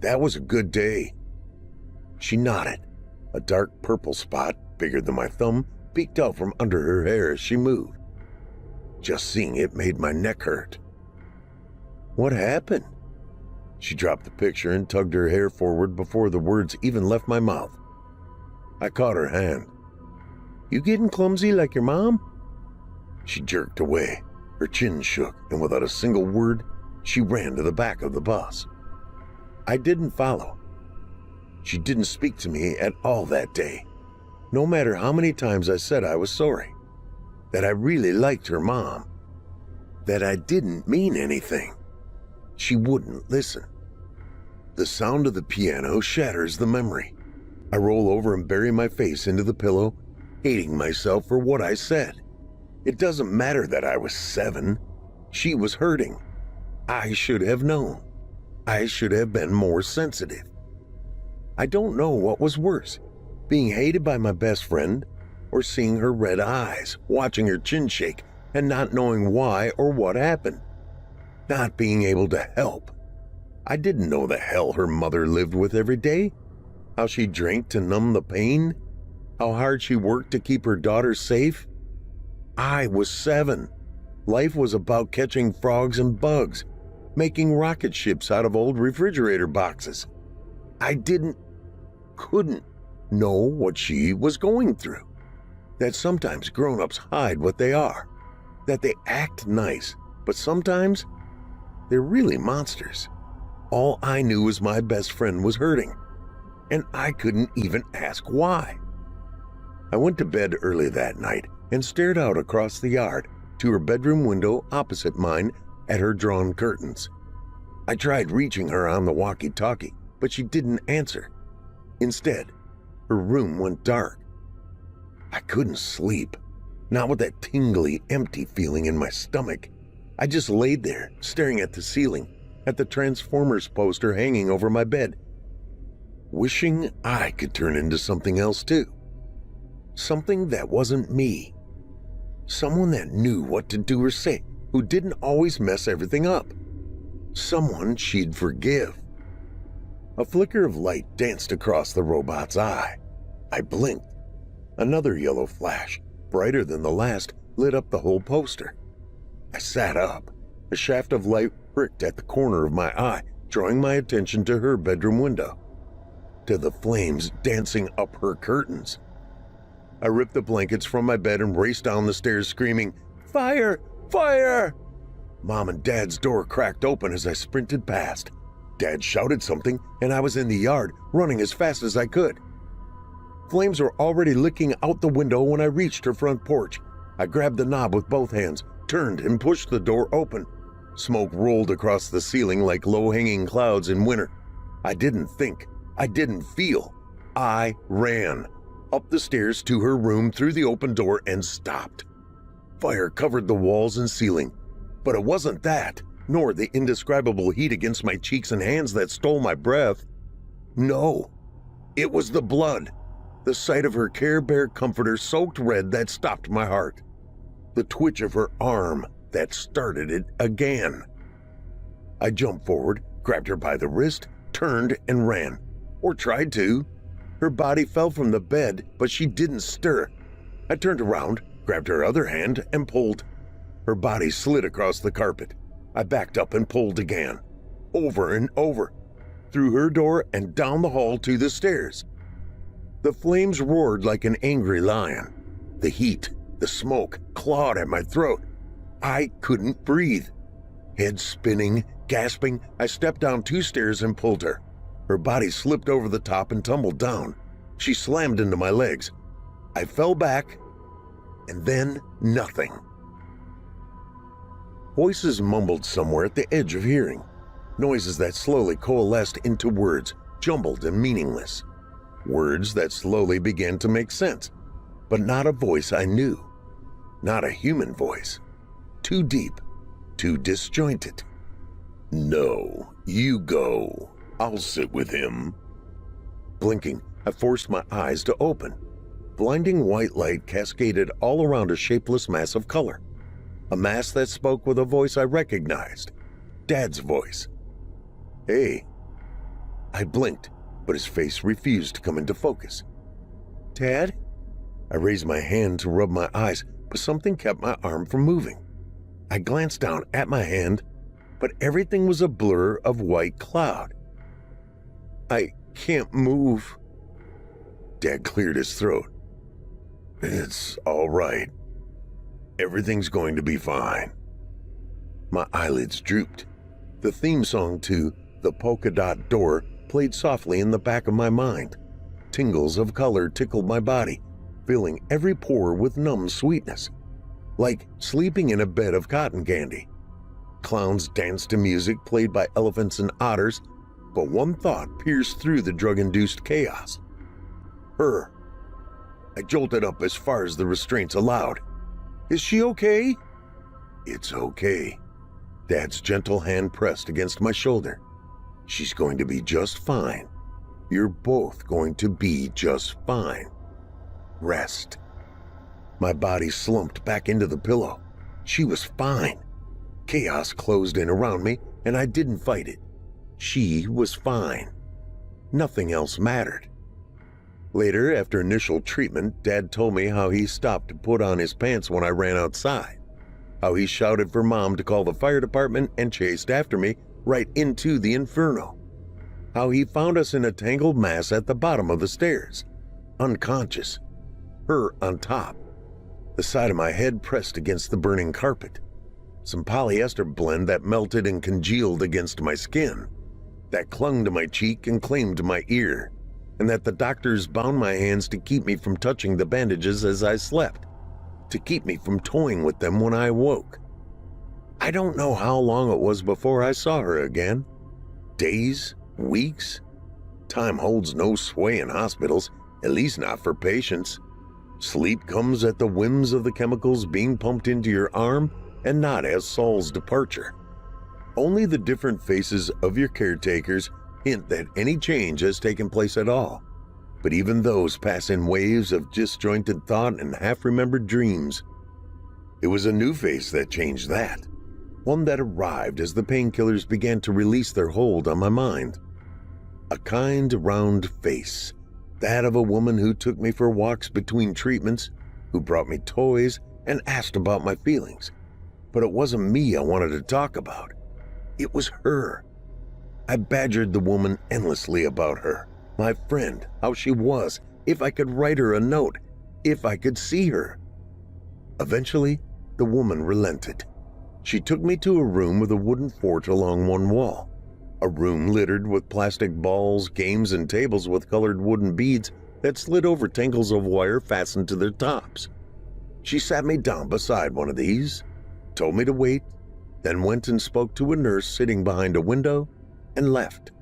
"That was a good day." She nodded. A dark purple spot, bigger than my thumb, peeked out from under her hair as she moved. Just seeing it made my neck hurt. "What happened?" She dropped the picture and tugged her hair forward before the words even left my mouth. I caught her hand. "You getting clumsy like your mom?" She jerked away. Her chin shook, and without a single word, she ran to the back of the bus. I didn't follow. She didn't speak to me at all that day, no matter how many times I said I was sorry, that I really liked her mom, that I didn't mean anything. She wouldn't listen. The sound of the piano shatters the memory. I roll over and bury my face into the pillow, hating myself for what I said. It doesn't matter that I was 7. She was hurting. I should have known. I should have been more sensitive. I don't know what was worse, being hated by my best friend or seeing her red eyes, watching her chin shake and not knowing why or what happened. Not being able to help. I didn't know the hell her mother lived with every day, how she drank to numb the pain, how hard she worked to keep her daughter safe. I was 7. Life was about catching frogs and bugs, making rocket ships out of old refrigerator boxes. I couldn't know what she was going through. That sometimes grown-ups hide what they are, that they act nice, but sometimes they're really monsters. All I knew was my best friend was hurting, and I couldn't even ask why. I went to bed early that night and stared out across the yard to her bedroom window opposite mine at her drawn curtains. I tried reaching her on the walkie-talkie, but she didn't answer. Instead, her room went dark. I couldn't sleep, not with that tingly, empty feeling in my stomach. I just laid there, staring at the ceiling, at the Transformers poster hanging over my bed, wishing I could turn into something else too. Something that wasn't me. Someone that knew what to do or say, who didn't always mess everything up. Someone she'd forgive. A flicker of light danced across the robot's eye. I blinked. Another yellow flash, brighter than the last, lit up the whole poster. I sat up. A shaft of light pricked at the corner of my eye, drawing my attention to her bedroom window, to the flames dancing up her curtains. I ripped the blankets from my bed and raced down the stairs screaming, "Fire! Fire!" Mom and Dad's door cracked open as I sprinted past. Dad shouted something, and I was in the yard, running as fast as I could. Flames were already licking out the window when I reached her front porch. I grabbed the knob with both hands, turned and pushed the door open. Smoke rolled across the ceiling like low-hanging clouds in winter. I didn't think. I didn't feel. I ran up the stairs to her room through the open door and stopped. Fire covered the walls and ceiling, but it wasn't that, nor the indescribable heat against my cheeks and hands that stole my breath. No, it was the blood, the sight of her Care Bear comforter soaked red that stopped my heart, the twitch of her arm that started it again. I jumped forward, grabbed her by the wrist, turned and ran, or tried to. Her body fell from the bed, but she didn't stir. I turned around, grabbed her other hand, and pulled. Her body slid across the carpet. I backed up and pulled again, over and over, through her door and down the hall to the stairs. The flames roared like an angry lion. The heat, the smoke, clawed at my throat. I couldn't breathe. Head spinning, gasping, I stepped down 2 stairs and pulled her. Her body slipped over the top and tumbled down. She slammed into my legs. I fell back, and then nothing. Voices mumbled somewhere at the edge of hearing. Noises that slowly coalesced into words, jumbled and meaningless. Words that slowly began to make sense, but not a voice I knew. Not a human voice. Too deep, too disjointed. No, you go. I'll sit with him. Blinking, I forced my eyes to open. Blinding white light cascaded all around a shapeless mass of color. A mass that spoke with a voice I recognized. Dad's voice. Hey. I blinked, but his face refused to come into focus. Dad? I raised my hand to rub my eyes, but something kept my arm from moving. I glanced down at my hand, but everything was a blur of white cloud. I can't move. Dad cleared his throat. It's all right. Everything's going to be fine. My eyelids drooped. The theme song to The Polka Dot Door played softly in the back of my mind. Tingles of color tickled my body, filling every pore with numb sweetness, like sleeping in a bed of cotton candy. Clowns danced to music played by elephants and otters, but one thought pierced through the drug-induced chaos. Her. I jolted up as far as the restraints allowed. Is she okay? It's okay. Dad's gentle hand pressed against my shoulder. She's going to be just fine. You're both going to be just fine. Rest. My body slumped back into the pillow. She was fine. Chaos closed in around me, and I didn't fight it. She was fine. Nothing else mattered. Later, after initial treatment, Dad told me how he stopped to put on his pants when I ran outside, how he shouted for Mom to call the fire department and chased after me right into the inferno, how he found us in a tangled mass at the bottom of the stairs, unconscious, her on top, the side of my head pressed against the burning carpet, some polyester blend that melted and congealed against my skin, that clung to my cheek and claimed my ear, and that the doctors bound my hands to keep me from touching the bandages as I slept, to keep me from toying with them when I awoke. I don't know how long it was before I saw her again. Days? Weeks? Time holds no sway in hospitals, at least not for patients. Sleep comes at the whims of the chemicals being pumped into your arm and not as Saul's departure. Only the different faces of your caretakers hint that any change has taken place at all, but even those pass in waves of disjointed thought and half-remembered dreams. It was a new face that changed that, one that arrived as the painkillers began to release their hold on my mind. A kind, round face, that of a woman who took me for walks between treatments, who brought me toys and asked about my feelings. But it wasn't me I wanted to talk about. It was her. I badgered the woman endlessly about her, my friend, how she was, if I could write her a note, if I could see her. Eventually, the woman relented. She took me to a room with a wooden fort along one wall, a room littered with plastic balls, games, and tables with colored wooden beads that slid over tangles of wire fastened to their tops. She sat me down beside one of these, told me to wait, then went and spoke to a nurse sitting behind a window and left.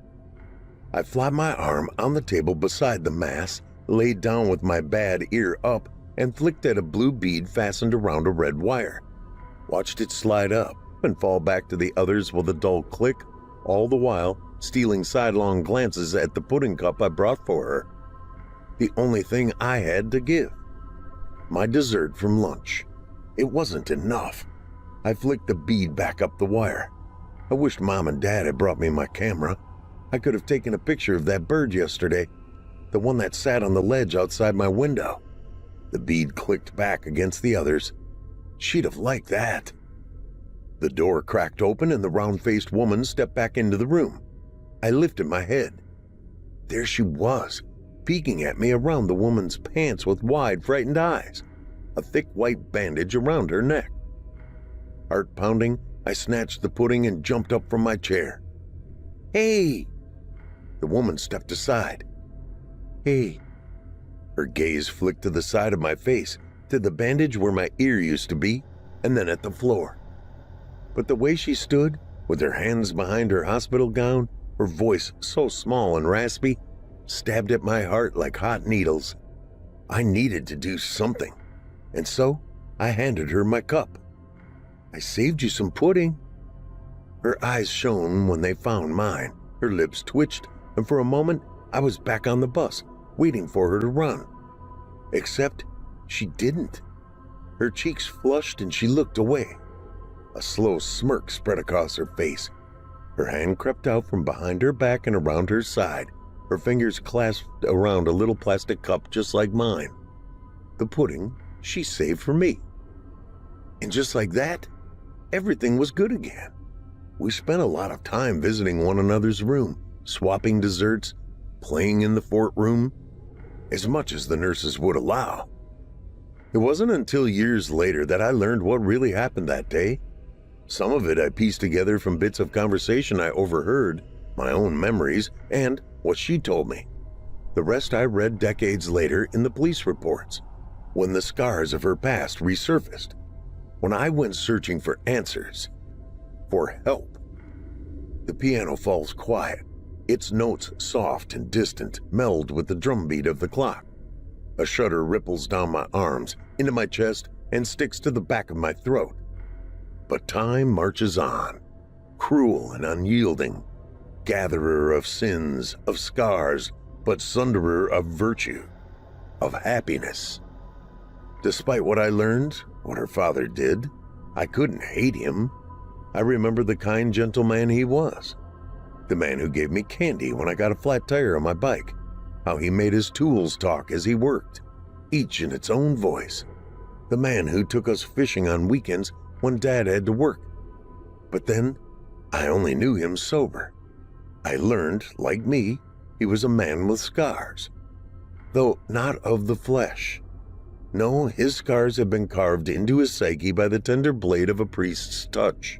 I flopped my arm on the table beside the mass, laid down with my bad ear up, and flicked at a blue bead fastened around a red wire. Watched it slide up and fall back to the others with a dull click, all the while stealing sidelong glances at the pudding cup I brought for her. The only thing I had to give. My dessert from lunch. It wasn't enough. I flicked the bead back up the wire. I wished Mom and Dad had brought me my camera. I could have taken a picture of that bird yesterday, the one that sat on the ledge outside my window. The bead clicked back against the others. She'd have liked that. The door cracked open and the round-faced woman stepped back into the room. I lifted my head. There she was, peeking at me around the woman's pants with wide, frightened eyes, a thick white bandage around her neck. Heart pounding, I snatched the pudding and jumped up from my chair. "Hey!" The woman stepped aside. "Hey." Her gaze flicked to the side of my face, to the bandage where my ear used to be, and then at the floor. But the way she stood, with her hands behind her hospital gown, her voice so small and raspy, stabbed at my heart like hot needles. I needed to do something, and so I handed her my cup. "I saved you some pudding." Her eyes shone when they found mine, her lips twitched, and for a moment I was back on the bus, waiting for her to run. Except she didn't. Her cheeks flushed and she looked away. A slow smirk spread across her face. Her hand crept out from behind her back and around her side, her fingers clasped around a little plastic cup just like mine. The pudding she saved for me. And just like that, everything was good again. We spent a lot of time visiting one another's room, swapping desserts, playing in the fort room, as much as the nurses would allow. It wasn't until years later that I learned what really happened that day. Some of it I pieced together from bits of conversation I overheard, my own memories, and what she told me. The rest I read decades later in the police reports, when the scars of her past resurfaced, when I went searching for answers, for help. The piano falls quiet, its notes soft and distant meld with the drumbeat of the clock. A shudder ripples down my arms, into my chest, and sticks to the back of my throat. But time marches on, cruel and unyielding, gatherer of sins, of scars, but sunderer of virtue, of happiness. Despite what I learned, what her father did, I couldn't hate him. I remember the kind, gentle man he was. The man who gave me candy when I got a flat tire on my bike. How he made his tools talk as he worked, each in its own voice. The man who took us fishing on weekends when Dad had to work. But then, I only knew him sober. I learned, like me, he was a man with scars. Though not of the flesh. No, his scars had been carved into his psyche by the tender blade of a priest's touch.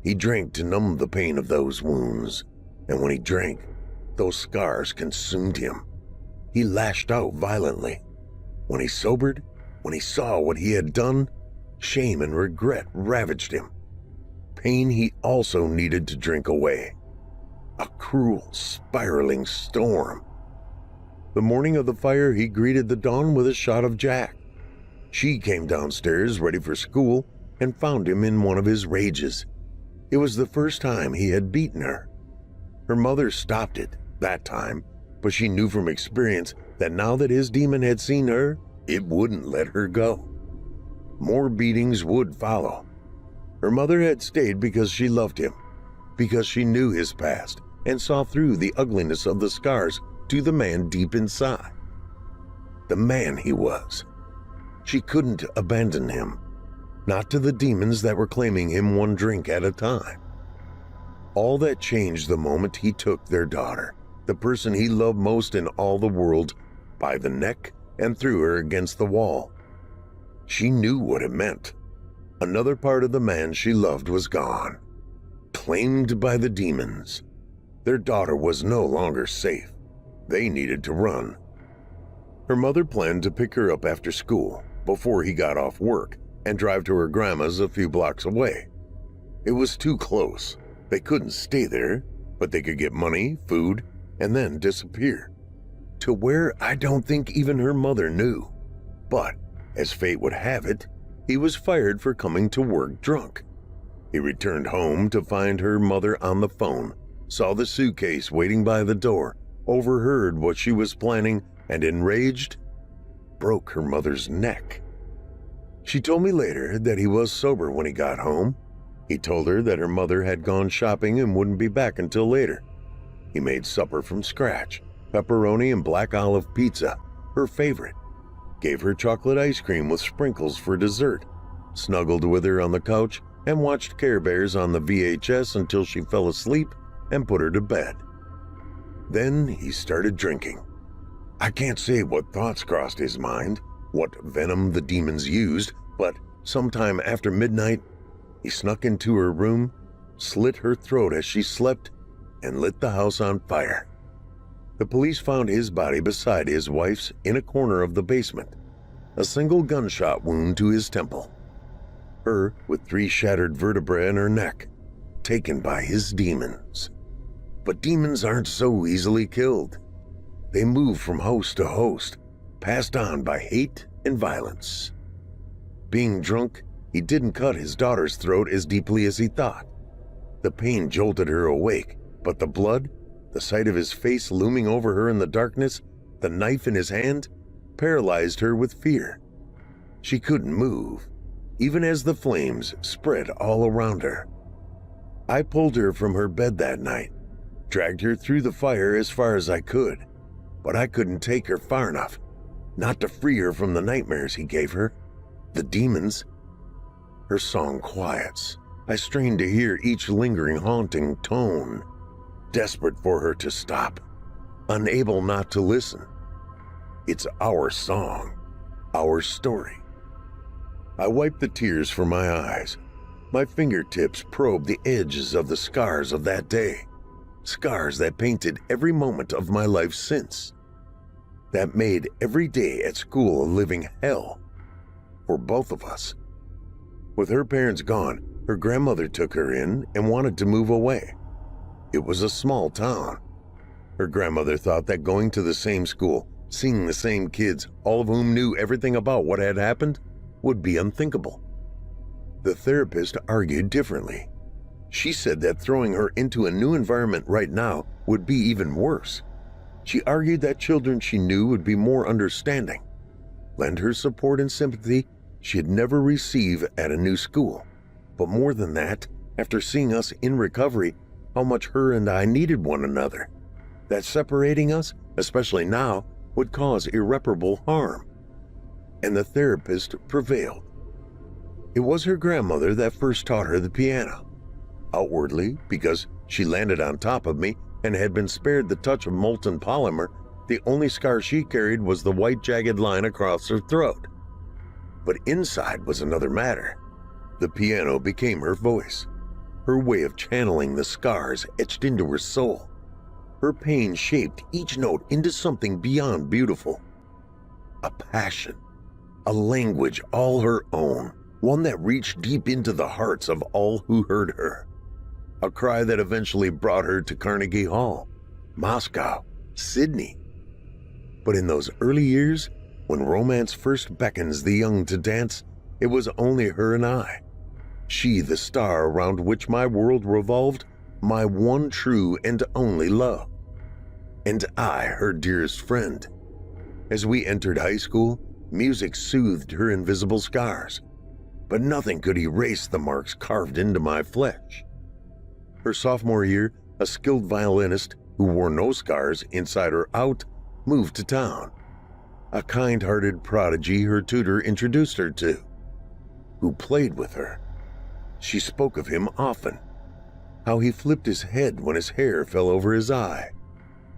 He drank to numb the pain of those wounds, and when he drank, those scars consumed him. He lashed out violently. When he sobered, when he saw what he had done, shame and regret ravaged him. Pain he also needed to drink away. A cruel, spiraling storm. The morning of the fire, he greeted the dawn with a shot of Jack. She came downstairs ready for school and found him in one of his rages. It was the first time he had beaten her. Her mother stopped it that time, but she knew from experience that now that his demon had seen her, it wouldn't let her go. More beatings would follow. Her mother had stayed because she loved him, because she knew his past and saw through the ugliness of the scars to the man deep inside. The man he was. She couldn't abandon him, not to the demons that were claiming him one drink at a time. All that changed the moment he took their daughter, the person he loved most in all the world, by the neck and threw her against the wall. She knew what it meant. Another part of the man she loved was gone, claimed by the demons. Their daughter was no longer safe. They needed to run. Her mother planned to pick her up after school, before he got off work, and drive to her grandma's a few blocks away. It was too close. They couldn't stay there, but they could get money, food, and then disappear. To where I don't think even her mother knew. But, as fate would have it, he was fired for coming to work drunk. He returned home to find her mother on the phone, saw the suitcase waiting by the door, overheard what she was planning, and enraged, broke her mother's neck. She told me later that he was sober when he got home. He told her that her mother had gone shopping and wouldn't be back until later. He made supper from scratch, pepperoni and black olive pizza, her favorite. Gave her chocolate ice cream with sprinkles for dessert, snuggled with her on the couch, and watched Care Bears on the VHS until she fell asleep and put her to bed. Then he started drinking. I can't say what thoughts crossed his mind, what venom the demons used, but sometime after midnight, he snuck into her room, slit her throat as she slept, and lit the house on fire. The police found his body beside his wife's in a corner of the basement, a single gunshot wound to his temple. Her with 3 shattered vertebrae in her neck, taken by his demons. But demons aren't so easily killed. They move from host to host, passed on by hate and violence. Being drunk, he didn't cut his daughter's throat as deeply as he thought. The pain jolted her awake, but the blood, the sight of his face looming over her in the darkness, the knife in his hand, paralyzed her with fear. She couldn't move, even as the flames spread all around her. I pulled her from her bed that night, dragged her through the fire as far as I could, but I couldn't take her far enough, not to free her from the nightmares he gave her, the demons. Her song quiets. I strained to hear each lingering, haunting tone, desperate for her to stop, unable not to listen. It's our song, our story. I wiped the tears from my eyes. My fingertips probed the edges of the scars of that day, scars that painted every moment of my life since, that made every day at school a living hell for both of us. With her parents gone, her grandmother took her in and wanted to move away. It was a small town. Her grandmother thought that going to the same school, seeing the same kids, all of whom knew everything about what had happened, would be unthinkable. The therapist argued differently. She said that throwing her into a new environment right now would be even worse. She argued that children she knew would be more understanding, lend her support and sympathy she'd never receive at a new school. But more than that, after seeing us in recovery, how much her and I needed one another, that separating us, especially now, would cause irreparable harm. And the therapist prevailed. It was her grandmother that first taught her the piano. Outwardly, because she landed on top of me and had been spared the touch of molten polymer, the only scar she carried was the white jagged line across her throat. But inside was another matter. The piano became her voice, her way of channeling the scars etched into her soul. Her pain shaped each note into something beyond beautiful. A passion, a language all her own, one that reached deep into the hearts of all who heard her. A cry that eventually brought her to Carnegie Hall, Moscow, Sydney. But in those early years, when romance first beckons the young to dance, it was only her and I. She, the star around which my world revolved, my one true and only love. And I, her dearest friend. As we entered high school, music soothed her invisible scars, but nothing could erase the marks carved into my flesh. Her sophomore year, a skilled violinist who wore no scars inside or out moved to town. A kind-hearted prodigy her tutor introduced her to, who played with her. She spoke of him often, how he flipped his head when his hair fell over his eye,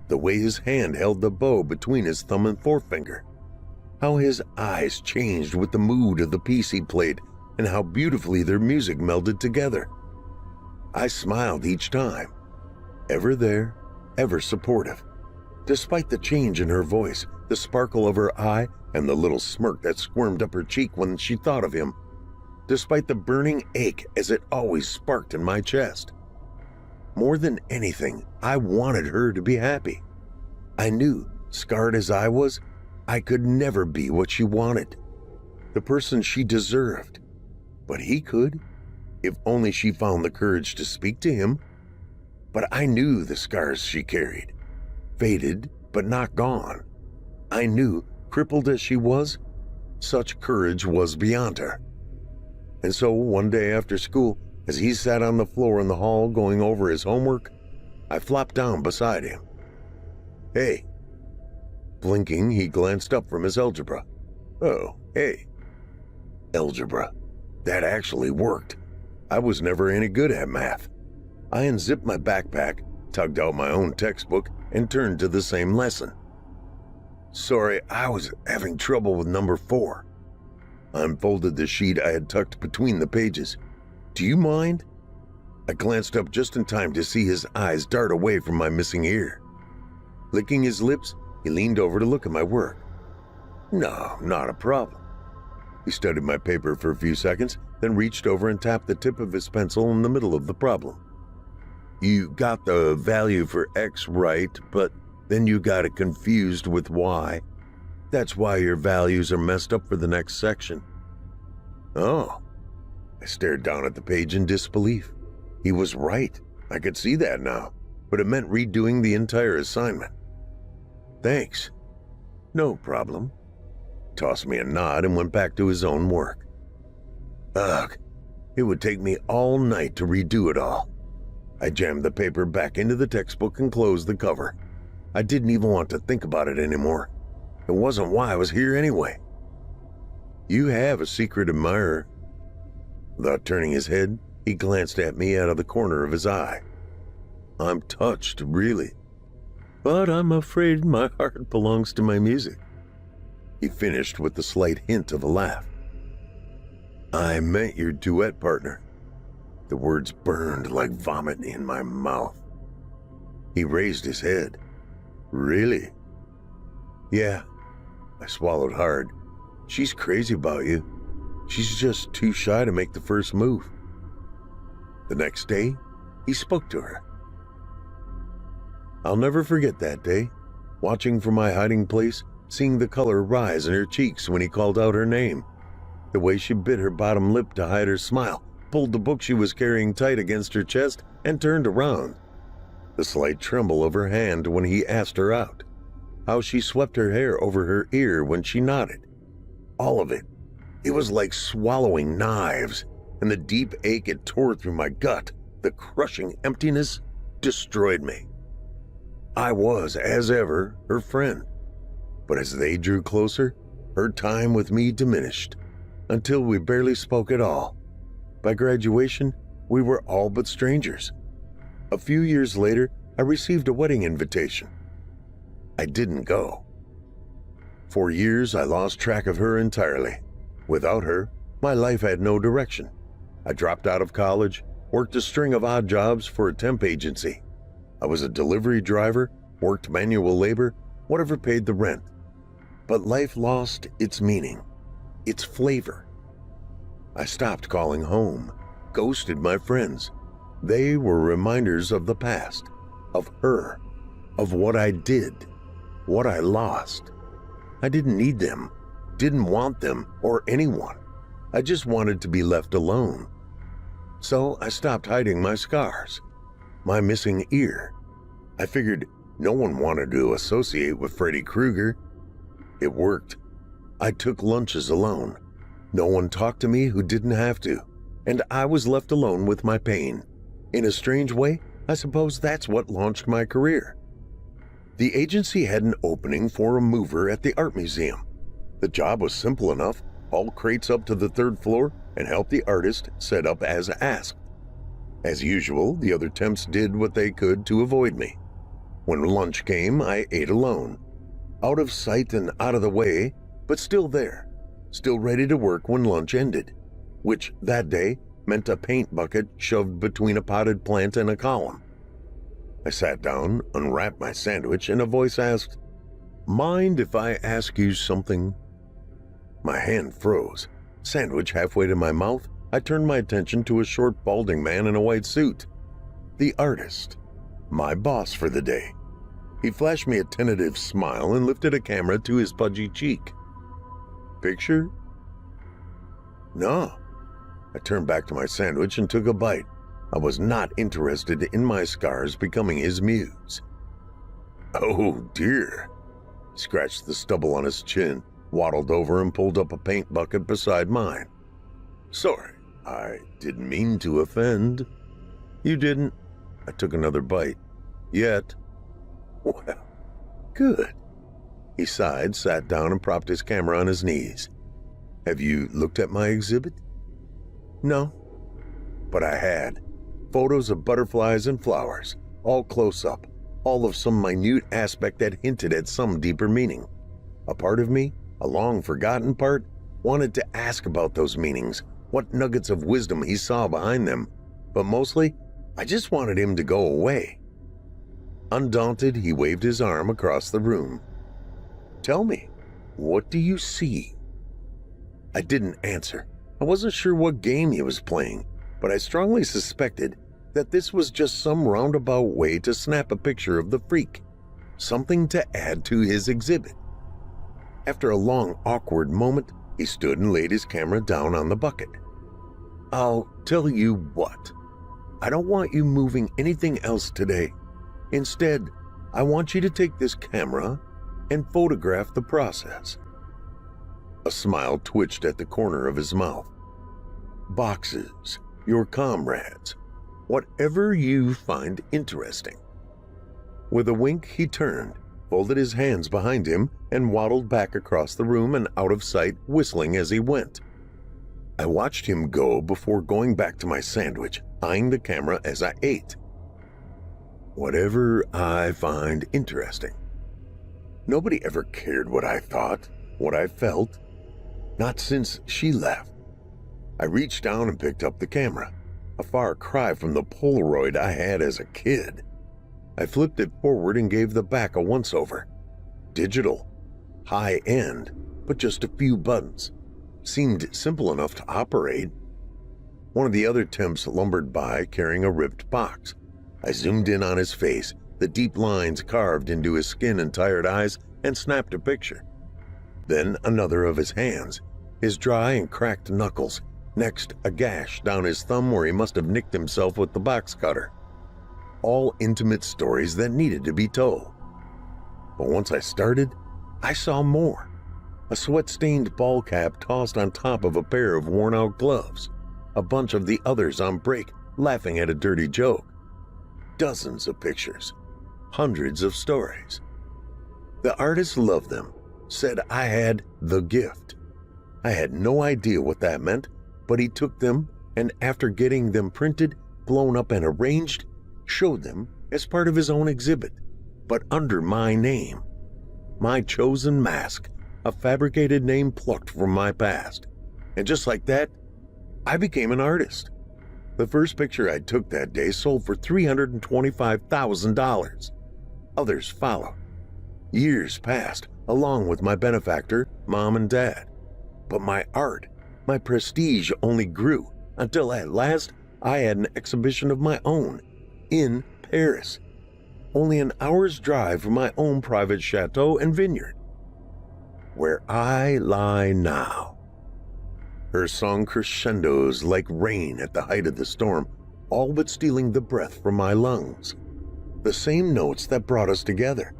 the way his hand held the bow between his thumb and forefinger, how his eyes changed with the mood of the piece he played, and how beautifully their music melded together. I smiled each time, ever there, ever supportive. Despite the change in her voice, the sparkle of her eye, and the little smirk that squirmed up her cheek when she thought of him, despite the burning ache as it always sparked in my chest. More than anything, I wanted her to be happy. I knew, scarred as I was, I could never be what she wanted, the person she deserved. But he could, if only she found the courage to speak to him. But I knew the scars she carried, faded but not gone. I knew, crippled as she was, such courage was beyond her. And so one day after school, as he sat on the floor in the hall going over his homework, I flopped down beside him. "Hey." Blinking, he glanced up from his algebra. "Oh, hey." Algebra. That actually worked. I was never any good at math. I unzipped my backpack, tugged out my own textbook, and turned to the same lesson. Sorry, I was having trouble with number 4. I unfolded the sheet I had tucked between the pages. Do you mind? I glanced up just in time to see his eyes dart away from my missing ear. Licking his lips, he leaned over to look at my work. No, not a problem. He studied my paper for a few seconds, then reached over and tapped the tip of his pencil in the middle of the problem. You got the value for X right, but then you got it confused with Y. That's why your values are messed up for the next section. Oh. I stared down at the page in disbelief. He was right. I could see that now, but it meant redoing the entire assignment. Thanks. No problem. Tossed me a nod and went back to his own work. Ugh, it would take me all night to redo it all. I jammed the paper back into the textbook and closed the cover. I didn't even want to think about it anymore. It wasn't why I was here anyway. You have a secret admirer. Without turning his head, he glanced at me out of the corner of his eye. I'm touched, really. But I'm afraid my heart belongs to my music. He finished with a slight hint of a laugh. I meant your duet partner. The words burned like vomit in my mouth. He raised his head. Really? Yeah. I swallowed hard. She's crazy about you. She's just too shy to make the first move. The next day, he spoke to her. I'll never forget that day, watching from my hiding place, seeing the color rise in her cheeks when he called out her name. The way she bit her bottom lip to hide her smile, pulled the book she was carrying tight against her chest, and turned around. The slight tremble of her hand when he asked her out. How she swept her hair over her ear when she nodded. All of it. It was like swallowing knives, and the deep ache it tore through my gut, the crushing emptiness, destroyed me. I was, as ever, her friend. But as they drew closer, her time with me diminished, until we barely spoke at all. By graduation, we were all but strangers. A few years later, I received a wedding invitation. I didn't go. For years, I lost track of her entirely. Without her, my life had no direction. I dropped out of college, worked a string of odd jobs for a temp agency. I was a delivery driver, worked manual labor, whatever paid the rent. But life lost its meaning, its flavor. I stopped calling home, ghosted my friends. They were reminders of the past, of her, of what I did, what I lost. I didn't need them, didn't want them or anyone. I just wanted to be left alone. So I stopped hiding my scars, my missing ear. I figured no one wanted to associate with Freddy Krueger. It worked. I took lunches alone. No one talked to me who didn't have to, and I was left alone with my pain. In a strange way, I suppose that's what launched my career. The agency had an opening for a mover at the art museum. The job was simple enough: haul crates up to the 3rd floor and help the artist set up as asked. As usual, the other temps did what they could to avoid me. When lunch came, I ate alone. Out of sight and out of the way, but still there, still ready to work when lunch ended, which that day meant a paint bucket shoved between a potted plant and a column. I sat down, unwrapped my sandwich, and a voice asked, "Mind if I ask you something?" My hand froze. Sandwich halfway to my mouth, I turned my attention to a short, balding man in a white suit. The artist. My boss for the day. He flashed me a tentative smile and lifted a camera to his pudgy cheek. Picture? No. I turned back to my sandwich and took a bite. I was not interested in my scars becoming his muse. Oh dear. He scratched the stubble on his chin, waddled over and pulled up a paint bucket beside mine. Sorry, I didn't mean to offend. You didn't. I took another bite. Yet. Well, good. He sighed, sat down, and propped his camera on his knees. Have you looked at my exhibit? No. But I had. Photos of butterflies and flowers, all close up, all of some minute aspect that hinted at some deeper meaning. A part of me, a long-forgotten part, wanted to ask about those meanings, what nuggets of wisdom he saw behind them, but mostly, I just wanted him to go away. Undaunted, he waved his arm across the room. "Tell me, what do you see?" I didn't answer. I wasn't sure what game he was playing, but I strongly suspected that this was just some roundabout way to snap a picture of the freak, something to add to his exhibit. After a long, awkward moment, he stood and laid his camera down on the bucket. "I'll tell you what. I don't want you moving anything else today. Instead, I want you to take this camera and photograph the process." A smile twitched at the corner of his mouth. "Boxes, your comrades, whatever you find interesting." With a wink, he turned, folded his hands behind him, and waddled back across the room and out of sight, whistling as he went. I watched him go before going back to my sandwich, eyeing the camera as I ate. Whatever I find interesting. Nobody ever cared what I thought, what I felt. Not since she left. I reached down and picked up the camera, a far cry from the Polaroid I had as a kid. I flipped it forward and gave the back a once-over. Digital, high-end, but just a few buttons. Seemed simple enough to operate. One of the other temps lumbered by carrying a ripped box. I zoomed in on his face, the deep lines carved into his skin and tired eyes, and snapped a picture. Then another of his hands, his dry and cracked knuckles. Next, a gash down his thumb where he must have nicked himself with the box cutter. All intimate stories that needed to be told. But once I started, I saw more. A sweat-stained ball cap tossed on top of a pair of worn-out gloves. A bunch of the others on break, laughing at a dirty joke. Dozens of pictures. Hundreds of stories. The artist loved them, said I had the gift. I had no idea what that meant, but he took them and after getting them printed, blown up and arranged, showed them as part of his own exhibit, but under my name. My chosen mask, a fabricated name plucked from my past. And just like that, I became an artist. The first picture I took that day sold for $325,000. Others followed. Years passed, along with my benefactor, Mom and Dad. But my art, my prestige only grew until at last I had an exhibition of my own in Paris, only an hour's drive from my own private chateau and vineyard, where I lie now. Her song crescendos like rain at the height of the storm, all but stealing the breath from my lungs. The same notes that brought us together.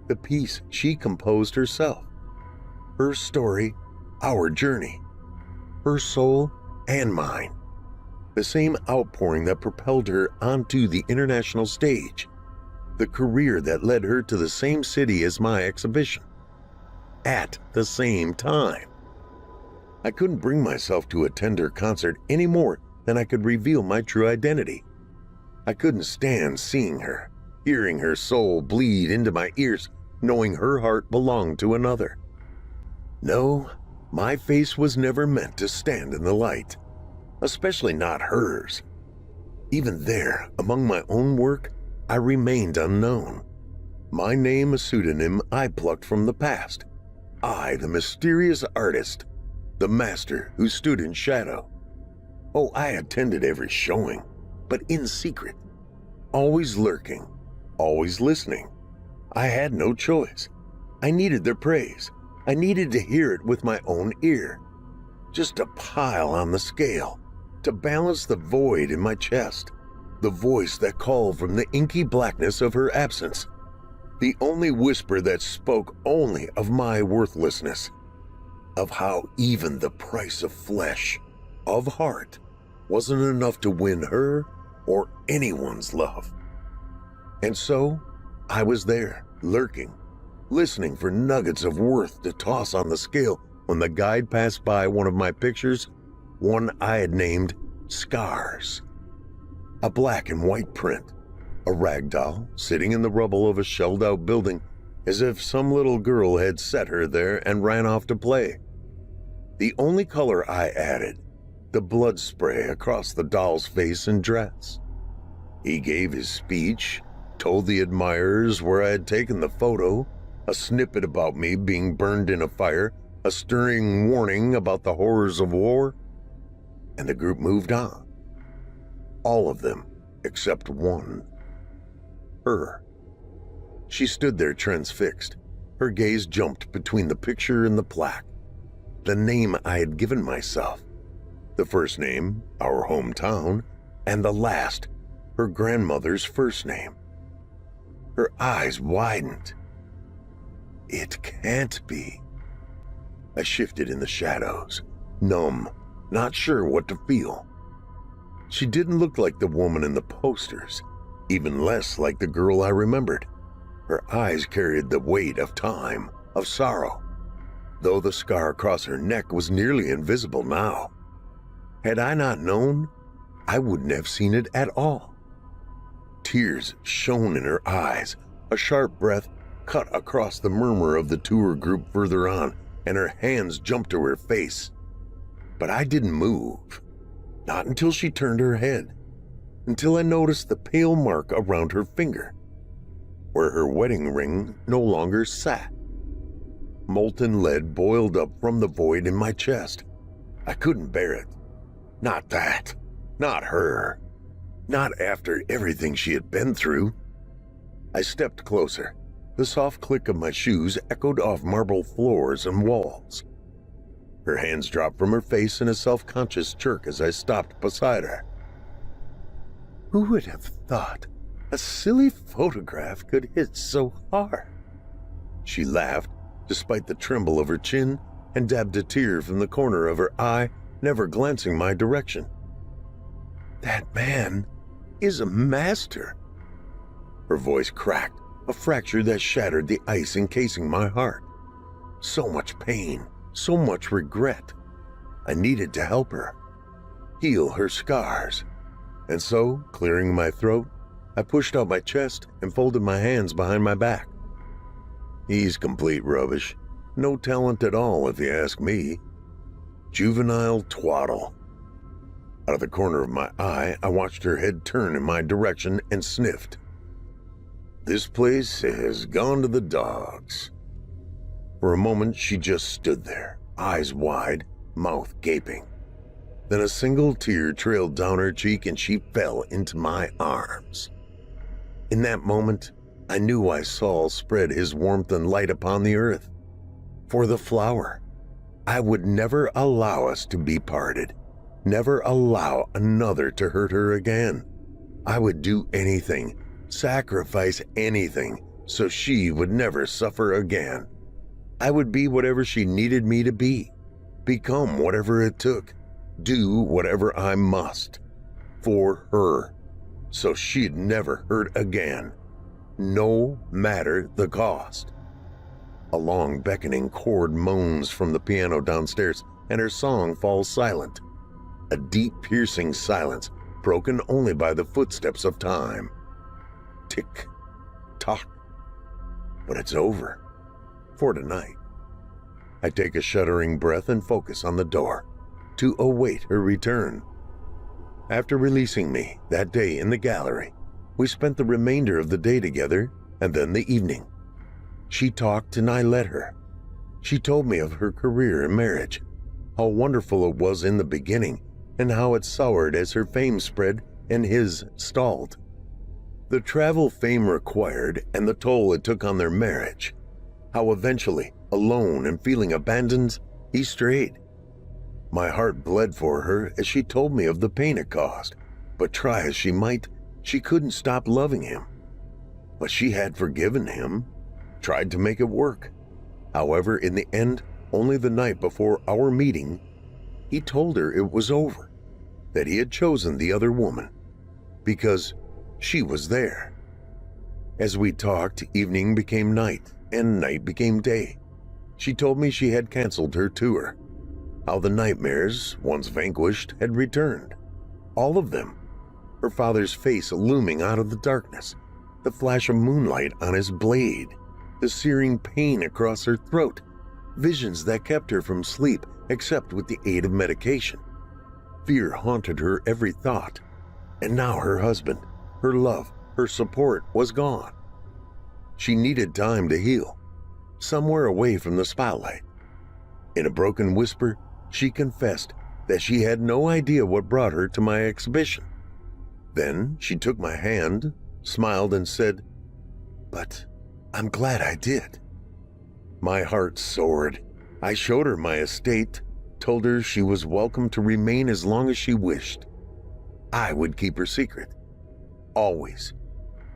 The piece she composed herself. Her story, our journey. Her soul and mine. The same outpouring that propelled her onto the international stage. The career that led her to the same city as my exhibition. At the same time. I couldn't bring myself to attend her concert any more than I could reveal my true identity. I couldn't stand seeing her, hearing her soul bleed into my ears, knowing her heart belonged to another. No, my face was never meant to stand in the light, especially not hers. Even there, among my own work, I remained unknown. My name a pseudonym I plucked from the past. I, the mysterious artist, the master who stood in shadow. Oh, I attended every showing, but in secret, always lurking, always listening. I had no choice. I needed their praise. I needed to hear it with my own ear. Just a pile on the scale, to balance the void in my chest, the voice that called from the inky blackness of her absence, the only whisper that spoke only of my worthlessness, of how even the price of flesh, of heart, wasn't enough to win her or anyone's love. And so, I was there, lurking, listening for nuggets of worth to toss on the scale when the guide passed by one of my pictures, one I had named Scars. A black and white print, a rag doll sitting in the rubble of a shelled-out building, as if some little girl had set her there and ran off to play. The only color I added, the blood spray across the doll's face and dress. He gave his speech, told the admirers where I had taken the photo, a snippet about me being burned in a fire, a stirring warning about the horrors of war, and the group moved on. All of them except one. Her. She stood there transfixed. Her gaze jumped between the picture and the plaque. The name I had given myself. The first name, our hometown, and the last, her grandmother's first name. Her eyes widened. It can't be. I shifted in the shadows, numb, not sure what to feel. She didn't look like the woman in the posters, even less like the girl I remembered. Her eyes carried the weight of time, of sorrow, though the scar across her neck was nearly invisible now. Had I not known, I wouldn't have seen it at all. Tears shone in her eyes, a sharp breath cut across the murmur of the tour group further on, and her hands jumped to her face. But I didn't move, not until she turned her head, until I noticed the pale mark around her finger, where her wedding ring no longer sat. Molten lead boiled up from the void in my chest. I couldn't bear it. Not that. Not her. Not after everything she had been through. I stepped closer. The soft click of my shoes echoed off marble floors and walls. Her hands dropped from her face in a self-conscious jerk as I stopped beside her. Who would have thought a silly photograph could hit so hard? She laughed, despite the tremble of her chin, and dabbed a tear from the corner of her eye, never glancing my direction. That man is a master. Her voice cracked, a fracture that shattered the ice encasing my heart. So much pain, so much regret. I needed to help her, heal her scars. And so, clearing my throat, I pushed out my chest and folded my hands behind my back. He's complete rubbish. No talent at all, if you ask me. Juvenile twaddle. Out of the corner of my eye, I watched her head turn in my direction and sniffed. This place has gone to the dogs. For a moment, she just stood there, eyes wide, mouth gaping. Then a single tear trailed down her cheek and she fell into my arms. In that moment, I knew why Saul spread his warmth and light upon the earth. For the flower. I would never allow us to be parted, never allow another to hurt her again. I would do anything, sacrifice anything, so she would never suffer again. I would be whatever she needed me to be, become whatever it took, do whatever I must, for her, so she'd never hurt again, no matter the cost. A long beckoning chord moans from the piano downstairs, and her song falls silent. A deep, piercing silence, broken only by the footsteps of time. Tick, tock. But it's over. For tonight. I take a shuddering breath and focus on the door, to await her return. After releasing me that day in the gallery, we spent the remainder of the day together, and then the evening. She talked and I let her. She told me of her career and marriage, how wonderful it was in the beginning, and how it soured as her fame spread and his stalled. The travel fame required and the toll it took on their marriage, how eventually, alone and feeling abandoned, he strayed. My heart bled for her as she told me of the pain it caused, but try as she might, she couldn't stop loving him. But she had forgiven him, tried to make it work. However, in the end, only the night before our meeting, he told her it was over, that he had chosen the other woman, because she was there. As we talked, evening became night, and night became day. She told me she had canceled her tour, how the nightmares, once vanquished, had returned. All of them. Her father's face looming out of the darkness, the flash of moonlight on his blade, the searing pain across her throat, visions that kept her from sleep except with the aid of medication. Fear haunted her every thought, and now her husband, her love, her support was gone. She needed time to heal, somewhere away from the spotlight. In a broken whisper, she confessed that she had no idea what brought her to my exhibition. Then she took my hand, smiled, and said, "But I'm glad I did." My heart soared. I showed her my estate, told her she was welcome to remain as long as she wished. I would keep her secret. Always.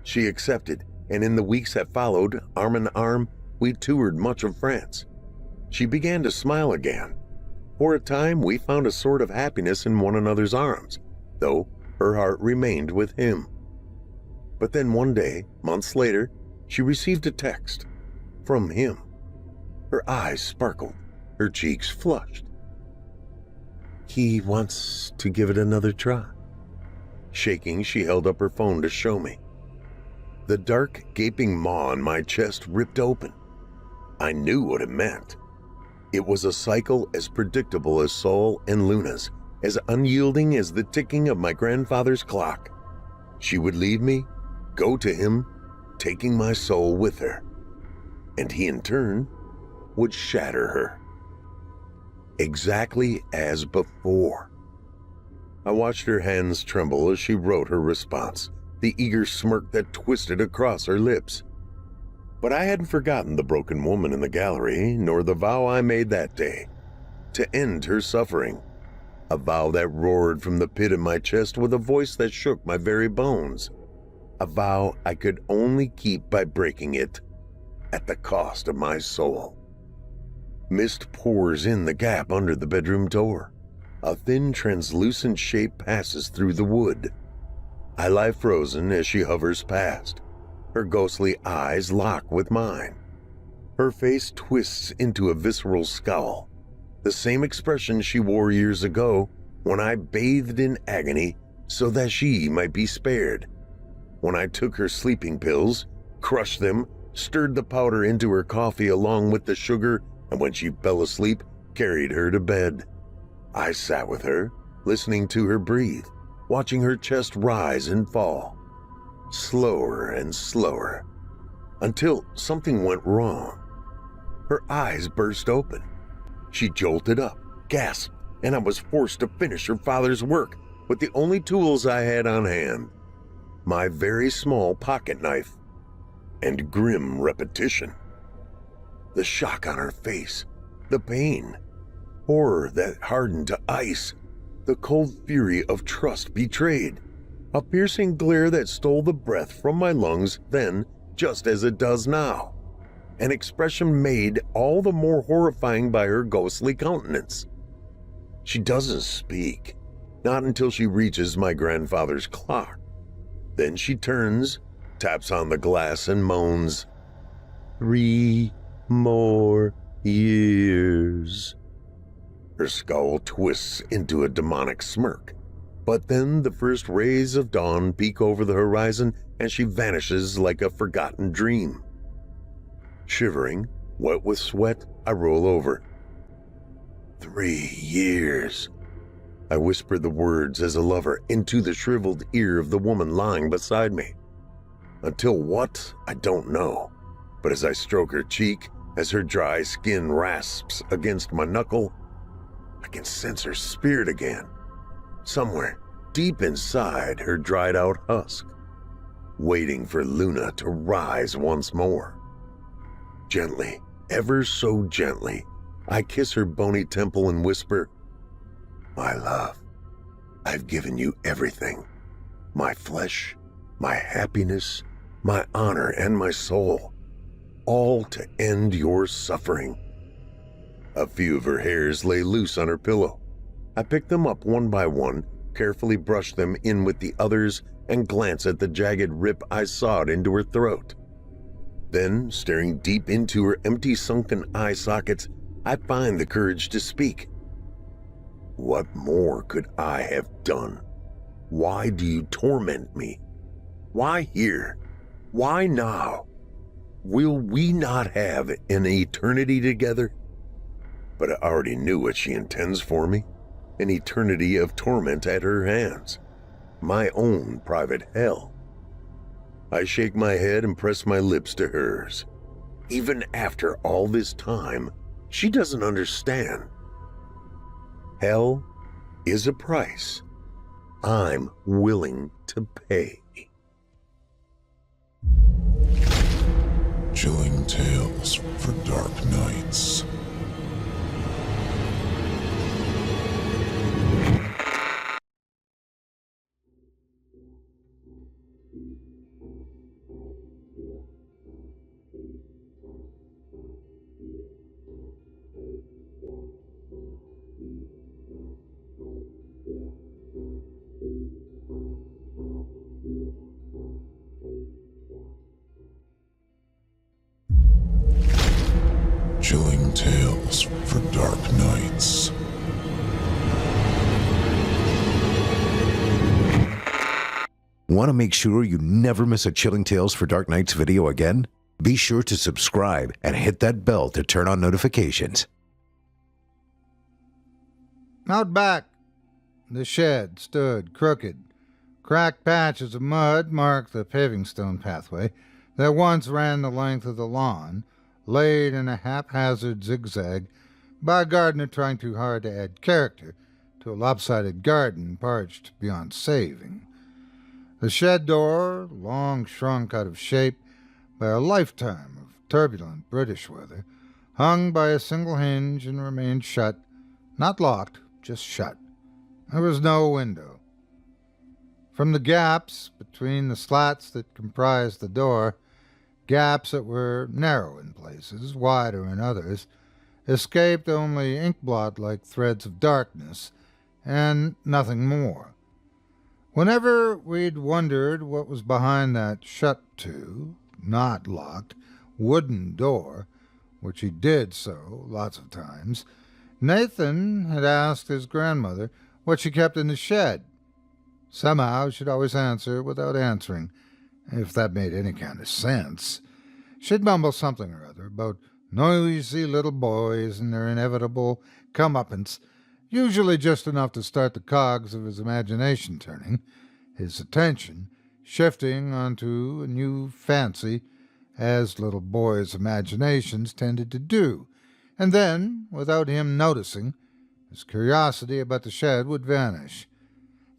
She accepted, and in the weeks that followed, arm in arm, we toured much of France. She began to smile again. For a time, we found a sort of happiness in one another's arms, though her heart remained with him. But then one day, months later, she received a text from him. Her eyes sparkled, her cheeks flushed. "He wants to give it another try." Shaking, she held up her phone to show me. The dark, gaping maw in my chest ripped open. I knew what it meant. It was a cycle as predictable as Sol and Luna's, as unyielding as the ticking of my grandfather's clock. She would leave me, go to him, taking my soul with her, and he in turn would shatter her. Exactly as before. I watched her hands tremble as she wrote her response, the eager smirk that twisted across her lips. But I hadn't forgotten the broken woman in the gallery, nor the vow I made that day, to end her suffering. A vow that roared from the pit in my chest with a voice that shook my very bones. A vow I could only keep by breaking it, at the cost of my soul. Mist pours in the gap under the bedroom door. A thin, translucent shape passes through the wood. I lie frozen as she hovers past. Her ghostly eyes lock with mine. Her face twists into a visceral scowl, the same expression she wore years ago when I bathed in agony so that she might be spared. When I took her sleeping pills, crushed them, stirred the powder into her coffee along with the sugar, and when she fell asleep, carried her to bed. I sat with her, listening to her breathe, watching her chest rise and fall, slower and slower, until something went wrong. Her eyes burst open. She jolted up, gasped, and I was forced to finish her father's work with the only tools I had on hand, my very small pocket knife, and grim repetition. The shock on her face, the pain, horror that hardened to ice, the cold fury of trust betrayed, a piercing glare that stole the breath from my lungs then, just as it does now, an expression made all the more horrifying by her ghostly countenance. She doesn't speak, not until she reaches my grandfather's clock. Then she turns, taps on the glass, and moans, 3 more years. Her scowl twists into a demonic smirk, but then the first rays of dawn peek over the horizon and she vanishes like a forgotten dream. Shivering, wet with sweat, I roll over. 3 years. I whisper the words as a lover into the shriveled ear of the woman lying beside me. Until what, I don't know, but as I stroke her cheek, as her dry skin rasps against my knuckle, I can sense her spirit again, somewhere deep inside her dried out husk, waiting for Luna to rise once more. Gently, ever so gently, I kiss her bony temple and whisper, "My love, I've given you everything, my flesh, my happiness, my honor, and my soul, all to end your suffering." A few of her hairs lay loose on her pillow. I pick them up one by one, carefully brush them in with the others, and glance at the jagged rip I sawed into her throat. Then, staring deep into her empty sunken eye sockets, I find the courage to speak. "What more could I have done? Why do you torment me? Why here? Why now? Will we not have an eternity together? But I already knew what she intends for me. An eternity of torment at her hands. My own private hell. I shake my head and press my lips to hers. Even after all this time, she doesn't understand. Hell is a price I'm willing to pay. Chilling tales for dark nights. Chilling tales for dark nights. Want to make sure you never miss a Chilling Tales for Dark Nights video again? Be sure to subscribe and hit that bell to turn on notifications. Out back, the shed stood crooked. Cracked patches of mud marked the paving stone pathway that once ran the length of the lawn, laid in a haphazard zigzag by a gardener trying too hard to add character to a lopsided garden parched beyond saving. The shed door, long shrunk out of shape by a lifetime of turbulent British weather, hung by a single hinge and remained shut, not locked, just shut. There was no window. From the gaps between the slats that comprised the door, gaps that were narrow in places, wider in others, escaped only inkblot like threads of darkness, and nothing more. Whenever we'd wondered what was behind that shut-to, not locked, wooden door, which he did so lots of times, Nathan had asked his grandmother what she kept in the shed. Somehow she'd always answer without answering, if that made any kind of sense. She'd mumble something or other about noisy little boys and their inevitable comeuppance, usually just enough to start the cogs of his imagination turning, his attention shifting onto a new fancy, as little boys' imaginations tended to do, and then, without him noticing, his curiosity about the shed would vanish.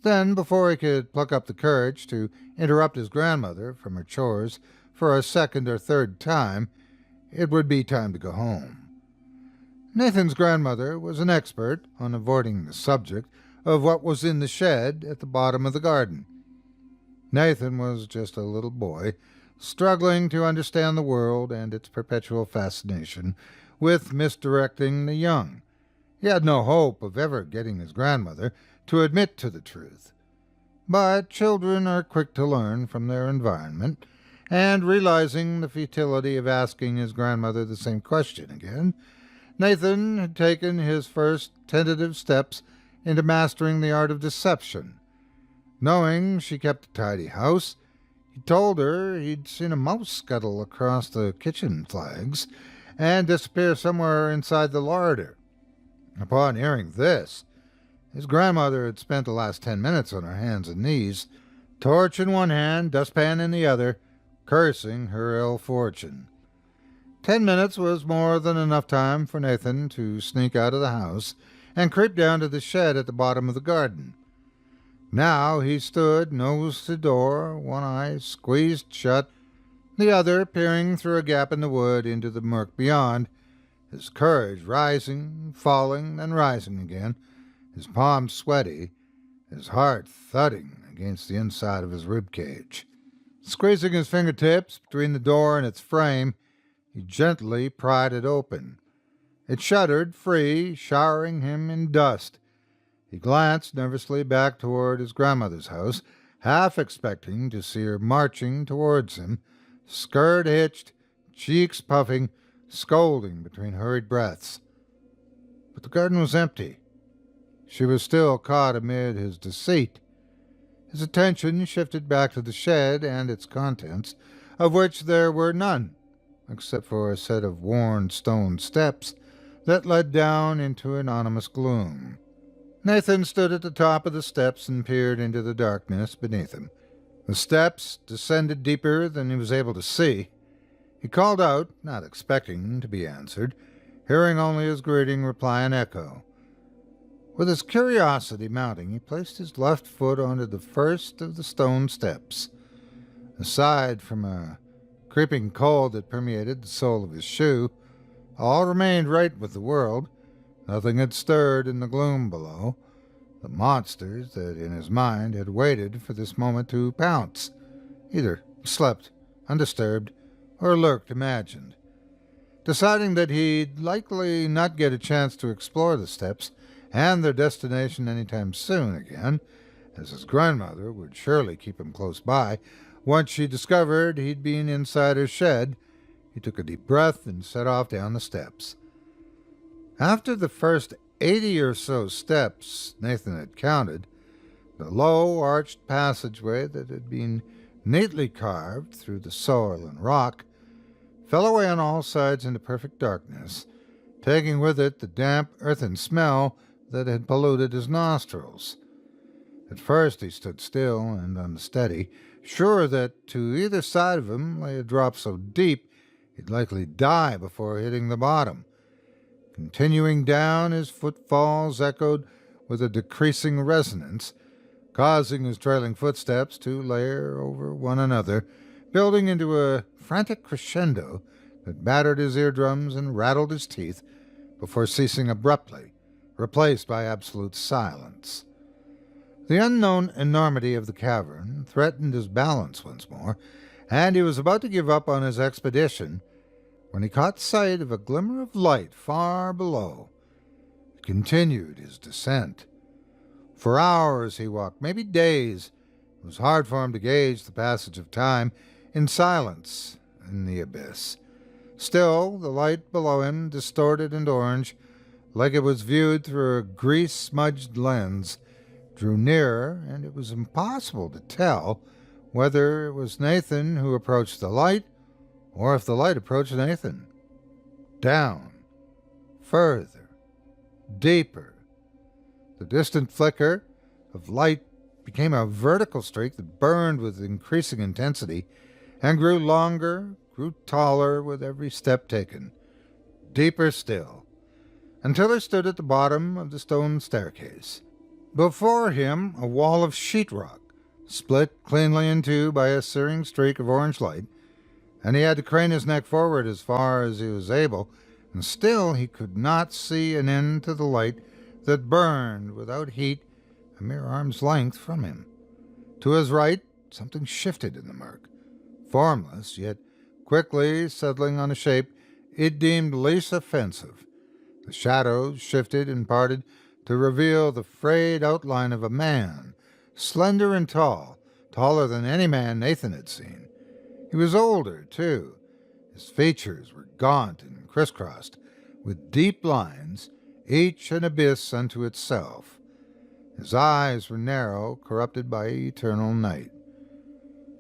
Then, before he could pluck up the courage to interrupt his grandmother from her chores for a second or third time, it would be time to go home. Nathan's grandmother was an expert on avoiding the subject of what was in the shed at the bottom of the garden. Nathan was just a little boy, struggling to understand the world and its perpetual fascination with misdirecting the young. He had no hope of ever getting his grandmother to admit to the truth. But children are quick to learn from their environment, and realizing the futility of asking his grandmother the same question again, Nathan had taken his first tentative steps into mastering the art of deception. Knowing she kept a tidy house, he told her he'd seen a mouse scuttle across the kitchen flags and disappear somewhere inside the larder. Upon hearing this, his grandmother had spent the last 10 minutes on her hands and knees, torch in one hand, dustpan in the other, cursing her ill fortune. 10 minutes was more than enough time for Nathan to sneak out of the house and creep down to the shed at the bottom of the garden. Now he stood nose to door, one eye squeezed shut, the other peering through a gap in the wood into the murk beyond, his courage rising, falling, then rising again, his palms sweaty, his heart thudding against the inside of his rib cage. Squeezing his fingertips between the door and its frame, he gently pried it open. It shuddered free, showering him in dust. He glanced nervously back toward his grandmother's house, half expecting to see her marching towards him, skirt hitched, cheeks puffing, scolding between hurried breaths. But the garden was empty. She was still caught amid his deceit. His attention shifted back to the shed and its contents, of which there were none. except for a set of worn stone steps that led down into anonymous gloom. Nathan stood at the top of the steps and peered into the darkness beneath him. The steps descended deeper than he was able to see. He called out, not expecting to be answered, hearing only his greeting reply in echo. With his curiosity mounting, he placed his left foot onto the first of the stone steps. Aside from a creeping cold that permeated the sole of his shoe, all remained right with the world. Nothing had stirred in the gloom below. The monsters that in his mind had waited for this moment to pounce, either slept undisturbed or lurked imagined. Deciding that he'd likely not get a chance to explore the steps and their destination any time soon again, as his grandmother would surely keep him close by, once she discovered he'd been inside her shed, he took a deep breath and set off down the steps. After the first 80 or so steps Nathan had counted, the low, arched passageway that had been neatly carved through the soil and rock fell away on all sides into perfect darkness, taking with it the damp, earthen smell that had polluted his nostrils. At first he stood still and unsteady, sure that to either side of him lay a drop so deep he'd likely die before hitting the bottom. Continuing down, his footfalls echoed with a decreasing resonance, causing his trailing footsteps to layer over one another, building into a frantic crescendo that battered his eardrums and rattled his teeth before ceasing abruptly, replaced by absolute silence. The unknown enormity of the cavern threatened his balance once more, and he was about to give up on his expedition when he caught sight of a glimmer of light far below. He continued his descent. For hours he walked, maybe days. It was hard for him to gauge the passage of time in silence in the abyss. Still, the light below him, distorted and orange, like it was viewed through a grease-smudged lens, drew nearer, and it was impossible to tell whether it was Nathan who approached the light or if the light approached Nathan. Down, further, deeper. The distant flicker of light became a vertical streak that burned with increasing intensity and grew longer, grew taller with every step taken, deeper still, until he stood at the bottom of the stone staircase. Before him, a wall of sheetrock, split cleanly in two by a searing streak of orange light, and he had to crane his neck forward as far as he was able, and still he could not see an end to the light that burned without heat a mere arm's length from him. To his right, something shifted in the murk, formless, yet quickly settling on a shape it deemed least offensive. The shadows shifted and parted to reveal the frayed outline of a man, slender and tall, taller than any man Nathan had seen. He was older, too. His features were gaunt and crisscrossed, with deep lines, each an abyss unto itself. His eyes were narrow, corrupted by eternal night.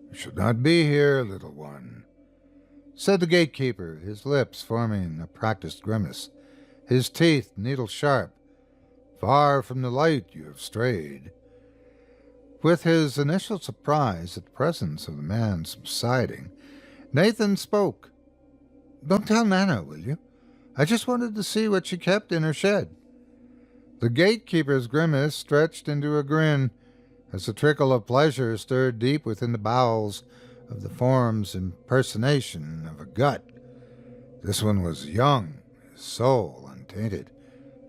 "You should not be here, little one," said the gatekeeper, his lips forming a practiced grimace, his teeth needle-sharp. "Far from the light you have strayed." With his initial surprise at the presence of the man subsiding, Nathan spoke. "Don't tell Nana, will you? I just wanted to see what she kept in her shed." The gatekeeper's grimace stretched into a grin as a trickle of pleasure stirred deep within the bowels of the form's impersonation of a gut. This one was young, his soul untainted,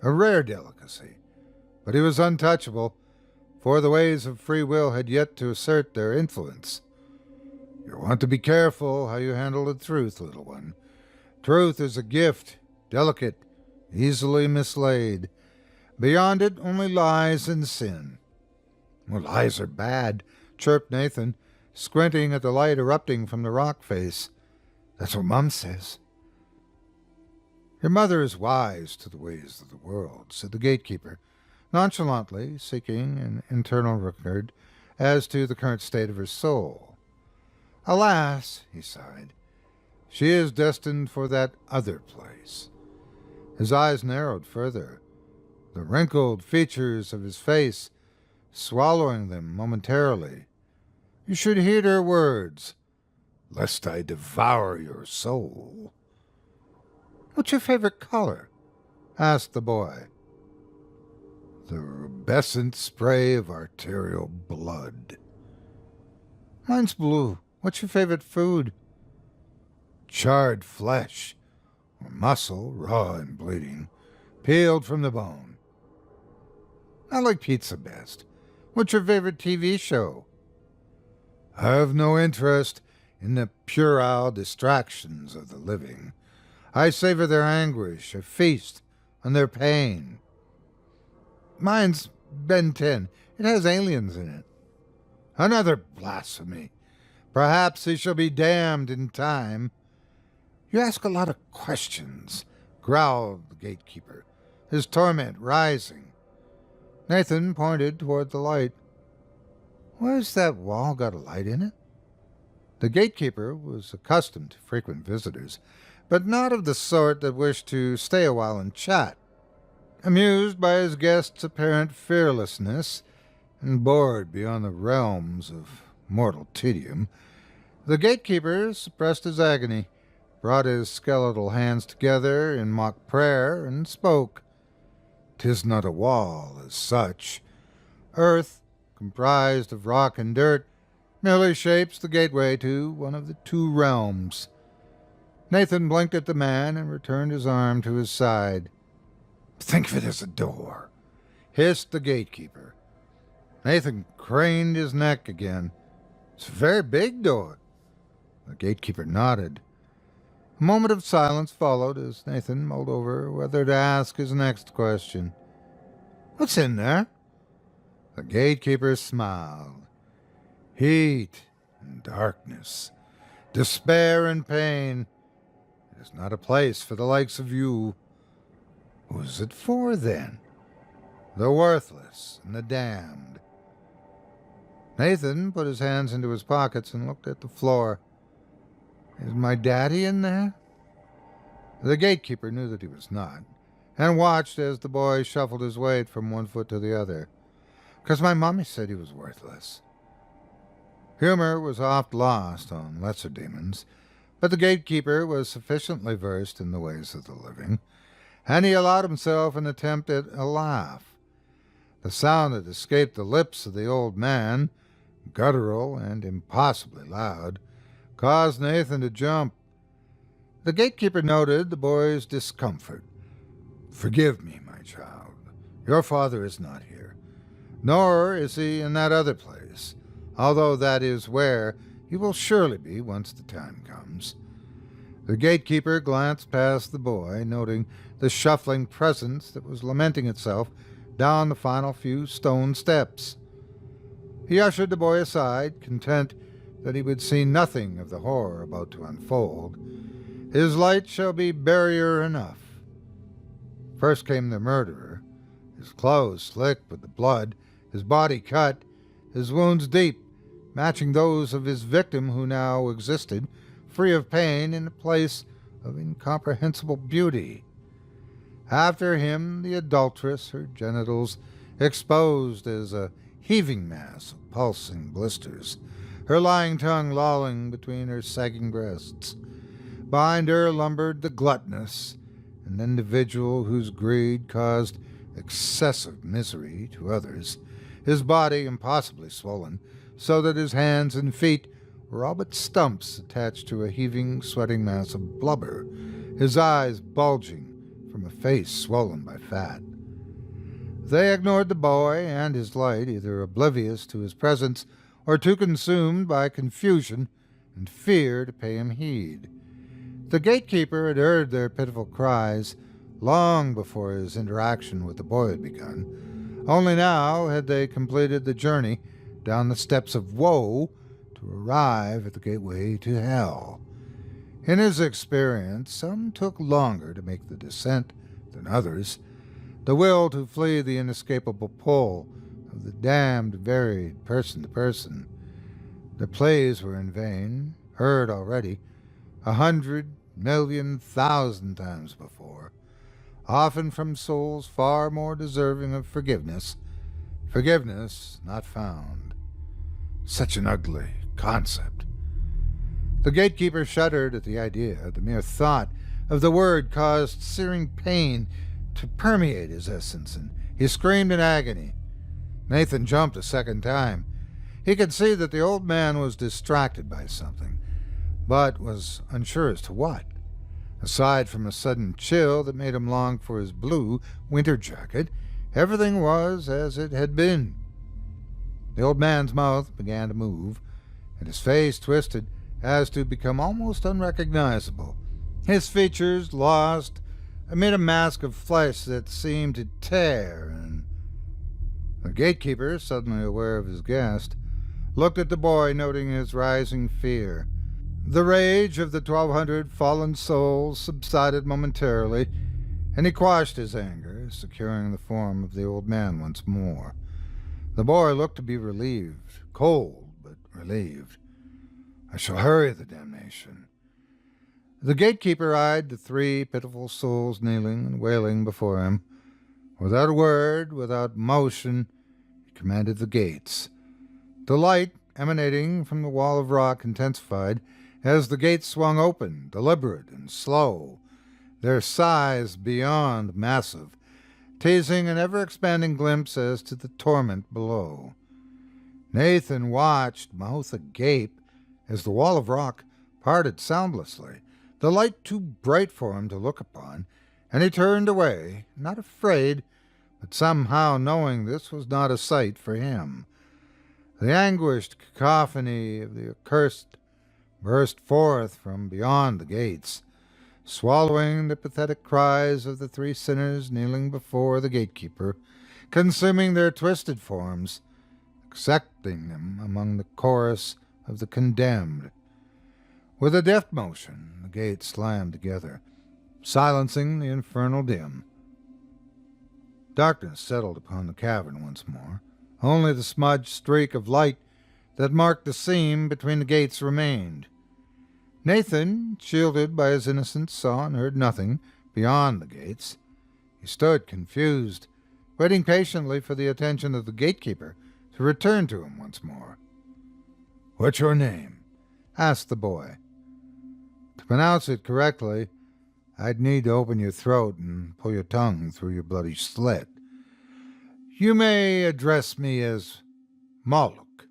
a rare delicacy, but he was untouchable, for the ways of free will had yet to assert their influence. "You want to be careful how you handle the truth, little one. Truth is a gift, delicate, easily mislaid. Beyond it only lies and sin." "Well, lies are bad," chirped Nathan, squinting at the light erupting from the rock face. "That's what Mum says." "Your mother is wise to the ways of the world," said the gatekeeper, nonchalantly seeking an internal record as to the current state of her soul. "Alas," he sighed, She is destined for that other place. His eyes narrowed further, the wrinkled features of his face swallowing them momentarily. You should heed her words, lest I devour your soul. What's your favorite color? Asked the boy. The rubescent spray of arterial blood. Mine's blue. What's your favorite food? Charred flesh, or muscle, raw and bleeding, peeled from the bone. I like pizza best. What's your favorite TV show? I have no interest in the puerile distractions of the living. I savor their anguish, a feast on their pain. Mine's Ben 10. It has aliens in it. Another blasphemy. Perhaps he shall be damned in time. You ask a lot of questions, growled the gatekeeper, his torment rising. Nathan pointed toward the light. Where's that wall got a light in it? The gatekeeper was accustomed to frequent visitors, but not of the sort that wished to stay a while and chat. Amused by his guest's apparent fearlessness, and bored beyond the realms of mortal tedium, the gatekeeper suppressed his agony, brought his skeletal hands together in mock prayer, and spoke. "'Tis not a wall as such. Earth, comprised of rock and dirt, merely shapes the gateway to one of the two realms." Nathan blinked at the man and returned his arm to his side. "Think of it as a door," hissed the gatekeeper. Nathan craned his neck again. "It's a very big door." The gatekeeper nodded. A moment of silence followed as Nathan mulled over whether to ask his next question. "What's in there?" The gatekeeper smiled. "Heat and darkness, despair and pain. It is not a place for the likes of you." "Who's it for, then?" "The worthless and the damned." Nathan put his hands into his pockets and looked at the floor. "Is my daddy in there?" The gatekeeper knew that he was not, and watched as the boy shuffled his weight from one foot to the other. "'Cause my mommy said he was worthless." Humor was oft lost on lesser demons, but the gatekeeper was sufficiently versed in the ways of the living, and he allowed himself an attempt at a laugh. The sound that escaped the lips of the old man, guttural and impossibly loud, caused Nathan to jump. The gatekeeper noted the boy's discomfort. "Forgive me, my child. Your father is not here, nor is he in that other place, although that is where he will surely be once the time comes." The gatekeeper glanced past the boy, noting the shuffling presence that was lamenting itself down the final few stone steps. He ushered the boy aside, content that he would see nothing of the horror about to unfold. His light shall be barrier enough. First came the murderer, his clothes slick with the blood, his body cut, his wounds deep, matching those of his victim who now existed, free of pain in a place of incomprehensible beauty. After him the adulteress, her genitals exposed as a heaving mass of pulsing blisters, her lying tongue lolling between her sagging breasts. Behind her lumbered the gluttonous, an individual whose greed caused excessive misery to others, his body impossibly swollen, so that his hands and feet were all but stumps attached to a heaving, sweating mass of blubber, his eyes bulging from a face swollen by fat. They ignored the boy and his light, either oblivious to his presence or too consumed by confusion and fear to pay him heed. The gatekeeper had heard their pitiful cries long before his interaction with the boy had begun. Only now had they completed the journey down the steps of woe to arrive at the gateway to hell. In his experience, some took longer to make the descent than others. The will to flee the inescapable pull of the damned varied person to person. Their plays were in vain, heard already, 100,000,000 times before, often from souls far more deserving of forgiveness, forgiveness not found. Such an ugly concept. The gatekeeper shuddered at the idea. The mere thought of the word caused searing pain to permeate his essence, and he screamed in agony. Nathan jumped a second time. He could see that the old man was distracted by something, but was unsure as to what. Aside from a sudden chill that made him long for his blue winter jacket, everything was as it had been. The old man's mouth began to move, and his face twisted as to become almost unrecognizable, his features lost amid a mask of flesh that seemed to tear, and the gatekeeper, suddenly aware of his guest, looked at the boy, noting his rising fear. The rage of the 1,200 fallen souls subsided momentarily, and he quashed his anger, securing the form of the old man once more. The boy looked to be relieved, cold, but relieved. I shall hurry the damnation. The gatekeeper eyed the 3 pitiful souls kneeling and wailing before him. Without a word, without motion, he commanded the gates. The light emanating from the wall of rock intensified as the gates swung open, deliberate and slow, their size beyond massive, teasing an ever-expanding glimpse as to the torment below. Nathan watched, mouth agape, as the wall of rock parted soundlessly, the light too bright for him to look upon, and he turned away, not afraid, but somehow knowing this was not a sight for him. The anguished cacophony of the accursed burst forth from beyond the gates, swallowing the pathetic cries of the 3 sinners kneeling before the gatekeeper, consuming their twisted forms, accepting them among the chorus of the condemned. With a deft motion, the gates slammed together, silencing the infernal din. Darkness settled upon the cavern once more. Only the smudged streak of light that marked the seam between the gates remained. Nathan, shielded by his innocence, saw and heard nothing beyond the gates. He stood confused, waiting patiently for the attention of the gatekeeper to return to him once more. "What's your name?" asked the boy. To pronounce it correctly, I'd need to open your throat and pull your tongue through your bloody slit. "You may address me as Moloch."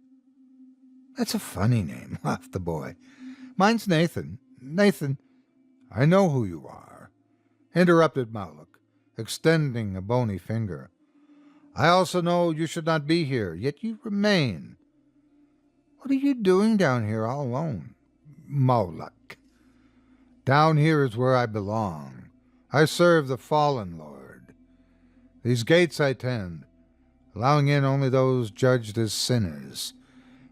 "That's a funny name," laughed the boy. "Mine's Nathan." "Nathan, I know who you are," interrupted Moloch, extending a bony finger. "I also know you should not be here, yet you remain. What are you doing down here all alone?" "Moloch, down here is where I belong. I serve the fallen Lord. These gates I tend, allowing in only those judged as sinners.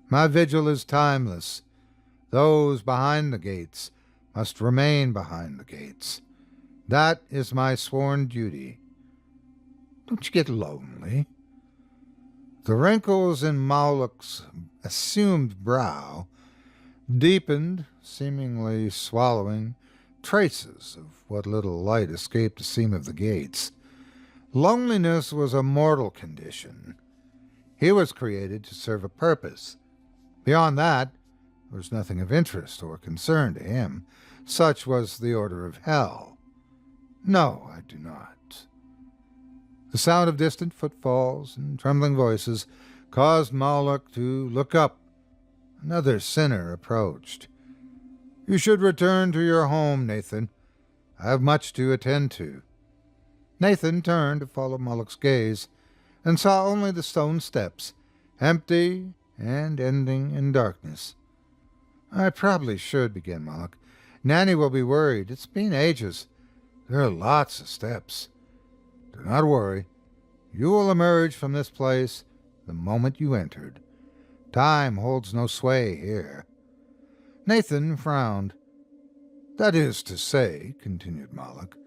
My vigil is timeless. Those behind the gates must remain behind the gates. That is my sworn duty. Don't you get lonely?" The wrinkles in Moloch's assumed brow deepened, seemingly swallowing traces of what little light escaped the seam of the gates. Loneliness was a mortal condition. He was created to serve a purpose. Beyond that, there was nothing of interest or concern to him. Such was the order of hell. "No, I do not." The sound of distant footfalls and trembling voices caused Moloch to look up. Another sinner approached. "You should return to your home, Nathan. I have much to attend to." Nathan turned to follow Moloch's gaze and saw only the stone steps, empty and ending in darkness. "I probably should," began Moloch. "Nanny will be worried. It's been ages. There are lots of steps." "Do not worry. You will emerge from this place the moment you entered. Time holds no sway here." Nathan frowned. "That is to say," continued Moloch,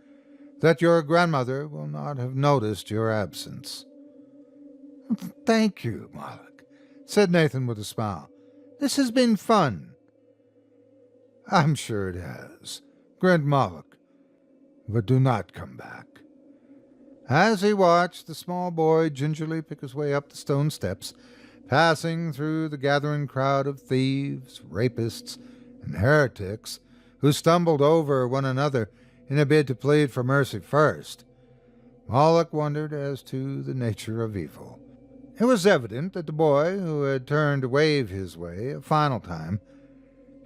"that your grandmother will not have noticed your absence." "Thank you, Moloch," said Nathan with a smile. "This has been fun." I'm sure it has, grinned Moloch. But do not come back. As he watched the small boy gingerly pick his way up the stone steps, passing through the gathering crowd of thieves, rapists, and heretics who stumbled over one another in a bid to plead for mercy first, Moloch wondered as to the nature of evil. It was evident that the boy, who had turned to wave his way a final time,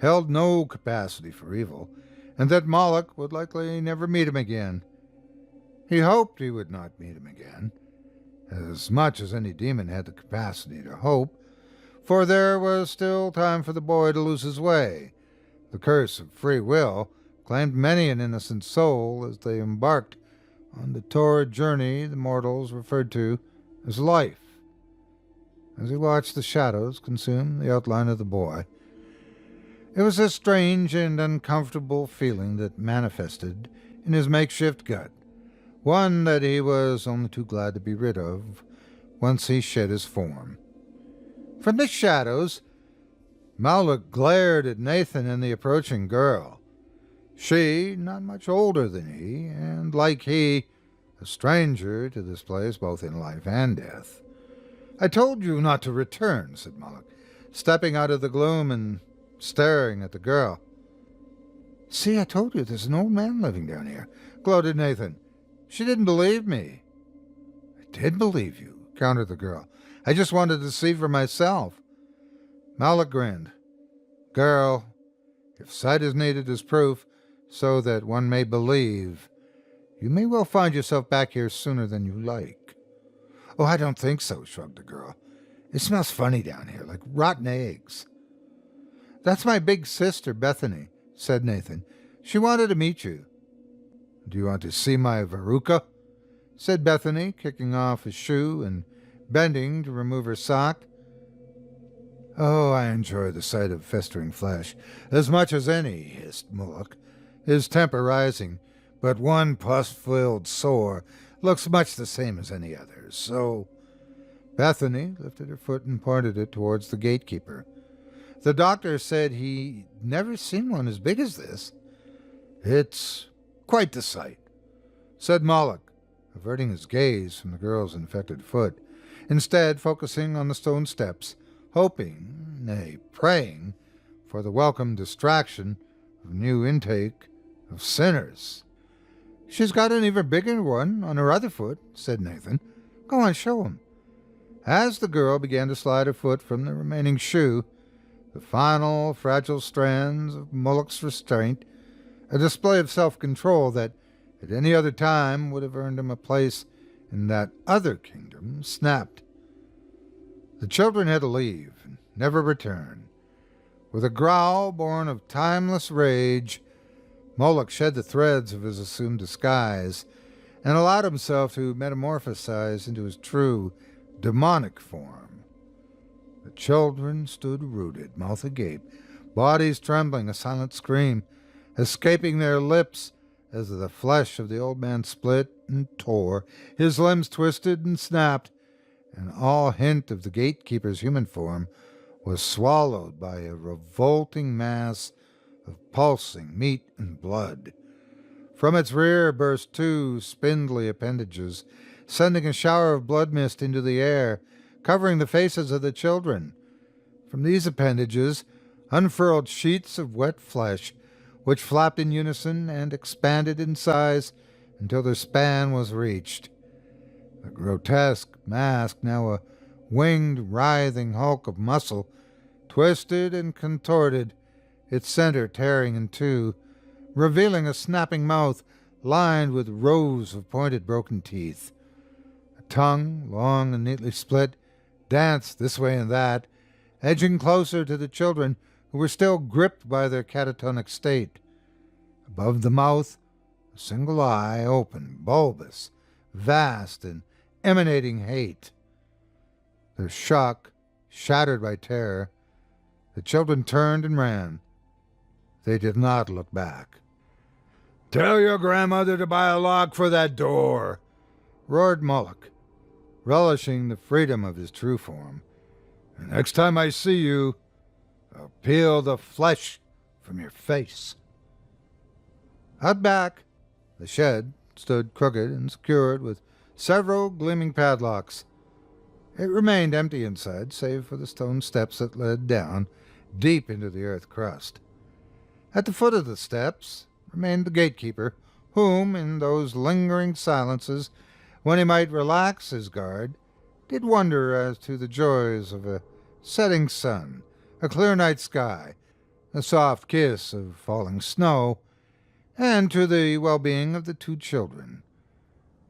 held no capacity for evil, and that Moloch would likely never meet him again. He hoped he would not meet him again, as much as any demon had the capacity to hope, for there was still time for the boy to lose his way. The curse of free will claimed many an innocent soul as they embarked on the torrid journey the mortals referred to as life. As he watched the shadows consume the outline of the boy, it was a strange and uncomfortable feeling that manifested in his makeshift gut, one that he was only too glad to be rid of once he shed his form. From the shadows, Moloch glared at Nathan and the approaching girl. She, not much older than he, and like he, a stranger to this place both in life and death. "I told you not to return," said Moloch, stepping out of the gloom and staring at the girl. "See, I told you there's an old man living down here," gloated Nathan. "She didn't believe me." "I did believe you," countered the girl. "I just wanted to see for myself." Moloch grinned. "Girl, if sight is needed as proof, so that one may believe, you may well find yourself back here sooner than you like." "Oh, I don't think so," shrugged the girl. "It smells funny down here, like rotten eggs." "That's my big sister, Bethany," said Nathan. "She wanted to meet you." "Do you want to see my verruca?" said Bethany, kicking off his shoe and bending to remove her sock. "Oh, I enjoy the sight of festering flesh as much as any," hissed Moloch, his temper rising. "But one pus-filled sore looks much the same as any other, so—" Bethany lifted her foot and pointed it towards the gatekeeper. "The doctor said he'd never seen one as big as this." "It's quite the sight," said Moloch, averting his gaze from the girl's infected foot, instead focusing on the stone steps, hoping, nay, praying, for the welcome distraction of new intake of sinners. "She's got an even bigger one on her other foot," said Nathan. "Go on, show him." As the girl began to slide her foot from the remaining shoe, the final fragile strands of Moloch's restraint, a display of self-control that at any other time would have earned him a place in that other kingdom, snapped. The children had to leave and never return. With a growl born of timeless rage, Moloch shed the threads of his assumed disguise and allowed himself to metamorphosize into his true, demonic form. The children stood rooted, mouth agape, bodies trembling, a silent scream escaping their lips as the flesh of the old man split and tore, his limbs twisted and snapped, and all hint of the gatekeeper's human form was swallowed by a revolting mass of pulsing meat and blood. From its rear burst two spindly appendages, sending a shower of blood mist into the air, covering the faces of the children. From these appendages unfurled sheets of wet flesh, which flapped in unison and expanded in size until their span was reached. The grotesque mask, now a winged, writhing hulk of muscle, twisted and contorted, its center tearing in two, revealing a snapping mouth lined with rows of pointed broken teeth. A tongue, long and neatly split, danced this way and that, edging closer to the children who were still gripped by their catatonic state. Above the mouth, a single eye, open, bulbous, vast, and emanating hate. Their shock shattered by terror, the children turned and ran. They did not look back. "Tell your grandmother to buy a lock for that door," roared Moloch, relishing the freedom of his true form. "And next time I see you, I'll peel the flesh from your face. Out back, the shed stood crooked and secured with several gleaming padlocks. It remained empty inside, save for the stone steps that led down deep into the earth crust. At the foot of the steps remained the gatekeeper, whom, in those lingering silences, when he might relax his guard, did wonder as to the joys of a setting sun, a clear night sky, a soft kiss of falling snow, and to the well-being of the two children.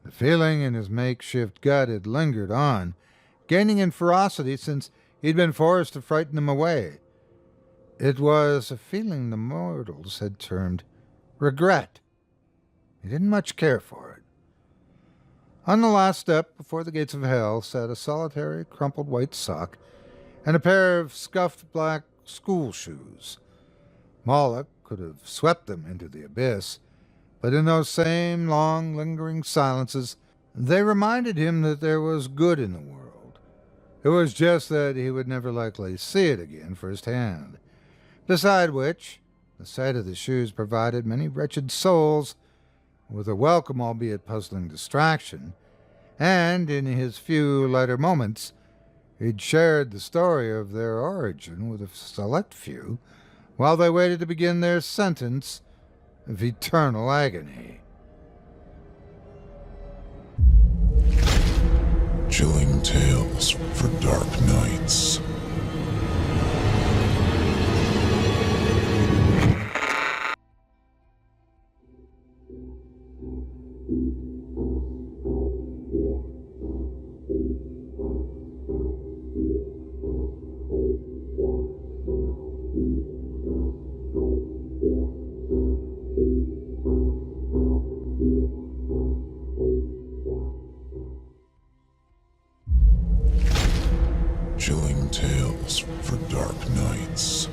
The feeling in his makeshift gut had lingered on, gaining in ferocity since he'd been forced to frighten them away. It was a feeling the mortals had termed regret. He didn't much care for it. On the last step before the gates of hell sat a solitary, crumpled white sock and a pair of scuffed black school shoes. Moloch could have swept them into the abyss, but in those same long, lingering silences, they reminded him that there was good in the world. It was just that he would never likely see it again firsthand. Beside which, the sight of the shoes provided many wretched souls with a welcome, albeit puzzling, distraction, and in his few lighter moments, he'd shared the story of their origin with a select few, while they waited to begin their sentence of eternal agony. Chilling tales for dark nights. Chilling tales for dark nights.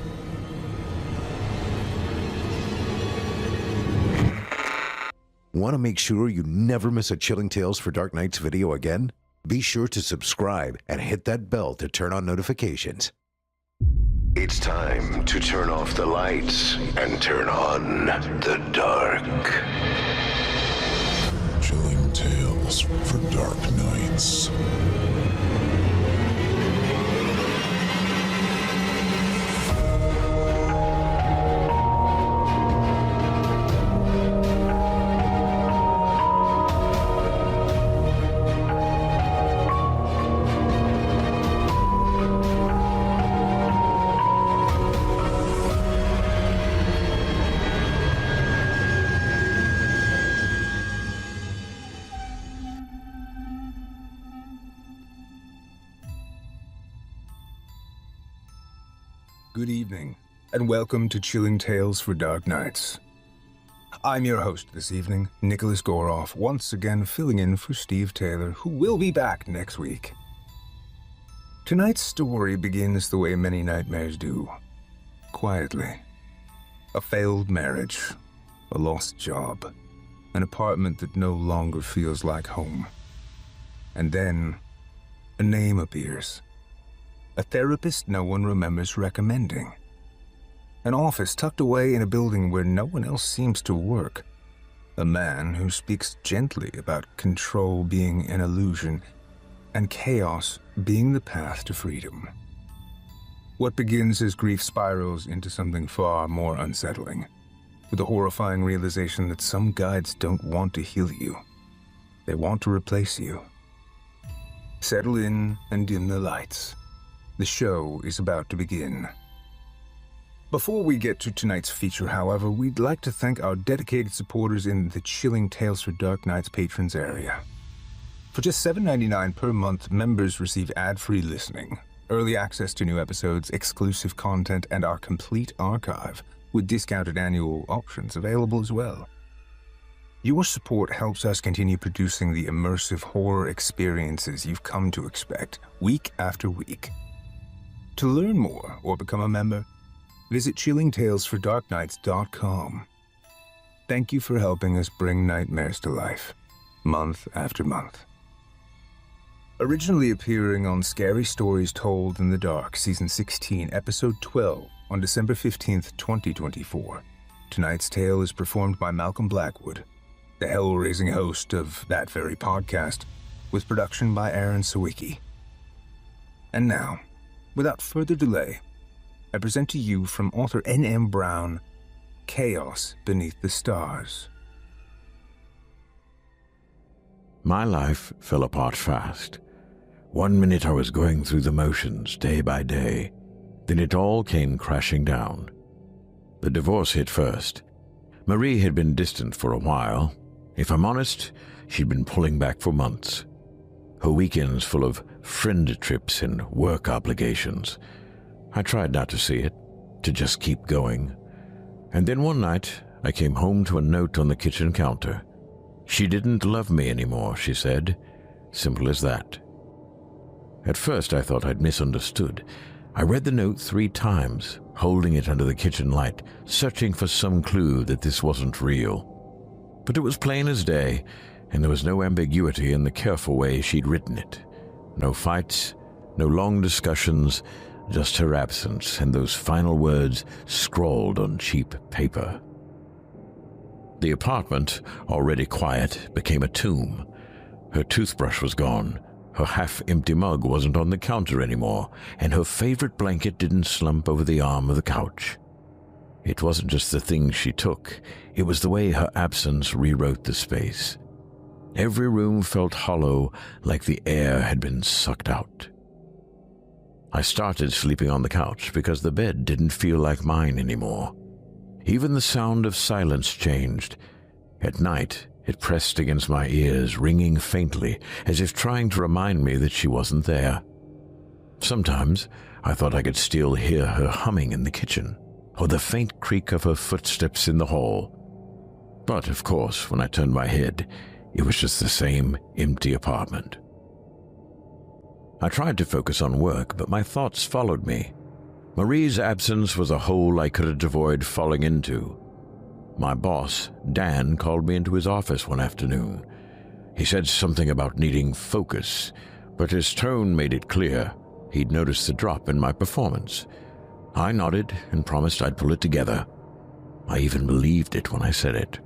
Want to make sure you never miss a Chilling Tales for Dark Nights video again? Be sure to subscribe and hit that bell to turn on notifications. It's time to turn off the lights and turn on the dark. Chilling tales for dark nights. Good evening, and welcome to Chilling Tales for Dark Nights. I'm your host this evening, Nicholas Goroff, once again filling in for Steve Taylor, who will be back next week. Tonight's story begins the way many nightmares do, quietly. A failed marriage, a lost job, an apartment that no longer feels like home. And then, a name appears. A therapist no one remembers recommending. An office tucked away in a building where no one else seems to work. A man who speaks gently about control being an illusion and chaos being the path to freedom. What begins as grief spirals into something far more unsettling, with the horrifying realization that some guides don't want to heal you. They want to replace you. Settle in and dim the lights. The show is about to begin. Before we get to tonight's feature, however, we'd like to thank our dedicated supporters in the Chilling Tales for Dark Nights patrons area. For just $7.99 per month, members receive ad-free listening, early access to new episodes, exclusive content, and our complete archive, with discounted annual options available as well. Your support helps us continue producing the immersive horror experiences you've come to expect, week after week. To learn more or become a member, visit chillingtalesfordarknights.com. Thank you for helping us bring nightmares to life, month after month. Originally appearing on Scary Stories Told in the Dark, Season 16, Episode 12, on December 15th, 2024. Tonight's tale is performed by Malcolm Blackwood, the hell-raising host of that very podcast, with production by Aaron Sawicki. And now, without further delay, I present to you from author N.M. Brown, Chaos Beneath the Stars. My life fell apart fast. 1 minute I was going through the motions day by day, then it all came crashing down. The divorce hit first. Marie had been distant for a while. If I'm honest, she'd been pulling back for months. Her weekends full of friend trips and work obligations. I tried not to see it, to just keep going. And then one night, I came home to a note on the kitchen counter. She didn't love me anymore, she said. Simple as that. At first, I thought I'd misunderstood. I read the note 3 times, holding it under the kitchen light, searching for some clue that this wasn't real. But it was plain as day, and there was no ambiguity in the careful way she'd written it. No fights, no long discussions, just her absence and those final words scrawled on cheap paper. The apartment, already quiet, became a tomb. Her toothbrush was gone, her half-empty mug wasn't on the counter anymore, and her favorite blanket didn't slump over the arm of the couch. It wasn't just the things she took, it was the way her absence rewrote the space. Every room felt hollow, like the air had been sucked out. I started sleeping on the couch because the bed didn't feel like mine anymore. Even the sound of silence changed. At night, it pressed against my ears, ringing faintly, as if trying to remind me that she wasn't there. Sometimes, I thought I could still hear her humming in the kitchen, or the faint creak of her footsteps in the hall. But, of course, when I turned my head, it was just the same empty apartment. I tried to focus on work, but my thoughts followed me. Marie's absence was a hole I couldn't avoid falling into. My boss, Dan, called me into his office one afternoon. He said something about needing focus, but his tone made it clear he'd noticed the drop in my performance. I nodded and promised I'd pull it together. I even believed it when I said it.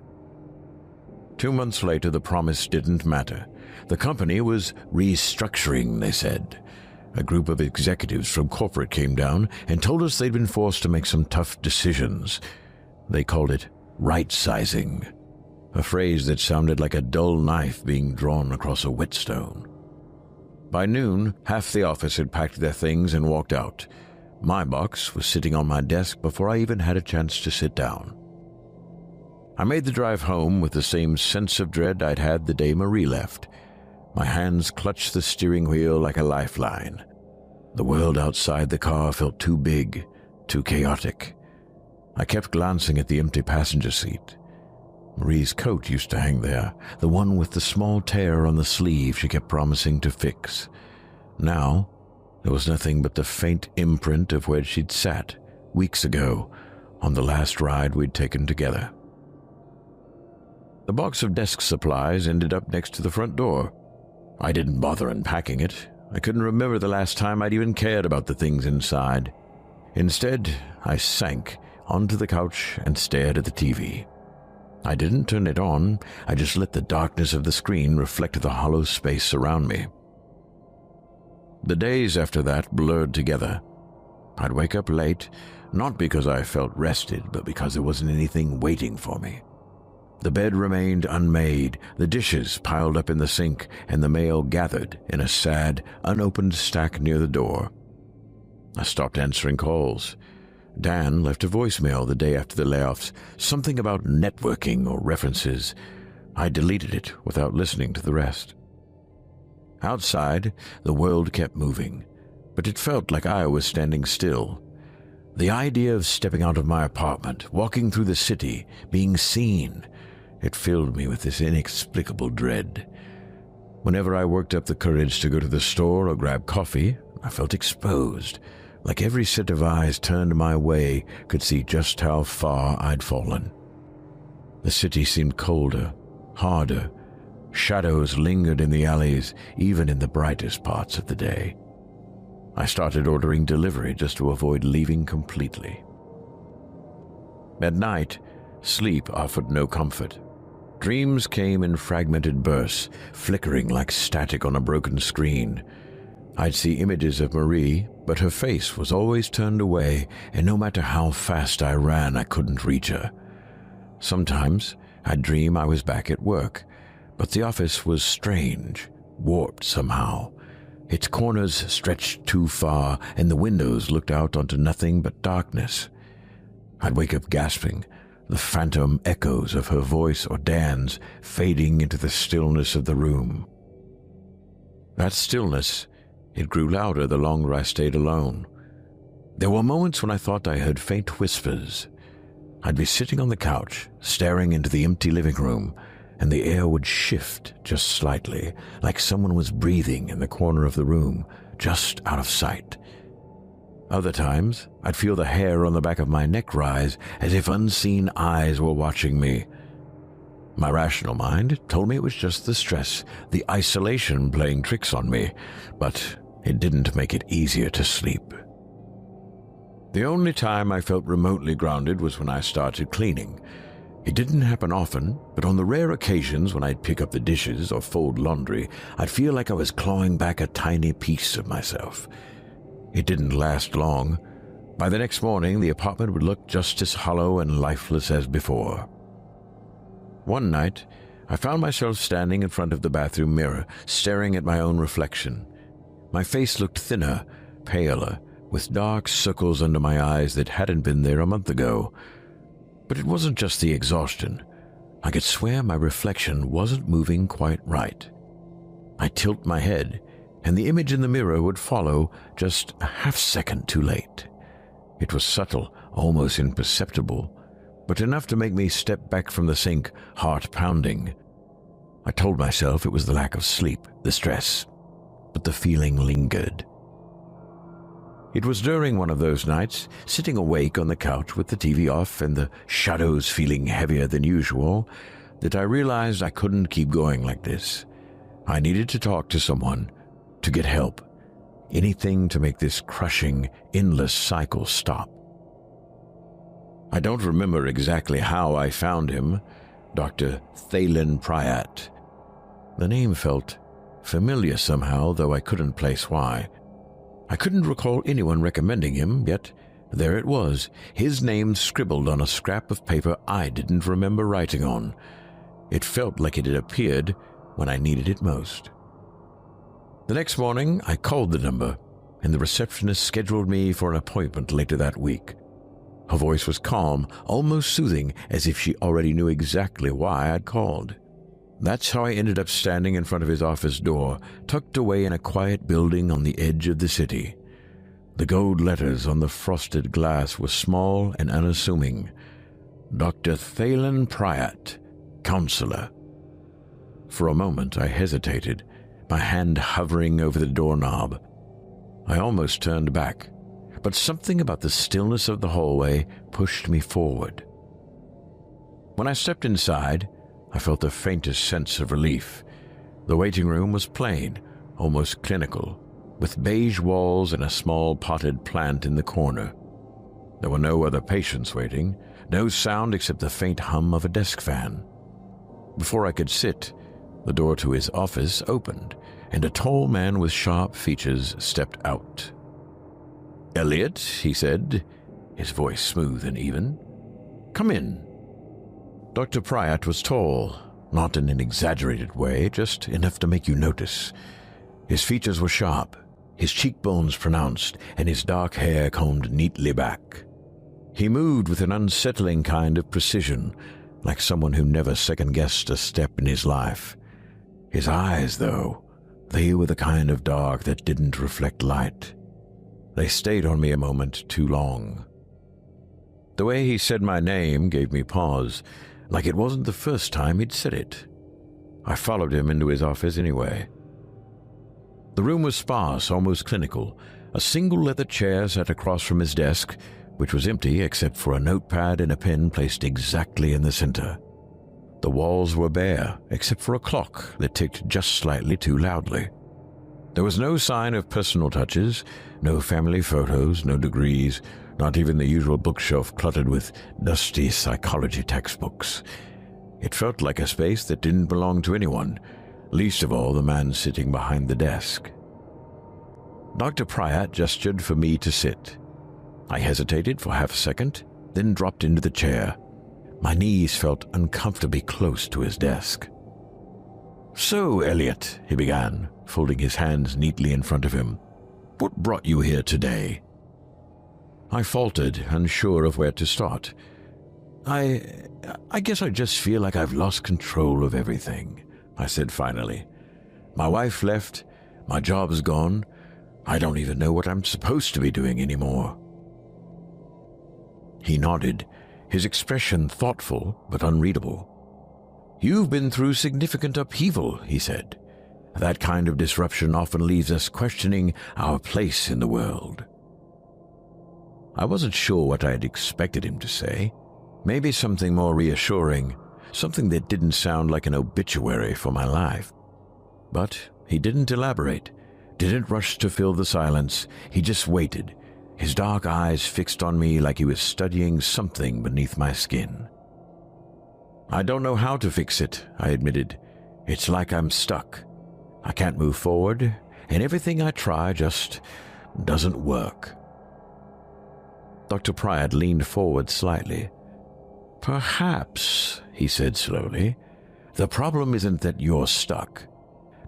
2 months later, the promise didn't matter. The company was restructuring, they said. A group of executives from corporate came down and told us they'd been forced to make some tough decisions. They called it right-sizing, a phrase that sounded like a dull knife being drawn across a whetstone. By noon, half the office had packed their things and walked out. My box was sitting on my desk before I even had a chance to sit down. I made the drive home with the same sense of dread I'd had the day Marie left. My hands clutched the steering wheel like a lifeline. The world outside the car felt too big, too chaotic. I kept glancing at the empty passenger seat. Marie's coat used to hang there, the one with the small tear on the sleeve she kept promising to fix. Now, there was nothing but the faint imprint of where she'd sat, weeks ago, on the last ride we'd taken together. The box of desk supplies ended up next to the front door. I didn't bother unpacking it. I couldn't remember the last time I'd even cared about the things inside. Instead, I sank onto the couch and stared at the TV. I didn't turn it on, I just let the darkness of the screen reflect the hollow space around me. The days after that blurred together. I'd wake up late, not because I felt rested, but because there wasn't anything waiting for me. The bed remained unmade, the dishes piled up in the sink, and the mail gathered in a sad, unopened stack near the door. I stopped answering calls. Dan left a voicemail the day after the layoffs, something about networking or references. I deleted it without listening to the rest. Outside, the world kept moving, but it felt like I was standing still. The idea of stepping out of my apartment, walking through the city, being seen, it filled me with this inexplicable dread. Whenever I worked up the courage to go to the store or grab coffee, I felt exposed, like every set of eyes turned my way could see just how far I'd fallen. The city seemed colder, harder. Shadows lingered in the alleys, even in the brightest parts of the day. I started ordering delivery just to avoid leaving completely. At night, sleep offered no comfort. Dreams came in fragmented bursts, flickering like static on a broken screen. I'd see images of Marie, but her face was always turned away, and no matter how fast I ran, I couldn't reach her. Sometimes I'd dream I was back at work, but the office was strange, warped somehow. Its corners stretched too far, and the windows looked out onto nothing but darkness. I'd wake up gasping, the phantom echoes of her voice or Dan's fading into the stillness of the room. That stillness, it grew louder the longer I stayed alone. There were moments when I thought I heard faint whispers. I'd be sitting on the couch, staring into the empty living room, and the air would shift just slightly, like someone was breathing in the corner of the room, just out of sight. Other times, I'd feel the hair on the back of my neck rise, as if unseen eyes were watching me. My rational mind told me it was just the stress, the isolation playing tricks on me, but it didn't make it easier to sleep. The only time I felt remotely grounded was when I started cleaning. It didn't happen often, but on the rare occasions when I'd pick up the dishes or fold laundry, I'd feel like I was clawing back a tiny piece of myself. It didn't last long. By the next morning, the apartment would look just as hollow and lifeless as before. One night, I found myself standing in front of the bathroom mirror, staring at my own reflection. My face looked thinner, paler, with dark circles under my eyes that hadn't been there a month ago. But it wasn't just the exhaustion. I could swear my reflection wasn't moving quite right. I'd tilt my head, and the image in the mirror would follow just a half-second too late. It was subtle, almost imperceptible, but enough to make me step back from the sink, heart pounding. I told myself it was the lack of sleep, the stress, but the feeling lingered. It was during one of those nights, sitting awake on the couch with the TV off and the shadows feeling heavier than usual, that I realized I couldn't keep going like this. I needed to talk to someone, to get help, anything to make this crushing, endless cycle stop. I don't remember exactly how I found him, Dr. Thalen Pryatt. The name felt familiar somehow, though I couldn't place why. I couldn't recall anyone recommending him, yet there it was, his name scribbled on a scrap of paper I didn't remember writing on. It felt like it had appeared when I needed it most. The next morning, I called the number, and the receptionist scheduled me for an appointment later that week. Her voice was calm, almost soothing, as if she already knew exactly why I'd called. That's how I ended up standing in front of his office door, tucked away in a quiet building on the edge of the city. The gold letters on the frosted glass were small and unassuming. Dr. Thalen Pryatt, Counselor. For a moment I hesitated, my hand hovering over the doorknob. I almost turned back, but something about the stillness of the hallway pushed me forward. When I stepped inside, I felt the faintest sense of relief. The waiting room was plain, almost clinical, with beige walls and a small potted plant in the corner. There were no other patients waiting, no sound except the faint hum of a desk fan. Before I could sit, the door to his office opened, and a tall man with sharp features stepped out. "Elliot," he said, his voice smooth and even. "Come in." Dr. Pryatt was tall, not in an exaggerated way, just enough to make you notice. His features were sharp, his cheekbones pronounced, and his dark hair combed neatly back. He moved with an unsettling kind of precision, like someone who never second-guessed a step in his life. His eyes, though, they were the kind of dark that didn't reflect light. They stayed on me a moment too long. The way he said my name gave me pause, like it wasn't the first time he'd said it. I followed him into his office anyway. The room was sparse, almost clinical. A single leather chair sat across from his desk, which was empty except for a notepad and a pen placed exactly in the center. The walls were bare, except for a clock that ticked just slightly too loudly. There was no sign of personal touches, no family photos, no degrees, not even the usual bookshelf cluttered with dusty psychology textbooks. It felt like a space that didn't belong to anyone, least of all the man sitting behind the desk. Dr. Pryatt gestured for me to sit. I hesitated for half a second, then dropped into the chair. My knees felt uncomfortably close to his desk. "So, Elliot," he began, folding his hands neatly in front of him, "what brought you here today?" I faltered, unsure of where to start. I guess I just feel like I've lost control of everything," I said finally. "My wife left, my job's gone, I don't even know what I'm supposed to be doing anymore." He nodded, his expression thoughtful but unreadable. "You've been through significant upheaval," he said. "That kind of disruption often leaves us questioning our place in the world." I wasn't sure what I had expected him to say. Maybe something more reassuring, something that didn't sound like an obituary for my life. But he didn't elaborate, didn't rush to fill the silence. He just waited, his dark eyes fixed on me like he was studying something beneath my skin. "I don't know how to fix it," I admitted. "It's like I'm stuck. I can't move forward, and everything I try just doesn't work." Dr. Pryatt leaned forward slightly. "Perhaps," he said slowly, "the problem isn't that you're stuck.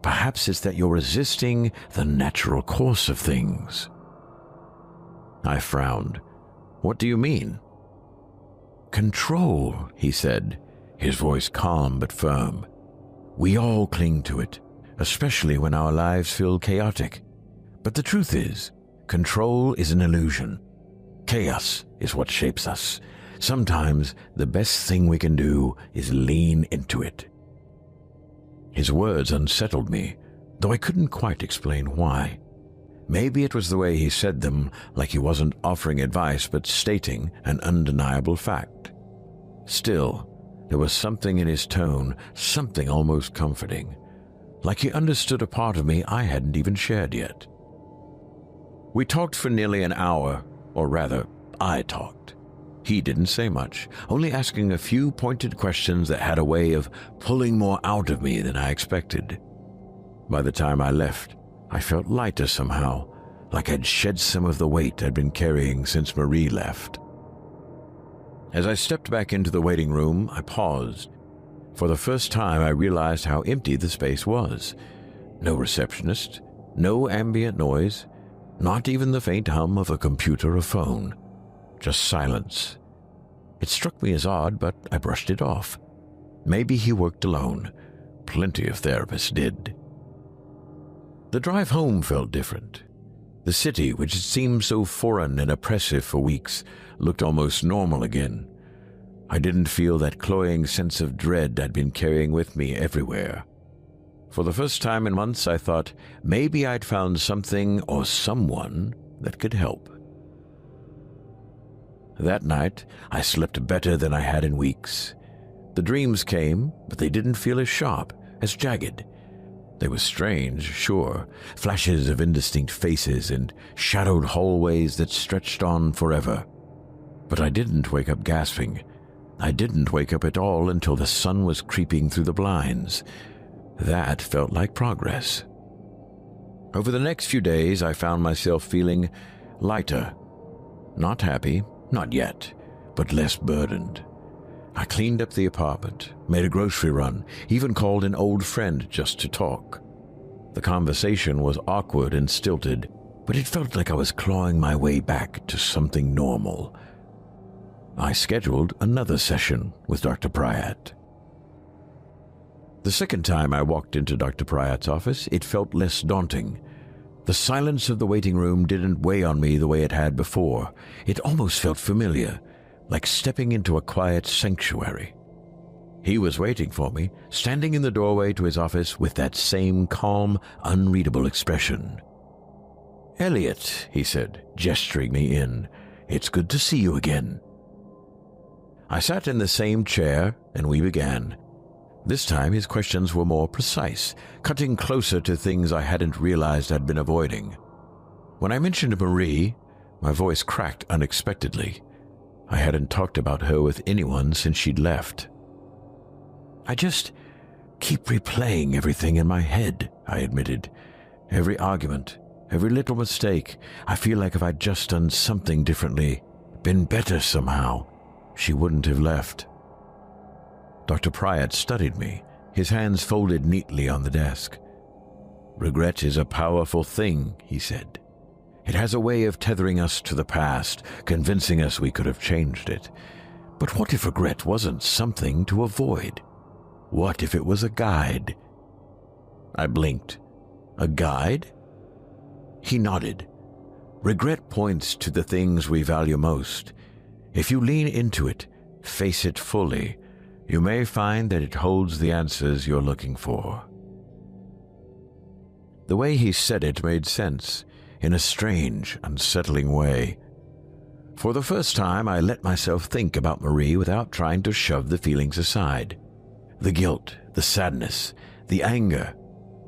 Perhaps it's that you're resisting the natural course of things." I frowned. "What do you mean?" "Control," he said, his voice calm but firm. "We all cling to it, especially when our lives feel chaotic. But the truth is, control is an illusion. Chaos is what shapes us. Sometimes the best thing we can do is lean into it." His words unsettled me, though I couldn't quite explain why. Maybe it was the way he said them, like he wasn't offering advice but stating an undeniable fact. Still, there was something in his tone, something almost comforting, like he understood a part of me I hadn't even shared yet. We talked for nearly an hour, or rather, I talked. He didn't say much, only asking a few pointed questions that had a way of pulling more out of me than I expected. By the time I left, I felt lighter somehow, like I'd shed some of the weight I'd been carrying since Marie left. As I stepped back into the waiting room, I paused. For the first time, I realized how empty the space was. No receptionist, no ambient noise, not even the faint hum of a computer or phone. Just silence. It struck me as odd, but I brushed it off. Maybe he worked alone. Plenty of therapists did. The drive home felt different. The city, which had seemed so foreign and oppressive for weeks, looked almost normal again. I didn't feel that cloying sense of dread I'd been carrying with me everywhere. For the first time in months, I thought maybe I'd found something or someone that could help. That night, I slept better than I had in weeks. The dreams came, but they didn't feel as sharp, as jagged. They were strange, sure, flashes of indistinct faces and shadowed hallways that stretched on forever. But I didn't wake up gasping. I didn't wake up at all until the sun was creeping through the blinds. That felt like progress. Over the next few days, I found myself feeling lighter. Not happy, not yet, but less burdened. I cleaned up the apartment, made a grocery run, even called an old friend just to talk. The conversation was awkward and stilted, but it felt like I was clawing my way back to something normal. I scheduled another session with Dr. Pryatt. The second time I walked into Dr. Pryatt's office, it felt less daunting. The silence of the waiting room didn't weigh on me the way it had before. It almost felt familiar, like stepping into a quiet sanctuary. He was waiting for me, standing in the doorway to his office with that same calm, unreadable expression. "Elliot," he said, gesturing me in, "it's good to see you again." I sat in the same chair, and we began. This time his questions were more precise, cutting closer to things I hadn't realized I'd been avoiding. When I mentioned Marie, My voice cracked unexpectedly. I hadn't talked about her with anyone since she'd left. I just keep replaying everything in my head, I admitted. Every argument, every little mistake. I feel like if I'd just done something differently, been better somehow, she wouldn't have left. Dr. Pryatt studied me, his hands folded neatly on the desk. Regret is a powerful thing, he said. It has a way of tethering us to the past, convincing us we could have changed it. But what if regret wasn't something to avoid? What if it was a guide? I blinked. A guide? He nodded. Regret points to the things we value most. If you lean into it, face it fully, you may find that it holds the answers you're looking for. The way he said it made sense, in a strange, unsettling way. For the first time, I let myself think about Marie without trying to shove the feelings aside. The guilt, the sadness, the anger,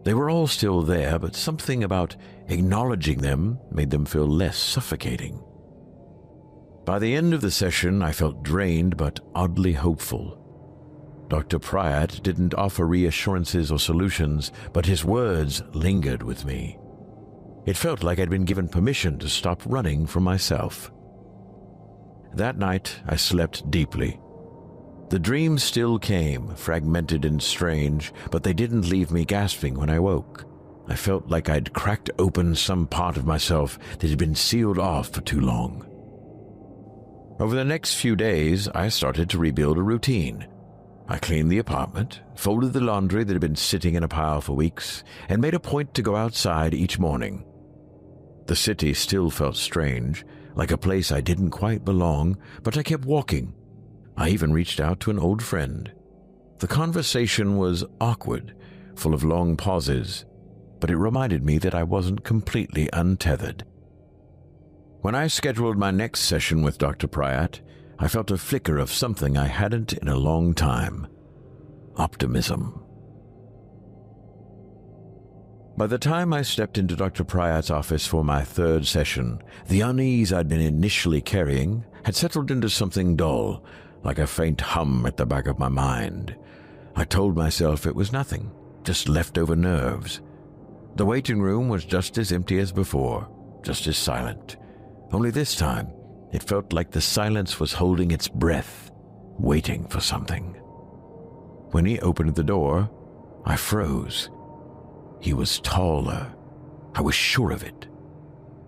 they were all still there, but something about acknowledging them made them feel less suffocating. By the end of the session, I felt drained but oddly hopeful. Dr. Pryatt didn't offer reassurances or solutions, but his words lingered with me. It felt like I'd been given permission to stop running from myself. That night, I slept deeply. The dreams still came, fragmented and strange, but they didn't leave me gasping when I woke. I felt like I'd cracked open some part of myself that had been sealed off for too long. Over the next few days, I started to rebuild a routine. I cleaned the apartment, folded the laundry that had been sitting in a pile for weeks, and made a point to go outside each morning. The city still felt strange, like a place I didn't quite belong, but I kept walking. I even reached out to an old friend. The conversation was awkward, full of long pauses, but it reminded me that I wasn't completely untethered. When I scheduled my next session with Dr. Pryatt, I felt a flicker of something I hadn't in a long time: optimism. By the time I stepped into Dr. Pryatt's office for my third session, the unease I'd been initially carrying had settled into something dull, like a faint hum at the back of my mind. I told myself it was nothing, just leftover nerves. The waiting room was just as empty as before, just as silent. Only this time, it felt like the silence was holding its breath, waiting for something. When he opened the door, I froze. He was taller. I was sure of it.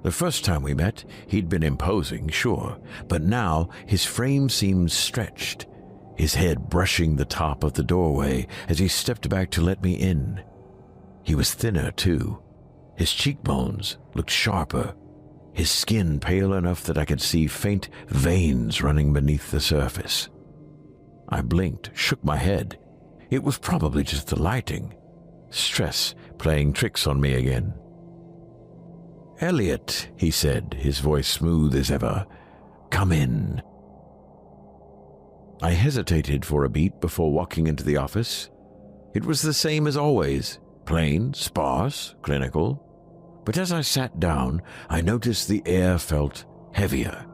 The first time we met, he'd been imposing, sure, but now his frame seemed stretched, his head brushing the top of the doorway as he stepped back to let me in. He was thinner, too. His cheekbones looked sharper, his skin pale enough that I could see faint veins running beneath the surface. I blinked, shook my head. It was probably just the lighting. Stress playing tricks on me again. "Elliot," he said, his voice smooth as ever. "Come in." I hesitated for a beat before walking into the office. It was the same as always, plain, sparse, clinical. But as I sat down, I noticed the air felt heavier,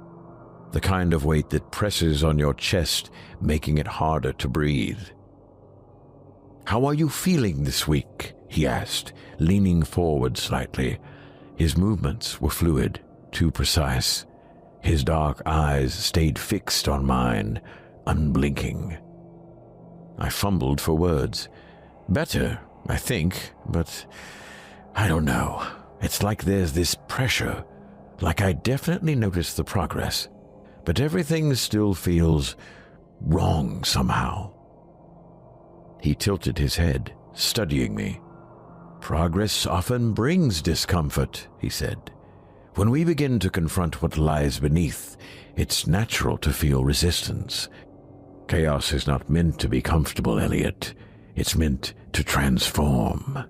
the kind of weight that presses on your chest, making it harder to breathe. "How are you feeling this week?" he asked, leaning forward slightly. His movements were fluid, too precise. His dark eyes stayed fixed on mine, unblinking. I fumbled for words. "Better, I think, but I don't know. It's like there's this pressure, like I definitely noticed the progress, but everything still feels wrong somehow." He tilted his head, studying me. "Progress often brings discomfort," he said. "When we begin to confront what lies beneath, it's natural to feel resistance. Chaos is not meant to be comfortable, Elliot. It's meant to transform."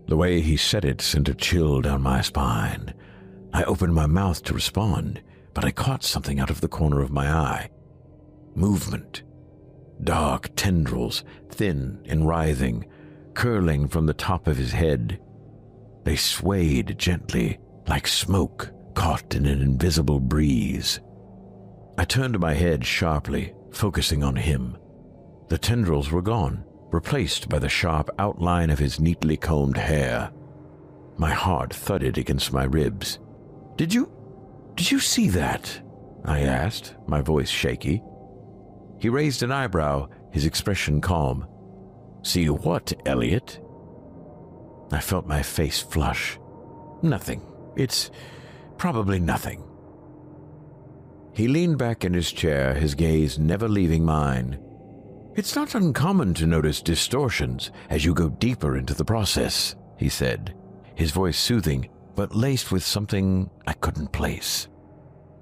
The way he said it sent a chill down my spine. I opened my mouth to respond, but I caught something out of the corner of my eye. Movement. Dark tendrils, thin and writhing, curling from the top of his head. They swayed gently, like smoke caught in an invisible breeze. I turned my head sharply, focusing on him. The tendrils were gone, replaced by the sharp outline of his neatly combed hair. My heart thudded against my ribs. Did you see that?" I asked, my voice shaky. He raised an eyebrow, his expression calm. "See what, Elliot?" I felt my face flush. "Nothing. It's probably nothing." He leaned back in his chair, his gaze never leaving mine. "It's not uncommon to notice distortions as you go deeper into the process," he said, his voice soothing, but laced with something I couldn't place.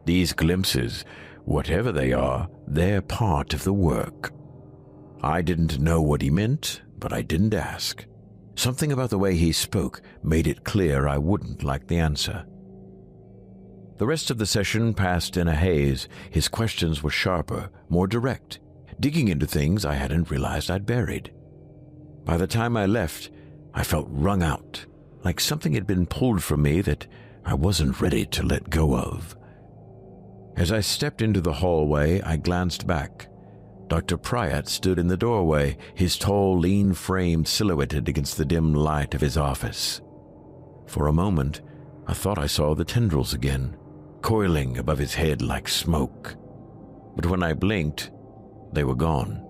"These glimpses, whatever they are, they're part of the work." I didn't know what he meant, but I didn't ask. Something about the way he spoke made it clear I wouldn't like the answer. The rest of the session passed in a haze. His questions were sharper, more direct, digging into things I hadn't realized I'd buried. By the time I left, I felt wrung out, like something had been pulled from me that I wasn't ready to let go of. As I stepped into the hallway, I glanced back. Dr. Pryatt stood in the doorway, his tall, lean frame silhouetted against the dim light of his office. For a moment, I thought I saw the tendrils again, coiling above his head like smoke. But when I blinked, they were gone.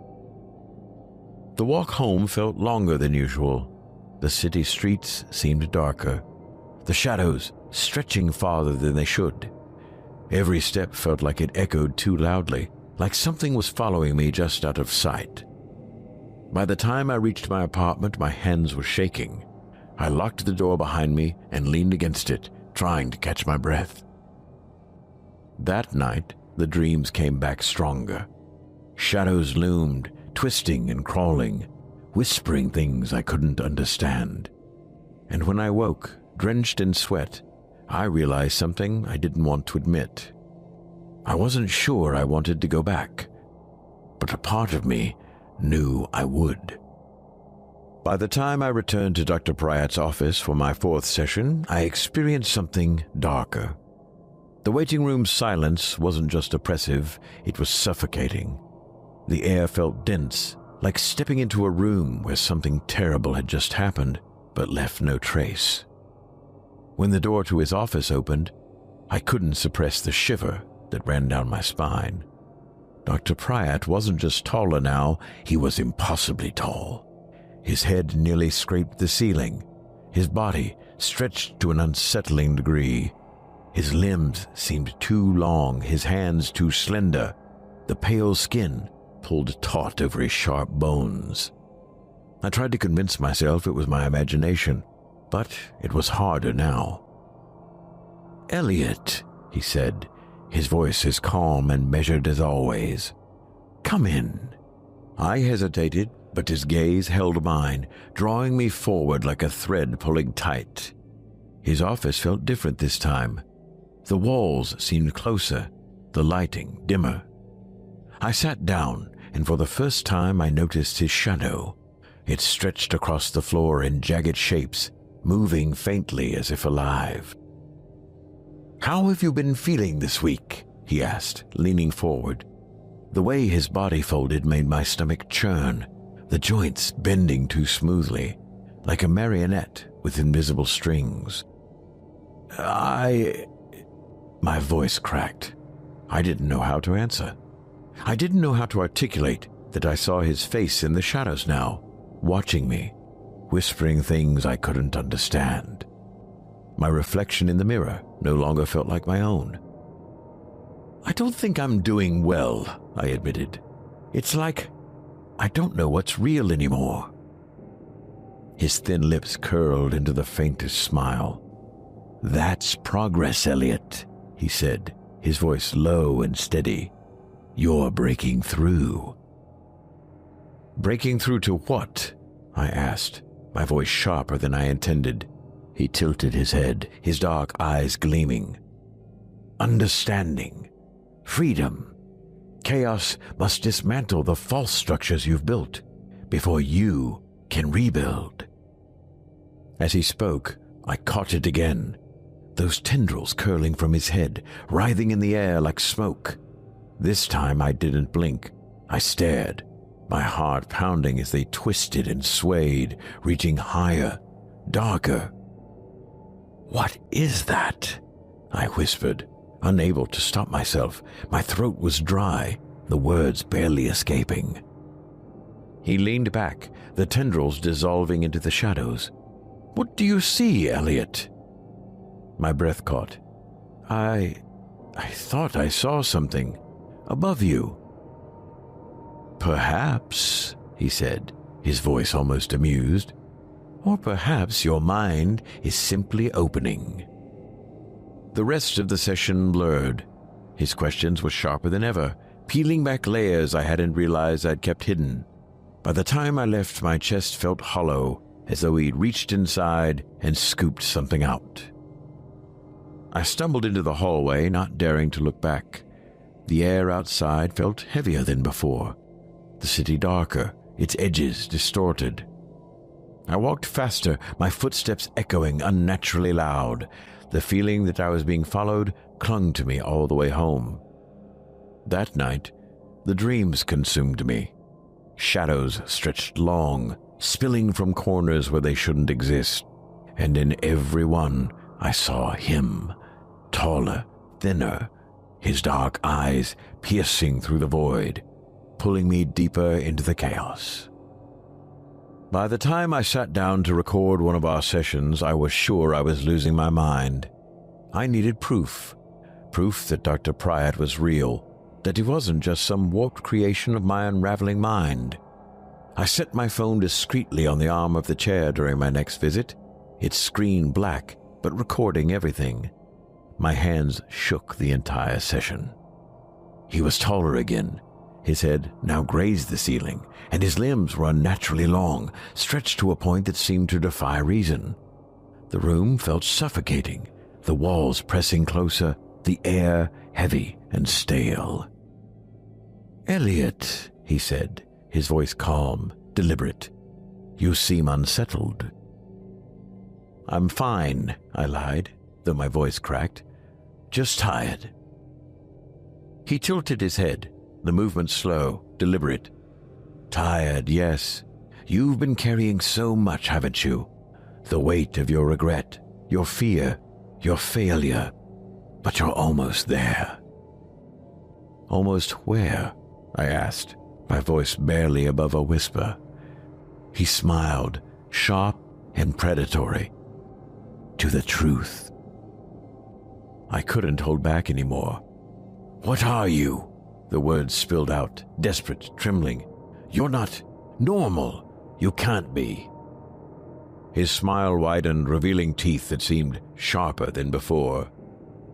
The walk home felt longer than usual. The city streets seemed darker, the shadows stretching farther than they should. Every step felt like it echoed too loudly, like something was following me just out of sight. By the time I reached my apartment, my hands were shaking. I locked the door behind me and leaned against it, trying to catch my breath. That night, the dreams came back stronger. Shadows loomed, twisting and crawling, whispering things I couldn't understand. And when I woke, drenched in sweat, I realized something I didn't want to admit. I wasn't sure I wanted to go back, but a part of me knew I would. By the time I returned to Dr. Pryatt's office for my 4th session, I experienced something darker. The waiting room's silence wasn't just oppressive, it was suffocating. The air felt dense, like stepping into a room where something terrible had just happened, but left no trace. When the door to his office opened, I couldn't suppress the shiver that ran down my spine. Dr. Pryatt wasn't just taller now, he was impossibly tall. His head nearly scraped the ceiling, his body stretched to an unsettling degree. His limbs seemed too long, his hands too slender, the pale skin pulled taut over his sharp bones. I tried to convince myself it was my imagination, but it was harder now. "Elliot," he said, his voice as calm and measured as always. "Come in." I hesitated, but his gaze held mine, drawing me forward like a thread pulling tight. His office felt different this time. The walls seemed closer, the lighting dimmer. I sat down, and for the first time I noticed his shadow. It stretched across the floor in jagged shapes, moving faintly as if alive. "How have you been feeling this week?" he asked, leaning forward. The way his body folded made my stomach churn, the joints bending too smoothly, like a marionette with invisible strings. My voice cracked. I didn't know how to answer. I didn't know how to articulate that I saw his face in the shadows now, watching me, whispering things I couldn't understand. My reflection in the mirror no longer felt like my own. "I don't think I'm doing well," I admitted. "It's like I don't know what's real anymore." His thin lips curled into the faintest smile. "That's progress, Elliot," he said, his voice low and steady. "You're breaking through." "Breaking through to what?" I asked, my voice sharper than I intended. He tilted his head, his dark eyes gleaming. "Understanding. Freedom. Chaos must dismantle the false structures you've built before you can rebuild." As he spoke, I caught it again. those tendrils curling from his head, writhing in the air like smoke. This time I didn't blink. I stared, my heart pounding as they twisted and swayed, reaching higher, darker. "What is that?" I whispered, unable to stop myself. My throat was dry, the words barely escaping. He leaned back, the tendrils dissolving into the shadows. "What do you see, Elliot?" My breath caught. I thought I saw something above you." "Perhaps," he said, his voice almost amused. "Or perhaps your mind is simply opening." The rest of the session blurred. His questions were sharper than ever, peeling back layers I hadn't realized I'd kept hidden. By the time I left, my chest felt hollow, as though he'd reached inside and scooped something out. I stumbled into the hallway, not daring to look back. The air outside felt heavier than before, the city darker, its edges distorted. I walked faster, my footsteps echoing unnaturally loud. The feeling that I was being followed clung to me all the way home. That night, the dreams consumed me. Shadows stretched long, spilling from corners where they shouldn't exist, and in every one I saw him, taller, thinner, his dark eyes piercing through the void, pulling me deeper into the chaos. By the time I sat down to record one of our sessions, I was sure I was losing my mind. I needed proof that Dr. Pryatt was real, that he wasn't just some warped creation of my unraveling mind. I set my phone discreetly on the arm of the chair during my next visit, its screen black, but recording everything. My hands shook the entire session. He was taller again. His head now grazed the ceiling, and his limbs were unnaturally long, stretched to a point that seemed to defy reason. The room felt suffocating, the walls pressing closer, the air heavy and stale. "Elliot," he said, his voice calm, deliberate. "You seem unsettled." "I'm fine," I lied, though my voice cracked. "Just tired." He tilted his head, the movement slow, deliberate. "Tired, yes. You've been carrying so much, haven't you? The weight of your regret, your fear, your failure. But you're almost there." "Almost where?" I asked, my voice barely above a whisper. He smiled, sharp and predatory. "To the truth." I couldn't hold back anymore. "What are you?" The words spilled out, desperate, trembling. "You're not normal. You can't be." His smile widened, revealing teeth that seemed sharper than before.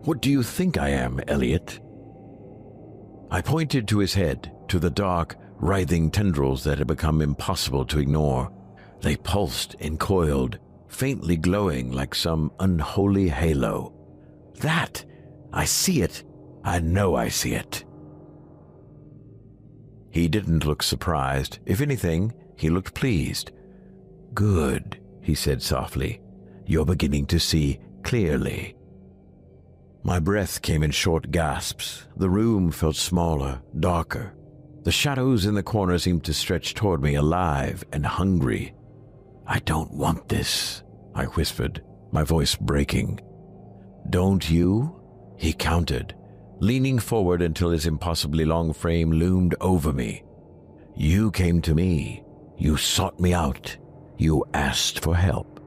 "What do you think I am, Elliot?" I pointed to his head, to the dark, writhing tendrils that had become impossible to ignore. They pulsed and coiled, faintly glowing like some unholy halo. "That! I see it! I know I see it!" He didn't look surprised. If anything, he looked pleased. "Good," he said softly. "You're beginning to see clearly." My breath came in short gasps. The room felt smaller, darker. The shadows in the corner seemed to stretch toward me, alive and hungry. "I don't want this," I whispered, my voice breaking. "Don't you?" He countered, leaning forward until his impossibly long frame loomed over me. "You came to me. You sought me out. You asked for help."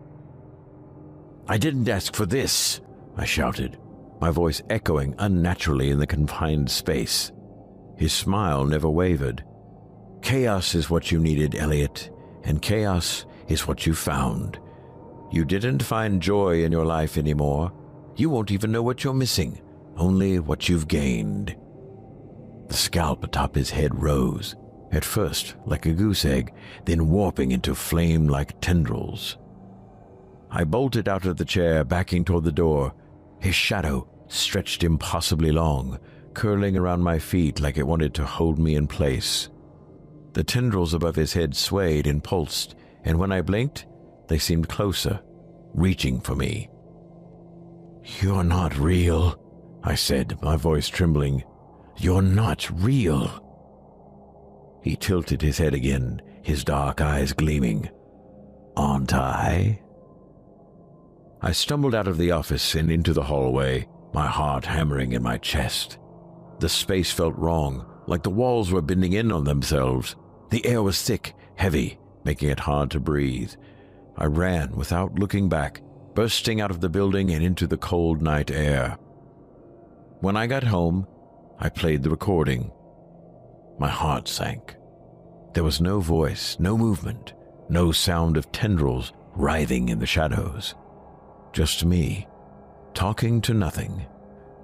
"I didn't ask for this," I shouted, my voice echoing unnaturally in the confined space. His smile never wavered. "Chaos is what you needed, Elliot, and chaos is what you found. You didn't find joy in your life anymore. You won't even know what you're missing, only what you've gained." The scalp atop his head rose, at first like a goose egg, then warping into flame-like tendrils. I bolted out of the chair, backing toward the door. His shadow stretched impossibly long, curling around my feet like it wanted to hold me in place. The tendrils above his head swayed and pulsed, and when I blinked, they seemed closer, reaching for me. "You're not real," I said, my voice trembling. "You're not real." He tilted his head again, his dark eyes gleaming. "Aren't I?" I stumbled out of the office and into the hallway, my heart hammering in my chest. The space felt wrong, like the walls were bending in on themselves. The air was thick, heavy, making it hard to breathe. I ran without looking back, bursting out of the building and into the cold night air. When I got home, I played the recording. My heart sank. There was no voice, no movement, no sound of tendrils writhing in the shadows. Just me, talking to nothing,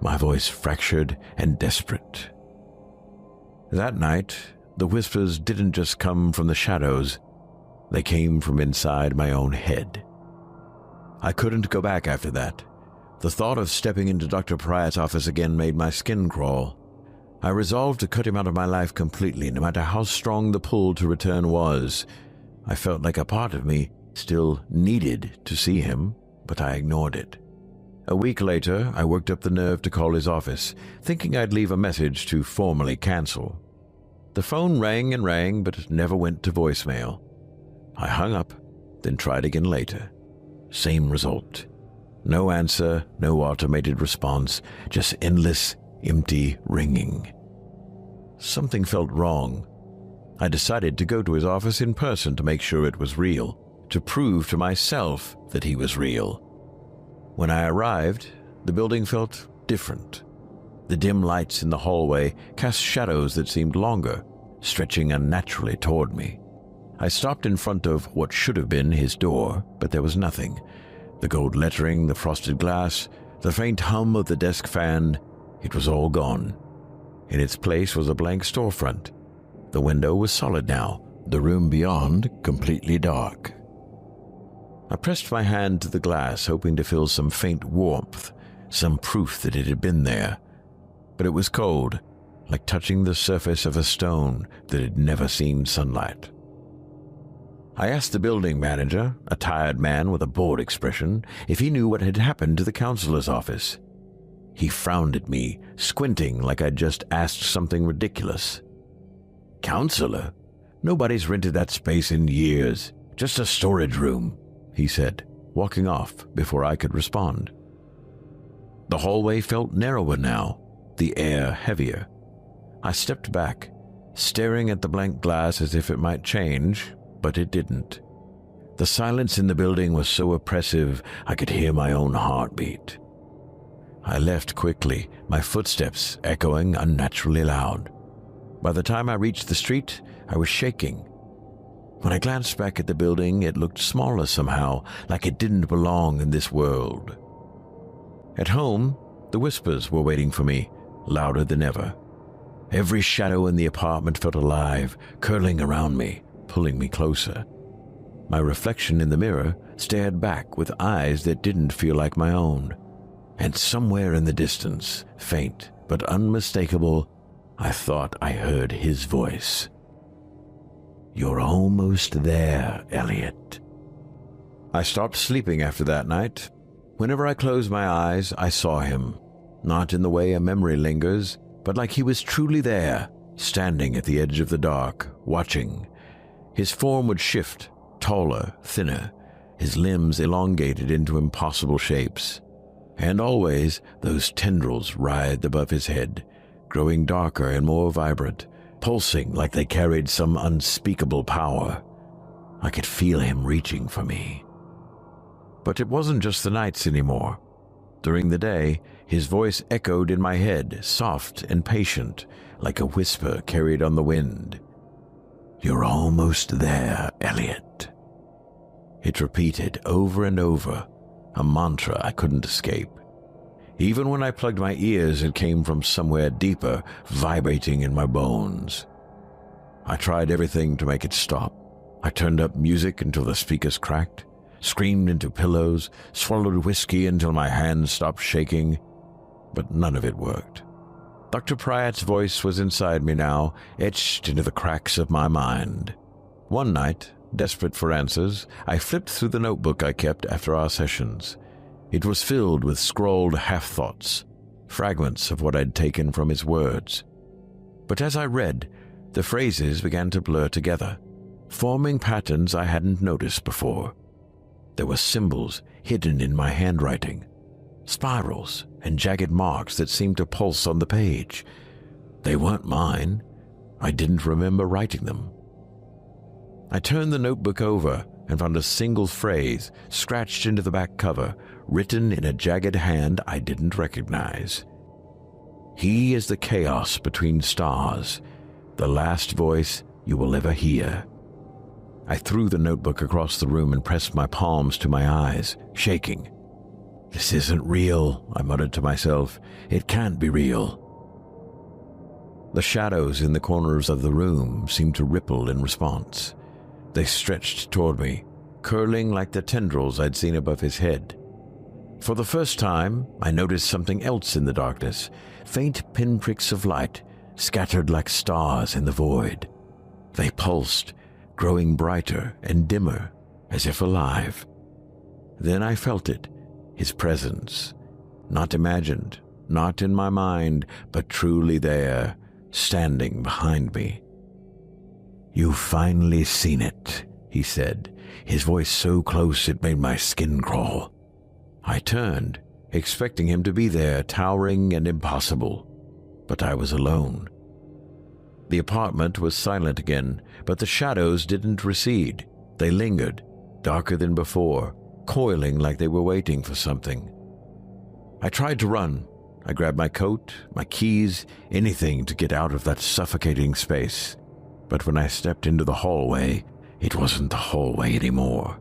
my voice fractured and desperate. That night, the whispers didn't just come from the shadows, they came from inside my own head. I couldn't go back after that. The thought of stepping into Dr. Pryatt's office again made my skin crawl. I resolved to cut him out of my life completely, no matter how strong the pull to return was. I felt like a part of me still needed to see him, but I ignored it. A week later, I worked up the nerve to call his office, thinking I'd leave a message to formally cancel. The phone rang and rang, but it never went to voicemail. I hung up, then tried again later. Same result. No answer, no automated response, just endless, empty ringing. Something felt wrong. I decided to go to his office in person to make sure it was real, to prove to myself that he was real. When I arrived, the building felt different. The dim lights in the hallway cast shadows that seemed longer, stretching unnaturally toward me. I stopped in front of what should have been his door, but there was nothing. The gold lettering, the frosted glass, the faint hum of the desk fan, it was all gone. In its place was a blank storefront. The window was solid now, the room beyond completely dark. I pressed my hand to the glass, hoping to feel some faint warmth, some proof that it had been there. But it was cold, like touching the surface of a stone that had never seen sunlight. I asked the building manager, a tired man with a bored expression, if he knew what had happened to the counselor's office. He frowned at me, squinting like I'd just asked something ridiculous. "Counselor? Nobody's rented that space in years. Just a storage room," he said, walking off before I could respond. The hallway felt narrower now, the air heavier. I stepped back, staring at the blank glass as if it might change, but it didn't. The silence in the building was so oppressive I could hear my own heartbeat. I left quickly, my footsteps echoing unnaturally loud. By the time I reached the street, I was shaking. When I glanced back at the building, it looked smaller somehow, like it didn't belong in this world. At home, the whispers were waiting for me, louder than ever. Every shadow in the apartment felt alive, curling around me, pulling me closer. My reflection in the mirror stared back with eyes that didn't feel like my own. And somewhere in the distance, faint but unmistakable, I thought I heard his voice. "You're almost there, Elliot." I stopped sleeping after that night. Whenever I closed my eyes, I saw him, not in the way a memory lingers, but like he was truly there, standing at the edge of the dark, watching. His form would shift, taller, thinner, his limbs elongated into impossible shapes. And always those tendrils writhed above his head, growing darker and more vibrant, pulsing like they carried some unspeakable power. I could feel him reaching for me. But it wasn't just the nights anymore. During the day, his voice echoed in my head, soft and patient, like a whisper carried on the wind. "You're almost there, Elliot." It repeated over and over, a mantra I couldn't escape. Even when I plugged my ears, it came from somewhere deeper, vibrating in my bones. I tried everything to make it stop. I turned up music until the speakers cracked, screamed into pillows, swallowed whiskey until my hands stopped shaking, but none of it worked. Dr. Pryatt's voice was inside me now, etched into the cracks of my mind. One night, desperate for answers, I flipped through the notebook I kept after our sessions. It was filled with scrawled half-thoughts, fragments of what I'd taken from his words. But as I read, the phrases began to blur together, forming patterns I hadn't noticed before. There were symbols hidden in my handwriting, spirals and jagged marks that seemed to pulse on the page. They weren't mine. I didn't remember writing them. I turned the notebook over and found a single phrase scratched into the back cover, written in a jagged hand I didn't recognize. He is the chaos between stars, the last voice you will ever hear. I threw the notebook across the room and pressed my palms to my eyes, shaking. This isn't real, I muttered to myself. It can't be real. The shadows in the corners of the room seemed to ripple in response. They stretched toward me, curling like the tendrils I'd seen above his head. For the first time, I noticed something else in the darkness, faint pinpricks of light, scattered like stars in the void. They pulsed, growing brighter and dimmer, as if alive. Then I felt it, his presence, not imagined, not in my mind, but truly there, standing behind me. You've finally seen it, he said, his voice so close it made my skin crawl. I turned, expecting him to be there, towering and impossible, but I was alone. The apartment was silent again, but the shadows didn't recede. They lingered, darker than before, coiling like they were waiting for something. I tried to run. I grabbed my coat, my keys, anything to get out of that suffocating space. But when I stepped into the hallway, it wasn't the hallway anymore.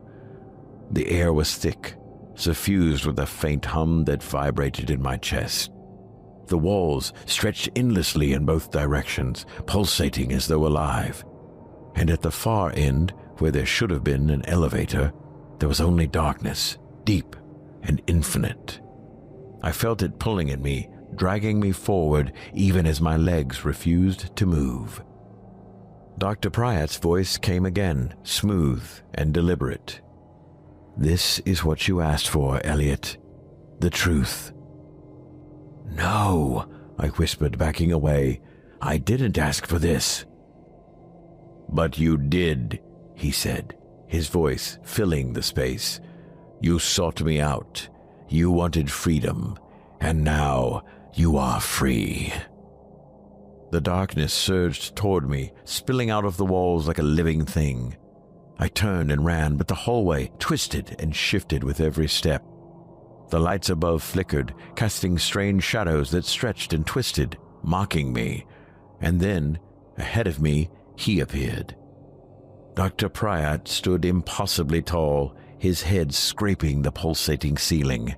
The air was thick, suffused with a faint hum that vibrated in my chest. The walls stretched endlessly in both directions, pulsating as though alive. And at the far end, where there should have been an elevator, there was only darkness, deep and infinite. I felt it pulling at me, dragging me forward even as my legs refused to move. Dr. Pryatt's voice came again, smooth and deliberate. This is what you asked for, Elliot. The truth. No, I whispered, backing away. I didn't ask for this. But you did, he said, his voice filling the space. You sought me out. You wanted freedom, and now you are free. The darkness surged toward me, spilling out of the walls like a living thing. I turned and ran, but the hallway twisted and shifted with every step. The lights above flickered, casting strange shadows that stretched and twisted, mocking me. And then, ahead of me, he appeared. Dr. Pryatt stood impossibly tall, his head scraping the pulsating ceiling.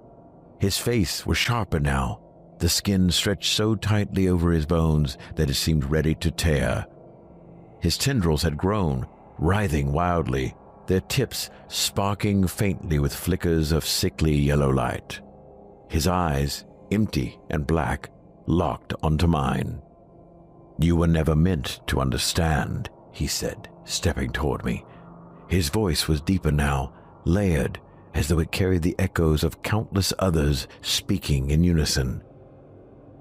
His face was sharper now, the skin stretched so tightly over his bones that it seemed ready to tear. His tendrils had grown, writhing wildly, their tips sparking faintly with flickers of sickly yellow light. His eyes, empty and black, locked onto mine. You were never meant to understand, he said, stepping toward me. His voice was deeper now, layered, as though it carried the echoes of countless others speaking in unison.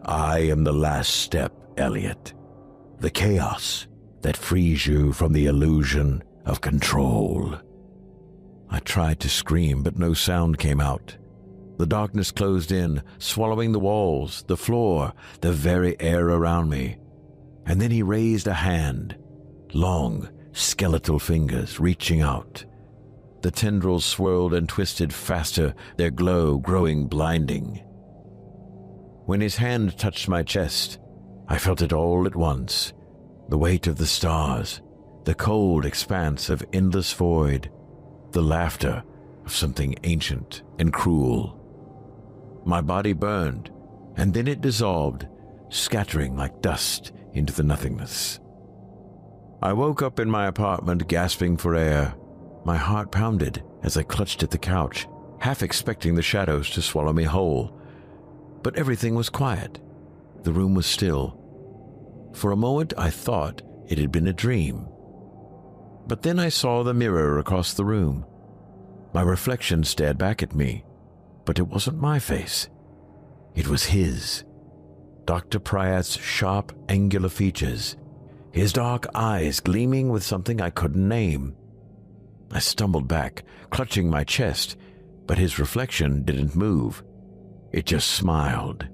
I am the last step, Elliot. The chaos that frees you from the illusion of control. I tried to scream, but no sound came out. The darkness closed in, swallowing the walls, the floor, the very air around me. And then he raised a hand, long, skeletal fingers reaching out. The tendrils swirled and twisted faster, their glow growing blinding. When his hand touched my chest, I felt it all at once. The weight of the stars, the cold expanse of endless void, the laughter of something ancient and cruel. My body burned, and then it dissolved, scattering like dust into the nothingness. I woke up in my apartment gasping for air. My heart pounded as I clutched at the couch, half expecting the shadows to swallow me whole. But everything was quiet. The room was still. For a moment I thought it had been a dream. But then I saw the mirror across the room. My reflection stared back at me. but it wasn't my face. It was his. Dr. Pryatt's sharp, angular features, his dark eyes gleaming with something I couldn't name. I stumbled back, clutching my chest, but his reflection didn't move. It just smiled.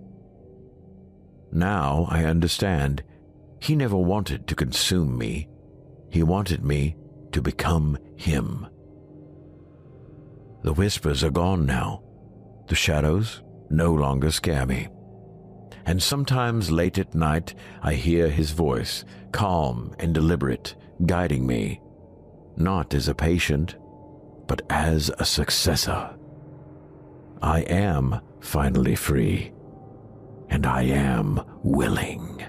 Now I understand. He never wanted to consume me. He wanted me to become him. The whispers are gone now. The shadows no longer scare me. And sometimes late at night I hear his voice, calm and deliberate, guiding me, not as a patient, but as a successor. I am finally free, and I am willing.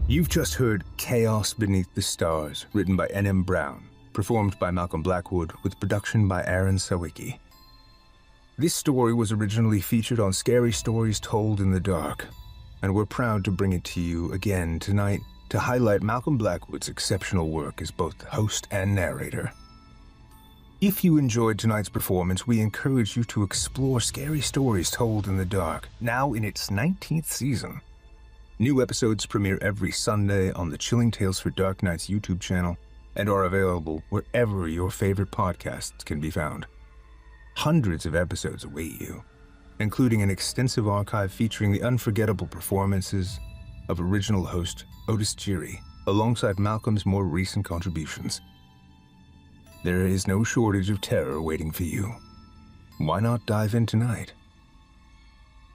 You've just heard Chaos Beneath the Stars, written by N.M. Brown, performed by Malcolm Blackwood, with production by Aaron Sawicki. This story was originally featured on Scary Stories Told in the Dark, and we're proud to bring it to you again tonight to highlight Malcolm Blackwood's exceptional work as both host and narrator. If you enjoyed tonight's performance, we encourage you to explore Scary Stories Told in the Dark, now in its 19th season. New episodes premiere every Sunday on the Chilling Tales for Dark Nights YouTube channel and are available wherever your favorite podcasts can be found. Hundreds of episodes await you, including an extensive archive featuring the unforgettable performances of original host Otis Geary, alongside Malcolm's more recent contributions. There is no shortage of terror waiting for you. Why not dive in tonight?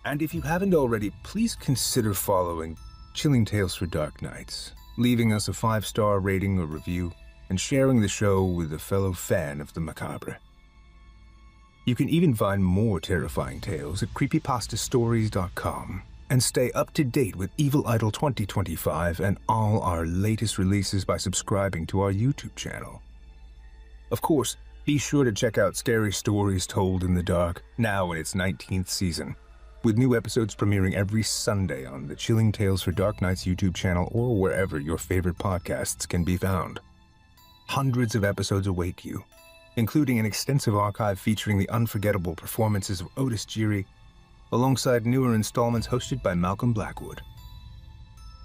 And if you haven't already, please consider following Chilling Tales for Dark Nights, leaving us a 5-star rating or review, and sharing the show with a fellow fan of the macabre. You can even find more terrifying tales at creepypastastories.com and stay up to date with Evil Idol 2025 and all our latest releases by subscribing to our YouTube channel. Of course, be sure to check out Scary Stories Told in the Dark, now in its 19th season, with new episodes premiering every Sunday on the Chilling Tales for Dark Nights YouTube channel or wherever your favorite podcasts can be found. Hundreds of episodes await you, including an extensive archive featuring the unforgettable performances of Otis Geary, alongside newer installments hosted by Malcolm Blackwood.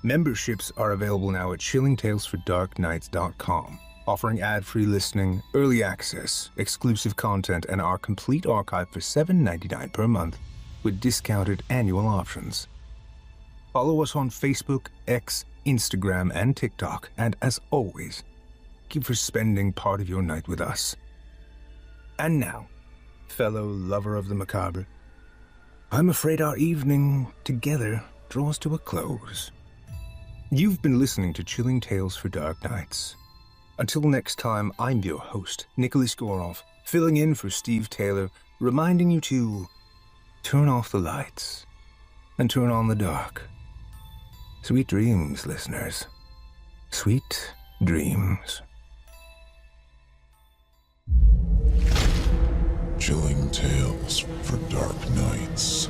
Memberships are available now at chillingtalesfordarknights.com, offering ad-free listening, early access, exclusive content, and our complete archive for $7.99 per month, with discounted annual options. Follow us on Facebook, X, Instagram, and TikTok, and as always, thank you for spending part of your night with us. And now, fellow lover of the macabre, I'm afraid our evening together draws to a close. You've been listening to Chilling Tales for Dark Nights. Until next time, I'm your host, Nicholas Goroff, filling in for Steve Taylor, reminding you to turn off the lights and turn on the dark. Sweet dreams, listeners. Sweet dreams. Chilling Tales for Dark Nights.